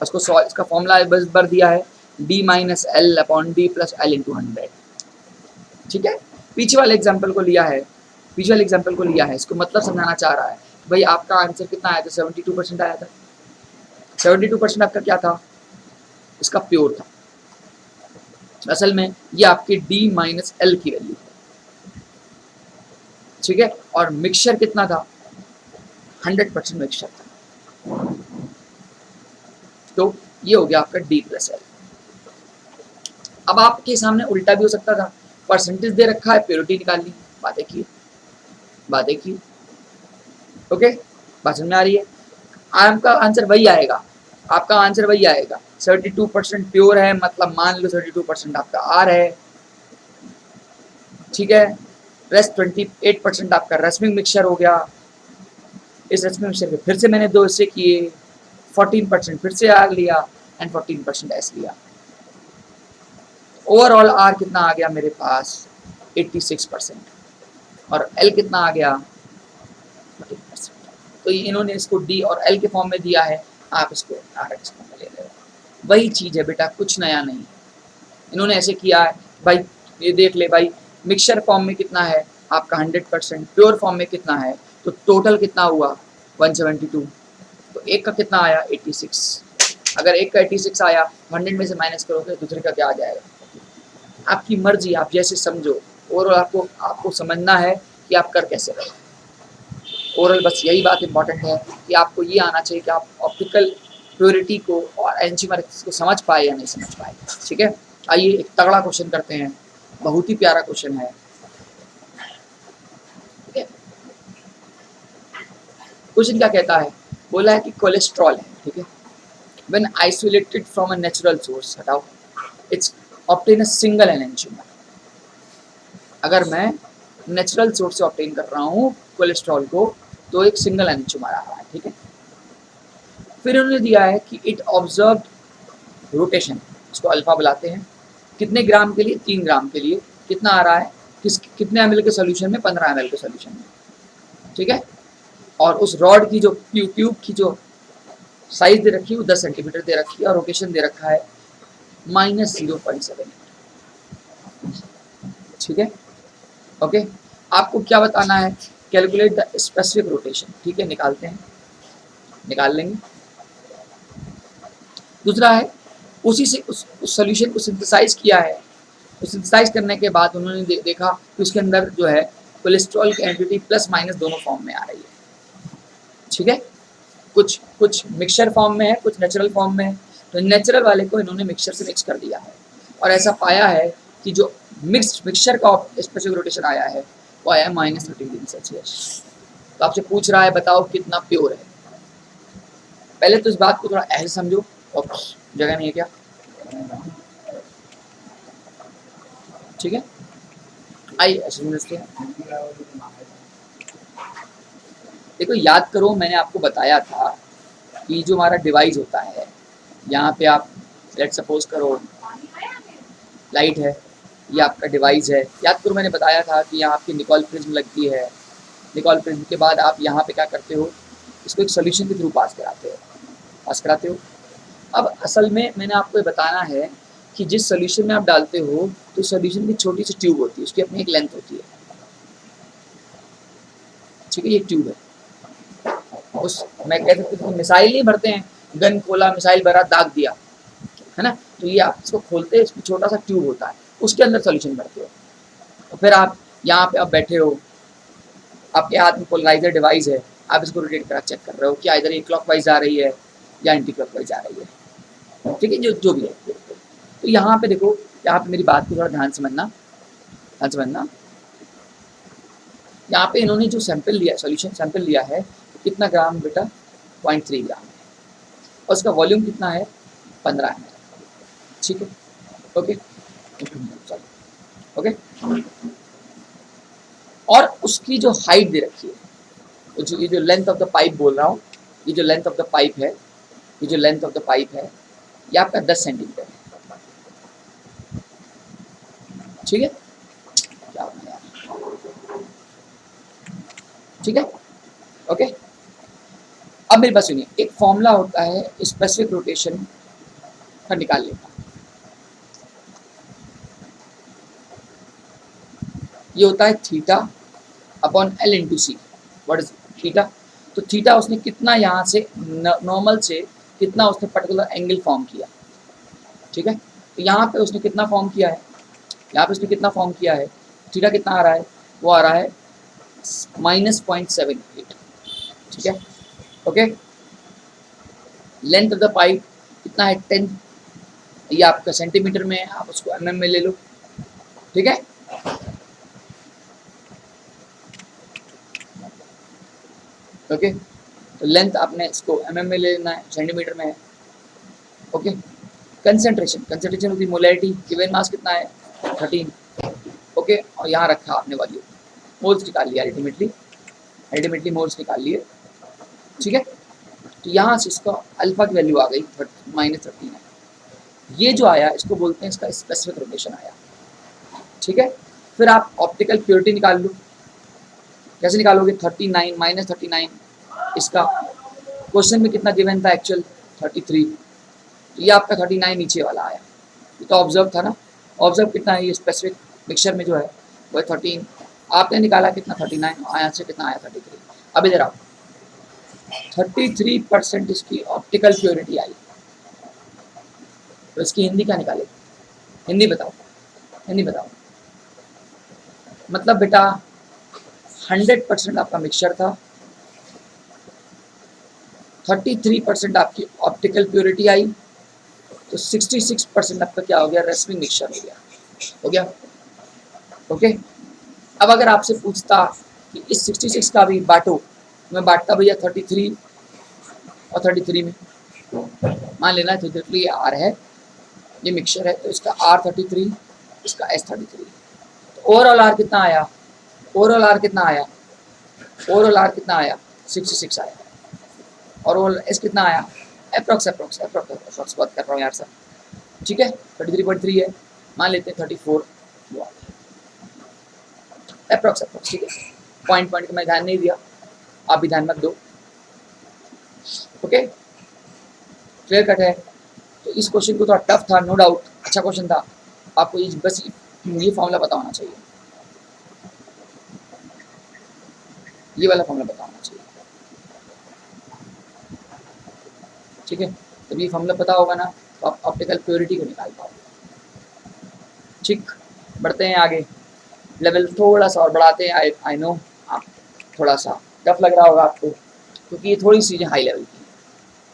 उसको सॉल्व, इसका फॉर्मूला बस भर दिया है, d minus L upon D plus L into 100, ठीक है। पीछे वाले एग्जाम्पल को लिया है, इसको मतलब समझाना चाह रहा है। भाई आपका आंसर कितना आया था? 72% आया था। 72% आपका क्या था? इसका प्योर था। असल में ये आपकी d माइनस एल की वैल्यू है, ठीक है। और मिक्सचर कितना था? 100% मिक्सचर था। तो ये हो गया आपका d प्लस एल। अब आपके सामने उल्टा भी हो सकता था, परसेंटेज दे रखा है, प्योरिटी निकालनी, बातें की, ओके, बात समझ में आ रही है? आपका आंसर वही आएगा, 72% प्योर है, मतलब मान लो 32% आपका आर है, ठीक है। रेस्ट 28% आपका रेसमिक मिक्सचर हो गया। इस रेसमिक मिक्सचर के फिर से मैंने 2 हिस्से किए, 14% फिर से आर लिया एंड 14% एस लिया। ओवरऑल आर कितना आ गया मेरे पास? 86%। और एल कितना आ गया? 14%। तो इन्होंने इसको डी और एल के फॉर्म में दिया है, आप इसको आर एक्स फॉर्म में ले रहे हो। वही चीज़ है बेटा, कुछ नया नहीं। इन्होंने ऐसे किया है भाई, ये देख ले भाई, मिक्सचर फॉर्म में कितना है आपका 100%, प्योर फॉर्म में कितना है, तो टोटल कितना हुआ 172। तो एक का कितना आया 86। अगर एक का 86 आया, 100 में से माइनस करोगे दूसरे का क्या आ जाएगा? आपकी मर्जी, आप जैसे समझो। ओवरऑल आपको समझना है कि आप कर कैसे रहे। ओवरऑल बस यही बात इंपॉर्टेंट है कि आपको ये आना चाहिए कि आप ऑप्टिकल प्योरिटी को और एंजीमर को समझ पाए या नहीं समझ पाए, ठीक है। आइए एक तगड़ा क्वेश्चन करते हैं, बहुत ही प्यारा क्वेश्चन है, ठीक है। क्वेश्चन क्या कहता है, बोला है कि कोलेस्ट्रॉल है, ठीक है, when isolated from a natural source, हटाओ, इट्स ऑब्टेन अ सिंगल एनेंचियोमर। अगर मैं नेचुरल सोर्स से ऑब्टेन कर रहा हूँ कोलेस्ट्रॉल को तो एक सिंगल एनेंचियोमर आ रहा है, ठीक है। फिर उन्होंने दिया है कि इट ऑब्जर्व रोटेशन, इसको अल्फा बुलाते हैं, कितने ग्राम के लिए, 3 ग्राम के लिए, कितना आ रहा है, कितने ml के सोल्यूशन में, 15 ml के सोल्यूशन में, ठीक है। और उस रॉड की जो ट्यूब की जो साइज दे रखी है वो 10 सेंटीमीटर दे रखी है और रोटेशन दे रखा है -0.7, ठीक है। ओके, आपको क्या बताना है, कैलकुलेट द स्पेसिफिक रोटेशन, ठीक है, निकालते हैं, निकाल लेंगे। दूसरा है, उसी से उस सोल्यूशन को सिंथेसाइज किया है, तो सिंथेसाइज करने के बाद उन्होंने देखा कि उसके अंदर जो है कोलेस्ट्रॉल की एंटिटी प्लस माइनस दोनों फॉर्म में आ रही है, ठीक है। कुछ मिक्सचर फॉर्म में है, कुछ नेचुरल फॉर्म में है, तो नेचुरल वाले को इन्होंने मिक्सचर से मिक्स कर दिया है और ऐसा पाया है कि जो मिक्सचर का स्पेसिफिक रोटेशन आया है वो आया है -13°C। तो आपसे पूछ रहा है बताओ कितना प्योर है। पहले तो इस बात को थोड़ा ऐसे समझो, जगह नहीं है क्या, ठीक है, आइए ऐसे समझते हैं। देखो याद करो, मैंने आपको बताया था कि जो हमारा डिवाइस होता है, यहाँ पे आप लेट सपोज करो लाइट है, ये आपका डिवाइस है। याद करो मैंने बताया था कि यहाँ आपकी निकॉल प्रिज्म लगती है, निकॉल प्रिज्म के बाद आप यहाँ पे क्या करते हो, इसको एक सोल्यूशन के थ्रू पास कराते हो। अब असल में मैंने आपको ये बताना है कि जिस सोल्यूशन में आप डालते हो तो सोल्यूशन की छोटी सी ट्यूब होती है, उसकी अपनी एक लेंथ होती है, ठीक है, ये ट्यूब है। उस मैं कह सकता हूँ मिसाइल नहीं भरते हैं, गन खोला, मिसाइल भरा, दाग दिया, है ना, तो ये आप इसको खोलते हैं, इसमें छोटा सा ट्यूब होता है, उसके अंदर सोल्यूशन भरते हो। तो फिर आप यहाँ पे आप बैठे हो, आपके हाथ में पोलराइजर डिवाइस है, आप इसको रोटेट कर चेक कर रहे हो कि इधर ये क्लॉकवाइज आ रही है या एंटी क्लॉकवाइज आ रही है, ठीक है, जो भी है। तो यहाँ पे देखो, यहाँ पे मेरी बात को थोड़ा ध्यान समझना। यहाँ पे इन्होंने जो सैंपल लिया, सोल्यूशन सैंपल लिया है, कितना ग्राम बेटा, 0.3 ग्राम है और उसका वॉल्यूम कितना है, 15 ml, ठीक है, ओके ओके। और उसकी जो हाइट दे रखी है, ये जो लेंथ ऑफ द पाइप बोल रहा हूँ, ये जो लेंथ ऑफ द पाइप है, ये आपका 10 सेंटीमीटर है, ठीक है, क्या होगा यार, ठीक है, ओके। अब मेरी बात सुनिए, एक फॉर्मूला होता है स्पेसिफिक रोटेशन का निकालने का, ये होता है θ/L/c। व्हाट इज थीटा, तो थीटा उसने कितना यहाँ से नॉर्मल से कितना उसने पर्टिकुलर एंगल फॉर्म किया, ठीक है। तो यहाँ पे उसने कितना फॉर्म किया है, थीटा कितना आ रहा है, वो आ रहा है -0.78, ठीक है, okay. Length of the pipe कितना है, 10, ये आपका सेंटीमीटर में है, आप उसको mm में ले लो, ठीक है। ओके, तो लेंथ आपने इसको mm में ले लेना है, सेंटीमीटर में है, ओके। कंसंट्रेशन होती है मोलैरिटी, गिवन मास कितना है, 13, ओके। और यहाँ रखा आपने वॉल्यूम, मोल्स निकाल लिया, अल्टीमेटली मोल्स निकाल लिए, ठीक है। तो यहाँ से इसका अल्फा की वैल्यू आ गई -13 है, ये जो आया इसको बोलते हैं इसका स्पेसिफिक रोटेशन आया, ठीक है। फिर आप ऑप्टिकल प्योरिटी निकाल लो, कैसे निकालोगे, 39 -39, इसका क्वेश्चन में कितना गिवन था एक्चुअल 33, तो ये आपका 39 नीचे वाला आया, ये तो ऑब्जर्व था ना, ऑब्जर्व कितना है, ये स्पेसिफिक मिक्सचर में जो है वो 13, आपने निकाला कितना 39, आया से कितना आया 33। अब इधर आओ, 33% इसकी ऑप्टिकल प्योरिटी आई, तो इसकी हिंदी क्या निकाले, हिंदी बताओ, मतलब बेटा 100% आपका मिक्सचर था, 33% आपकी ऑप्टिकल प्योरिटी आई, तो 66% आपका क्या हो गया, रेसिपिंग मिक्सचर हो गया, ओके। अब अगर आपसे पूछता कि इस 66 का भी बांटो, मैं बांटता भैया 33 और 33 में, मान लेना थ्योरेटिकली ये आर है, ये मिक्सचर है, तो इसका R33, इसका S33। तो ओवरऑल आर कितना आया, ओवरऑल आर कितना आया, ओवरऑल आर कितना आया 66 आया, और ओवरऑल एस कितना आया, अप्रॉक्स बात कर रहा हूँ यार सर, ठीक है 33.3 है, मान लेते हैं 34 अप्रॉक्स, ठीक है, पॉइंट को मैं ध्यान नहीं दिया, आप भी ध्यान मत दो, ओके क्लियर कट है। तो इस क्वेश्चन को थोड़ा टफ था, नो डाउट, अच्छा क्वेश्चन था, आपको बस ये फॉर्मूला पता होना चाहिए, ये वाला फॉर्मूला पता होना चाहिए, ठीक है, जब ये फॉर्मूला पता होगा ना तो आप ऑप्टिकल प्योरिटी को निकाल पाओगे। ठीक, बढ़ते हैं आगे, लेवल थोड़ा सा और बढ़ाते हैं, आई नो आप थोड़ा सा टफ लग रहा होगा आपको, क्योंकि ये थोड़ी चीज़ें हाई लेवल की हैं,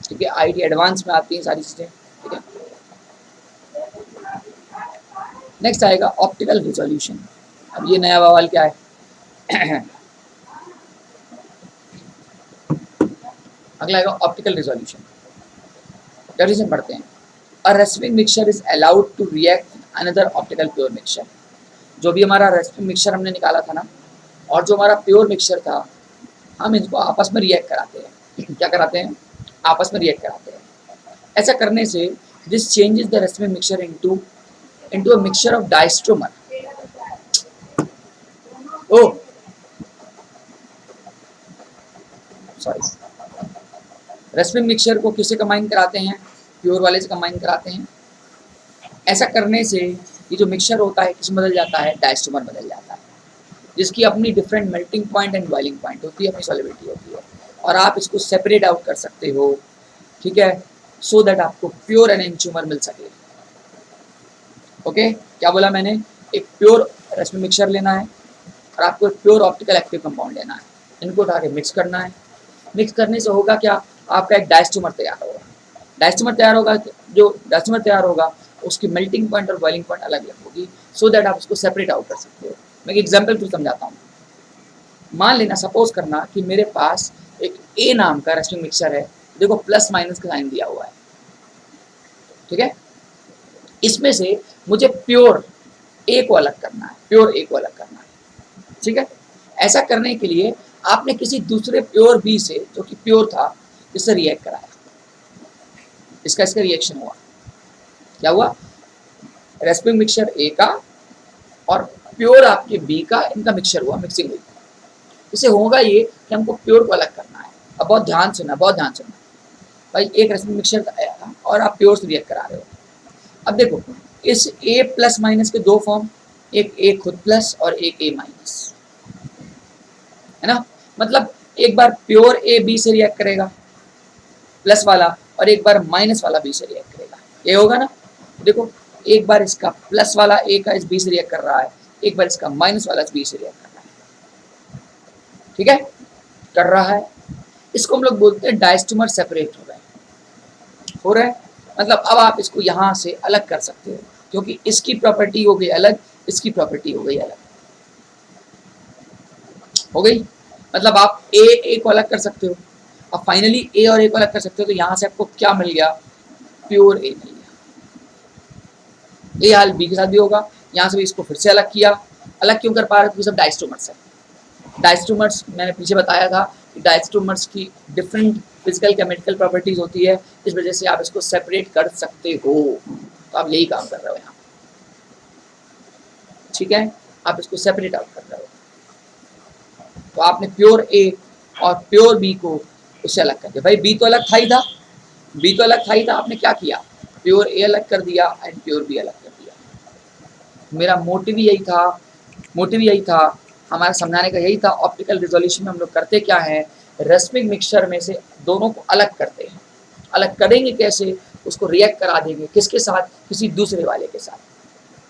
ठीक है, आईटी एडवांस में आती हैं सारी चीज़ें, ठीक है। नेक्स्ट आएगा ऑप्टिकल रिजोल्यूशन। अब ये नया बवाल क्या है अगला आएगा ऑप्टिकल रिजोल्यूशन। डेफिनेशन पढ़ते हैं, a racemic mixture is allowed to react another optical pure mixture. जो भी हमारा रेसिपिंग मिक्सचर हमने निकाला था ना, और जो हमारा प्योर मिक्सचर था, हम इनको आपस में रिएक्ट कराते हैं क्या कराते हैं, आपस में रिएक्ट कराते हैं। ऐसा करने से this changes the racemic mixture into a mixture of diastereomer. Oh sorry, racemic mixture को किससे कंबाइन कराते हैं, प्योर वाले से कंबाइन कराते हैं। ऐसा करने से ये जो मिक्सचर होता है किस बदल जाता है, डायस्ट्रोमर बदल जाता है, जिसकी अपनी different melting point and boiling point होती है, अपनी सॉलिबिलिटी होती है, और आप इसको सेपरेट आउट कर सकते हो, ठीक है, सो दैट आपको प्योर एनेंटियोमर मिल सके। ओके, क्या बोला मैंने, एक प्योर रेसिपिंग मिक्सचर लेना है और आपको एक प्योर ऑप्टिकल एक्टिव कंपाउंड लेना है, इनको उठा के मिक्स करना है। मिक्स करने से होगा क्या, आपका एक डायस्ट्रोमर तैयार होगा। डायस्ट्रोमर तैयार होगा, जो डायस्ट्रोमर तैयार होगा उसकी मेल्टिंग पॉइंट और बॉइलिंग पॉइंट अलग अलग होगी, सो दैट आप उसको सेपरेट आउट कर सकते हो। मैं एक एग्जाम्पल फिर समझाता हूँ। मान लेना, सपोज करना कि मेरे पास एक ए नाम का रेसिपिंग मिक्सचर है, देखो प्लस माइनस का साइन दिया हुआ है, ठीक है, इसमें से मुझे प्योर ए को अलग करना है, प्योर ए को अलग करना है, ठीक है। ऐसा करने के लिए आपने किसी दूसरे प्योर बी से, जो कि प्योर था, इससे रिएक्ट कराया, इसका रिएक्शन हुआ, क्या हुआ, रेसिपिंग मिक्सचर ए का और प्योर आपके बी का, इनका मिक्सचर हुआ, मिक्सिंग हुई। इससे होगा ये कि हमको प्योर को अलग करना है। अब बहुत ध्यान सुनना, बहुत ध्यान सुनना भाई, एक रेसिपिंग मिक्सचर और आप प्योर से रिएक्ट करा रहे हो। अब देखो, इस ए प्लस माइनस के दो फॉर्म, एक ए खुद प्लस और एक ए माइनस, है ना, मतलब एक बार प्योर ए बी से रिएक्ट करेगा प्लस वाला, और एक बार माइनस वाला बी से रिएक्ट करेगा, ये होगा ना। देखो, एक बार इसका प्लस वाला ए का इस बी से रिएक्ट कर रहा है, एक बार इसका माइनस वाला इस बी से रिएक्ट कर रहा है, ठीक है, कर रहा है। इसको हम लोग बोलते हैं डायस्ट्रोमर सेपरेट हो रहा है, मतलब अब आप इसको यहाँ से अलग कर सकते हो, क्योंकि इसकी प्रॉपर्टी हो गई अलग, इसकी प्रॉपर्टी हो गई अलग, हो गई, मतलब आप ए को अलग कर सकते हो, अब फाइनली ए और ए को अलग कर सकते हो, तो यहाँ से आपको क्या मिल गया, प्योर ए मिल गया। ये हाल बी के साथ भी होगा, यहाँ से भी इसको फिर से अलग किया, अलग क्यों कर पा रहे, क्योंकि सब डायस्ट्रोमर्स है। डायस्ट्रोमर्स मैंने पीछे बताया था कि डायस्ट्रोमर्स की डिफरेंट फिजिकल केमिकल प्रॉपर्टीज होती है, इस वजह से आप इसको सेपरेट कर सकते हो, तो आप यही काम कर रहे हो यहाँ, ठीक है, आप इसको सेपरेट आउट कर रहे हो। तो आपने प्योर ए और प्योर बी को उससे अलग कर दिया, भाई बी तो अलग था ही था, बी तो अलग था ही था, आपने क्या किया, प्योर ए अलग कर दिया एंड प्योर बी अलग कर दिया। मेरा मोटिव यही था, हमारा समझाने का यही था। ऑप्टिकल रिजोल्यूशन में हम लोग करते क्या है, रेसिपिंग मिक्सचर में से दोनों को अलग करते हैं। अलग करेंगे कैसे, उसको रिएक्ट करा देंगे किसके साथ, किसी दूसरे वाले के साथ,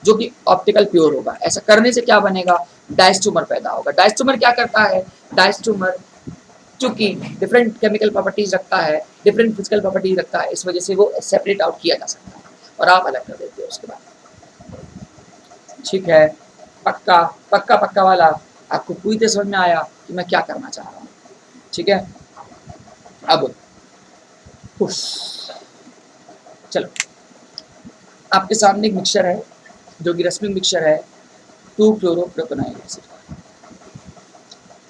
जो कि ऑप्टिकल प्योर होगा। ऐसा करने से क्या बनेगा, डायस्ट्रोमर पैदा होगा। डायस्ट्रोमर क्या करता है, डायस्ट्रोमर चूंकि डिफरेंट केमिकल प्रॉपर्टीज रखता है, डिफरेंट फिजिकल प्रॉपर्टीज रखता है, इस वजह से वो सेपरेट आउट किया जा सकता है और आप अलग कर देते हो उसके बाद, ठीक है। पक्का वाला आपको पूरी तरह समझ में आया कि मैं क्या करना चाह रहा हूँ, ठीक है। अब उफ, चलो आपके सामने एक मिक्सचर है जो कि रस्मिक मिक्सचर है 2-क्लोरोप्रोपेनॉइक एसिड।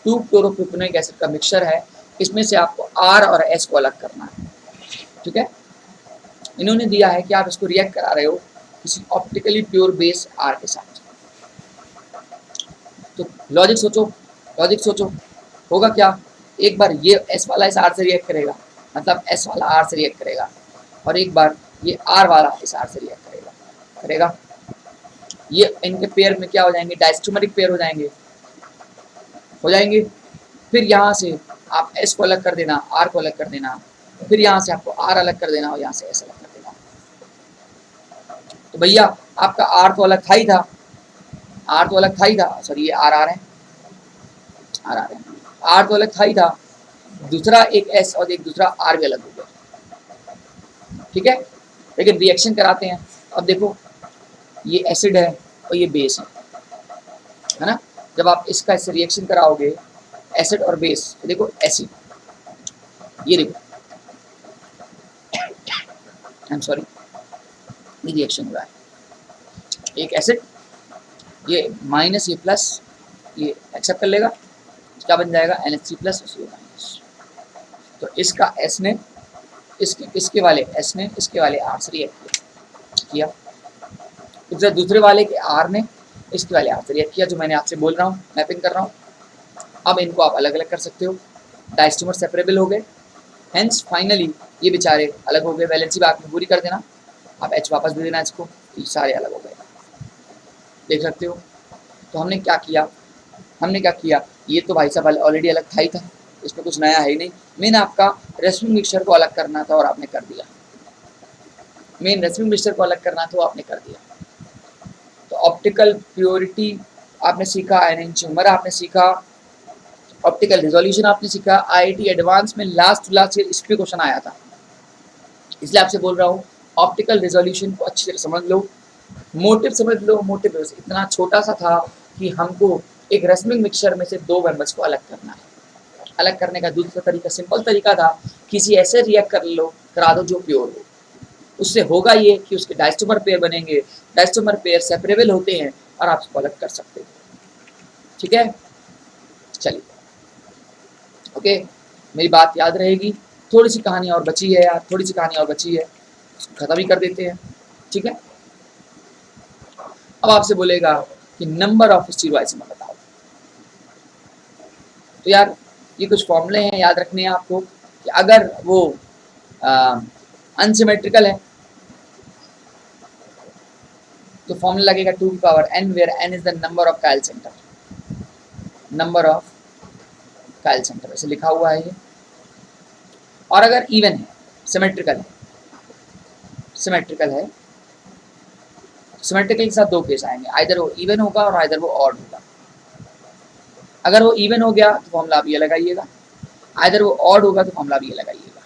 2-क्लोरोप्रोपेनॉइक एसिड का मिक्सचर है। इसमें से आपको R और S को अलग करना है। ठीक है, इन्होंने दिया है कि आप इसको रिएक्ट करा रहे हो किसी ऑप्टिकली प्योर बेस R के साथ। तो लॉजिक सोचो होगा क्या। एक बार ये S वाला इस R से रिएक्ट करेगा, मतलब S वाला R से रिएक्ट करेगा, और एक बार ये R वाला इस R से रिएक्ट करेगा। ये इनके पेयर में क्या हो जाएंगे, डायस्टोमरिक पेयर हो जाएंगे। फिर यहाँ से आप S को अलग कर देना, R को अलग कर देना, फिर यहाँ से आपको R अलग कर देना और यहाँ से S अलग कर देना। तो भैया आपका R तो अलग था ही था, सॉरी ये R आ रहे हैं, R तो अलग था ही था, दूसरा एक S और एक दूसरा R भी अलग हो गया। ठीक है, लेकिन रिएक्शन कराते हैं। अब देखो ये एसिड है और ये बेस है ना। जब आप इसका इससे रिएक्शन कराओगे एसिड और बेस, तो देखो एसिड, ये देखो आई एम सॉरी, ये रिएक्शन हो रहा है, एक एसिड, ये माइनस ये प्लस, ये एक्सेप्ट कर लेगा, क्या बन जाएगा NH3 प्लस और CO माइनस। तो इसका S ने इसके वाले S ने इसके वाले R से रिएक्ट किया, दूसरे वाले के R ने इसके वाले R से रिएक्ट किया, जो मैंने आपसे बोल रहा हूँ, मैपिंग कर रहा हूँ। अब इनको आप अलग अलग कर सकते हो, डायस्टोमर सेपरेबल हो गए, हेंस फाइनली ये बेचारे अलग हो गए। वैलेंसी बात में पूरी कर देना, आप H वापस दे देना इसको, ये सारे अलग हो गए, देख सकते हो। तो हमने क्या किया, ये तो भाई साहब ऑलरेडी अलग था ही था, इसमें कुछ नया है ही नहीं। मेन आपका रेसमिक मिक्सचर को अलग करना था और आपने कर दिया, तो आपने कर दिया। तो ऑप्टिकल प्योरिटी आपने सीखा, एनेंटियोमर आपने सीखा, ऑप्टिकल रिजोल्यूशन आपने सीखा। IIT एडवांस में लास्ट ईयर इस पे क्वेश्चन आया था, इसलिए आपसे बोल रहा हूँ ऑप्टिकल रिजोल्यूशन को अच्छी तरह समझ लो, मोटिव समझ लो। मोटिव इतना छोटा सा था कि हमको एक रस्मिक मिक्सचर में से दो मेंबर्स को अलग करना है। अलग करने का दूसरा तरीका, सिंपल तरीका था, किसी ऐसे रिएक्ट करा दो जो प्योर हो। उससे होगा ये कि उसके डायस्टोमर पेयर बनेंगे, डायस्टोमर पेयर सेपरेबल होते हैं और आप उसको अलग कर सकते हो। ठीक है, चलिए ओके, मेरी बात याद रहेगी। थोड़ी सी कहानी और बची है यार, खत्म ही कर देते हैं। ठीक है, अब आपसे बोलेगा कि नंबर ऑफ स्टीरियोआइसोमर बताओ। तो यार ये कुछ फॉर्मूले हैं, याद रखने हैं आपको कि अगर वो अनसिमेट्रिकल है तो फॉर्मूला लगेगा 2 की power n, where n is the number of chiral centre, ऐसे लिखा हुआ है ये। और अगर इवन है, सिमेट्रिकल के साथ दो केस आएंगे, आइदर वो इवन होगा और आइदर वो ऑड होगा। अगर वो इवन हो गया तो फॉर्मूला आप ये लगाइएगा, आइदर वो ऑड होगा तो फॉर्मूला आप ये लगाइएगा।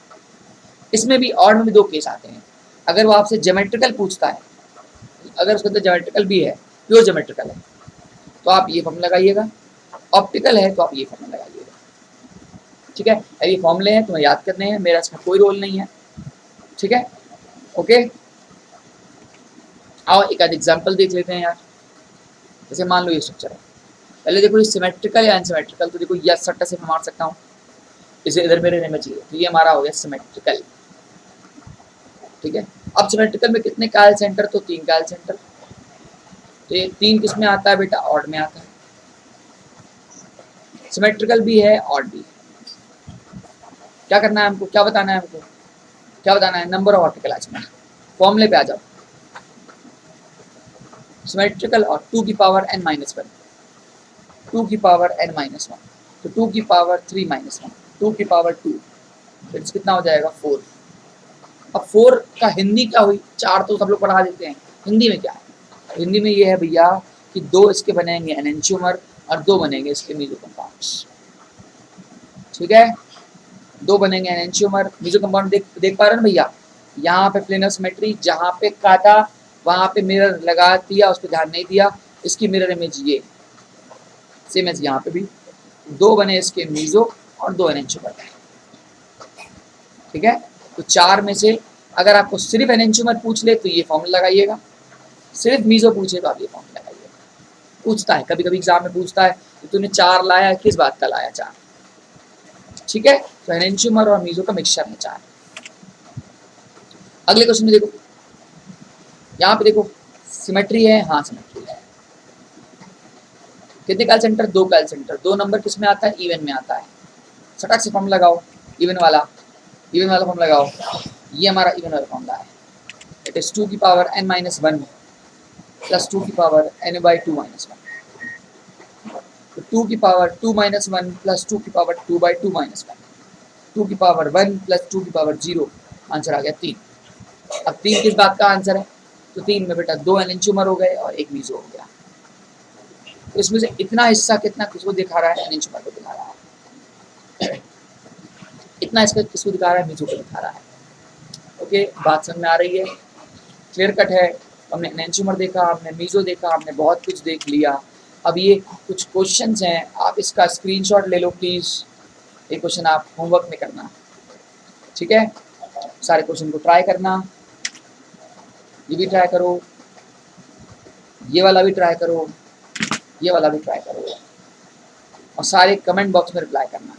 इसमें भी ऑड में भी दो केस आते हैं। अगर वो आपसे ज्योमेट्रिकल पूछता है, अगर उसके अंदर ज्योमेट्रिकल भी है, प्योर ज्योमेट्रिकल है, तो आप ये फॉर्मूला लगाइएगा। ऑप्टिकल है तो आप ये फॉर्मूला लगाइएगा। ठीक है, ये फॉर्मूले हैं, तुम्हें याद करने हैं, मेरा इसमें कोई रोल नहीं है। ठीक है, ओके। आओ एक आध एग्जाम्पल देख लेते हैं यार। जैसे मान लो ये स्ट्रक्चर है, पहले देखो ये सिमेट्रिकल या अनसिमेट्रिकल। तो देखो ये सट्टा से मैं मार सकता हूँ, इसे इधर मेरे रहना चाहिए, तो ये हमारा हो गया सिमेट्रिकल। ठीक है, अब सिमेट्रिकल में कितने कायल सेंटर, तो 3 कायल सेंटर। तो ये 3 किस में आता है बेटा, ऑड में आता है। सिमेट्रिकल भी है, ऑड भी है। क्या करना है हमको, क्या बताना है, नंबर ऑफ ऑप्टिकल आइसोमर। फॉर्मूले पे आ जाओ, सिमेट्रिकल और 2 की पावर n माइनस 1, 2 की पावर n माइनस 1, तो 2 की पावर 3 माइनस 1, 2 की पावर 2, फिर कितना हो जाएगा 4। अब 4 का हिंदी क्या हुई, 4 तो सब लोग पढ़ा देते हैं, हिंदी में क्या है, हिंदी में ये है भैया कि 2 इसके बनेंगे एनेंटियोमर और 2 बनेंगे इसके मीजो कंपाउंड्स। ठीक है, 2 बनेंगे एनेंटियोमर, मीजो कंपाउंड। देख पा रहे हैं भैया, यहाँ पे प्लेनर सिमेट्री, जहाँ पे काटा वहाँ पे मिरर लगा दिया, उस पर ध्यान नहीं दिया। इसकी मिरर इमेज ये सेम एज यहाँ पे भी 2 बने इसके मीजो और 2 एनेंटियोमर। ठीक है, तो 4 में से अगर आपको सिर्फ एनेंटियोमर पूछ ले तो ये फॉर्मूला लगाइएगा, सिर्फ मीजो पूछे तो आप ये फॉर्मूला लगाइएगा। पूछता है कभी कभी एग्जाम में, पूछता है तो तूने 4 लाया, किस बात का लाया 4। ठीक है, तो एनेंटियोमर और मीजो का मिक्सचर है 4। अगले क्वेश्चन में देखो, यहाँ पे देखो सिमेट्री है, हाँ सिमेट्री है। कितने कैल सेंटर? 2 कैल सेंटर। 2 नंबर किस में आता है? इवन में आता है। सटक से फॉर्म लगाओ, इवन वाला फॉर्म लगाओ। ये हमारा इवन वाला फॉर्मूला है, इट इज 2 की पावर n-1 प्लस 2 की पावर n/2 - 1। तो 2 की पावर 2 - 1 प्लस 2 की पावर 2/2 - 1, 2 की पावर 1 प्लस 2 की पावर 0, आंसर आ गया 3। अब 3 किस बात का आंसर है? तो 3 में बेटा 2 एनेंटियोमर हो गए और 1 मीजो हो गया। तो इसमें से इतना हिस्सा कितना किसको दिखा रहा है? एनेंटियोमर को दिखा रहा है। इतना इसका किसको दिखा रहा है? मीजो को दिखा रहा है। ओके, बात समझ में आ रही है? क्लियर कट है। हमने एनेंटियोमर देखा, हमने मीजो देखा, हमने बहुत कुछ देख लिया। अब ये कुछ क्वेश्चंस हैं, आप इसका स्क्रीनशॉट ले लो प्लीज़। ये क्वेश्चन आप होमवर्क में करना, ठीक है? सारे क्वेश्चन को ट्राई करना, ये भी ट्राई करो, ये वाला भी ट्राई करो, ये वाला भी ट्राई करो, और सारे कमेंट बॉक्स में रिप्लाई करना।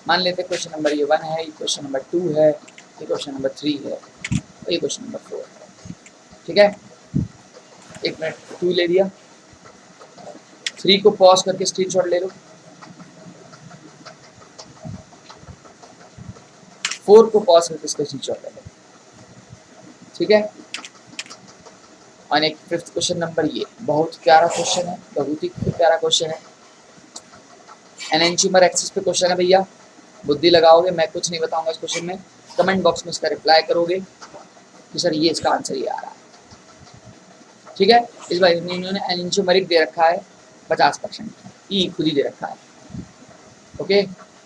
मान लेते क्वेश्चन नंबर ये 1 है, ये क्वेश्चन नंबर 2 है, ये क्वेश्चन नंबर 3 है, और ये क्वेश्चन नंबर 4 है। ठीक है, 1 मिनट, 2 ले लिया, 3 को पॉज करके स्क्रीनशॉट ले लो, 4 को पॉज करके इसका स्क्रीनशॉट ले लो। ठीक है, और एक 5th क्वेश्चन नंबर, ये बहुत प्यारा क्वेश्चन है, बहुत ही प्यारा क्वेश्चन है। एनेंटियोमर एक्सिस पे क्वेश्चन है भैया, बुद्धि लगाओगे, मैं कुछ नहीं बताऊंगा इस क्वेश्चन में, कमेंट बॉक्स में इसका रिप्लाई करोगे कि सर ये इसका आंसर ये आ रहा है। ठीक है, इस बार इन्होंने एनेंटियोमरिक दे रखा है 50%, ई खुद ही दे रखा है। ओके,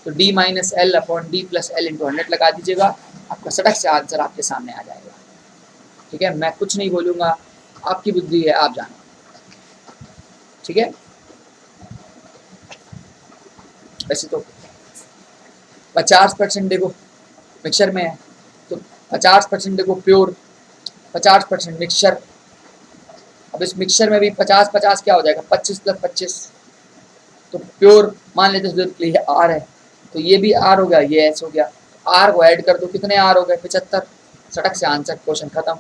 तो d - l/d+l × 100 लगा दीजिएगा, आपका सटक से आंसर आपके सामने आ जाएगा। ठीक है, मैं कुछ नहीं बोलूँगा, आपकी बुद्धि है, आप जानो। ठीक है, वैसे तो 50% देखो मिक्सचर में है, तो 50% देखो प्योर, 50% मिक्सचर। अब इस मिक्सचर में भी 50-50 क्या हो जाएगा? 25 + 25, तो प्योर मान लेते हैं कि ये R है, तो ये भी R हो गया, ये S हो गया, R को ऐड कर दो, कितने R हो गए? 75। सटक से आंसर, क्वेश्चन खत्म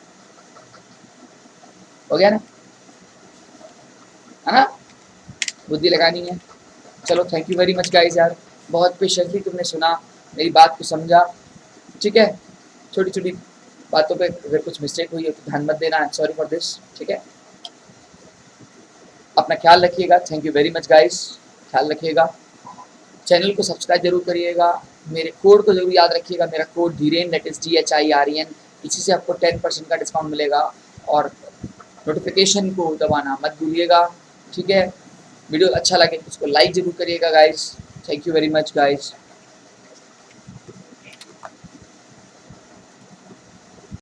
हो गया ना, है ना? बुद्धि लगानी है। चलो, thank you very much guys यार, बहुत पेशेंटली तुमने सुना, मेरी बात को समझा। ठीक है, छोटी छोटी बातों पे अगर कुछ मिस्टेक हुई है तो ध्यान मत देना, I am sorry for this. ठीक है, अपना ख्याल रखिएगा, thank you very much guys, ख्याल रखिएगा, चैनल को सब्सक्राइब जरूर करिएगा, मेरे कोड को जरूर याद रखिएगा, मेरा code Dhiren, that is DHIREN, इसी से आपको 10% का डिस्काउंट मिलेगा, और नोटिफिकेशन को दबाना मत भूलिएगा। ठीक है, वीडियो अच्छा लगे तो उसको लाइक जरूर करिएगा guys, thank you very much guys.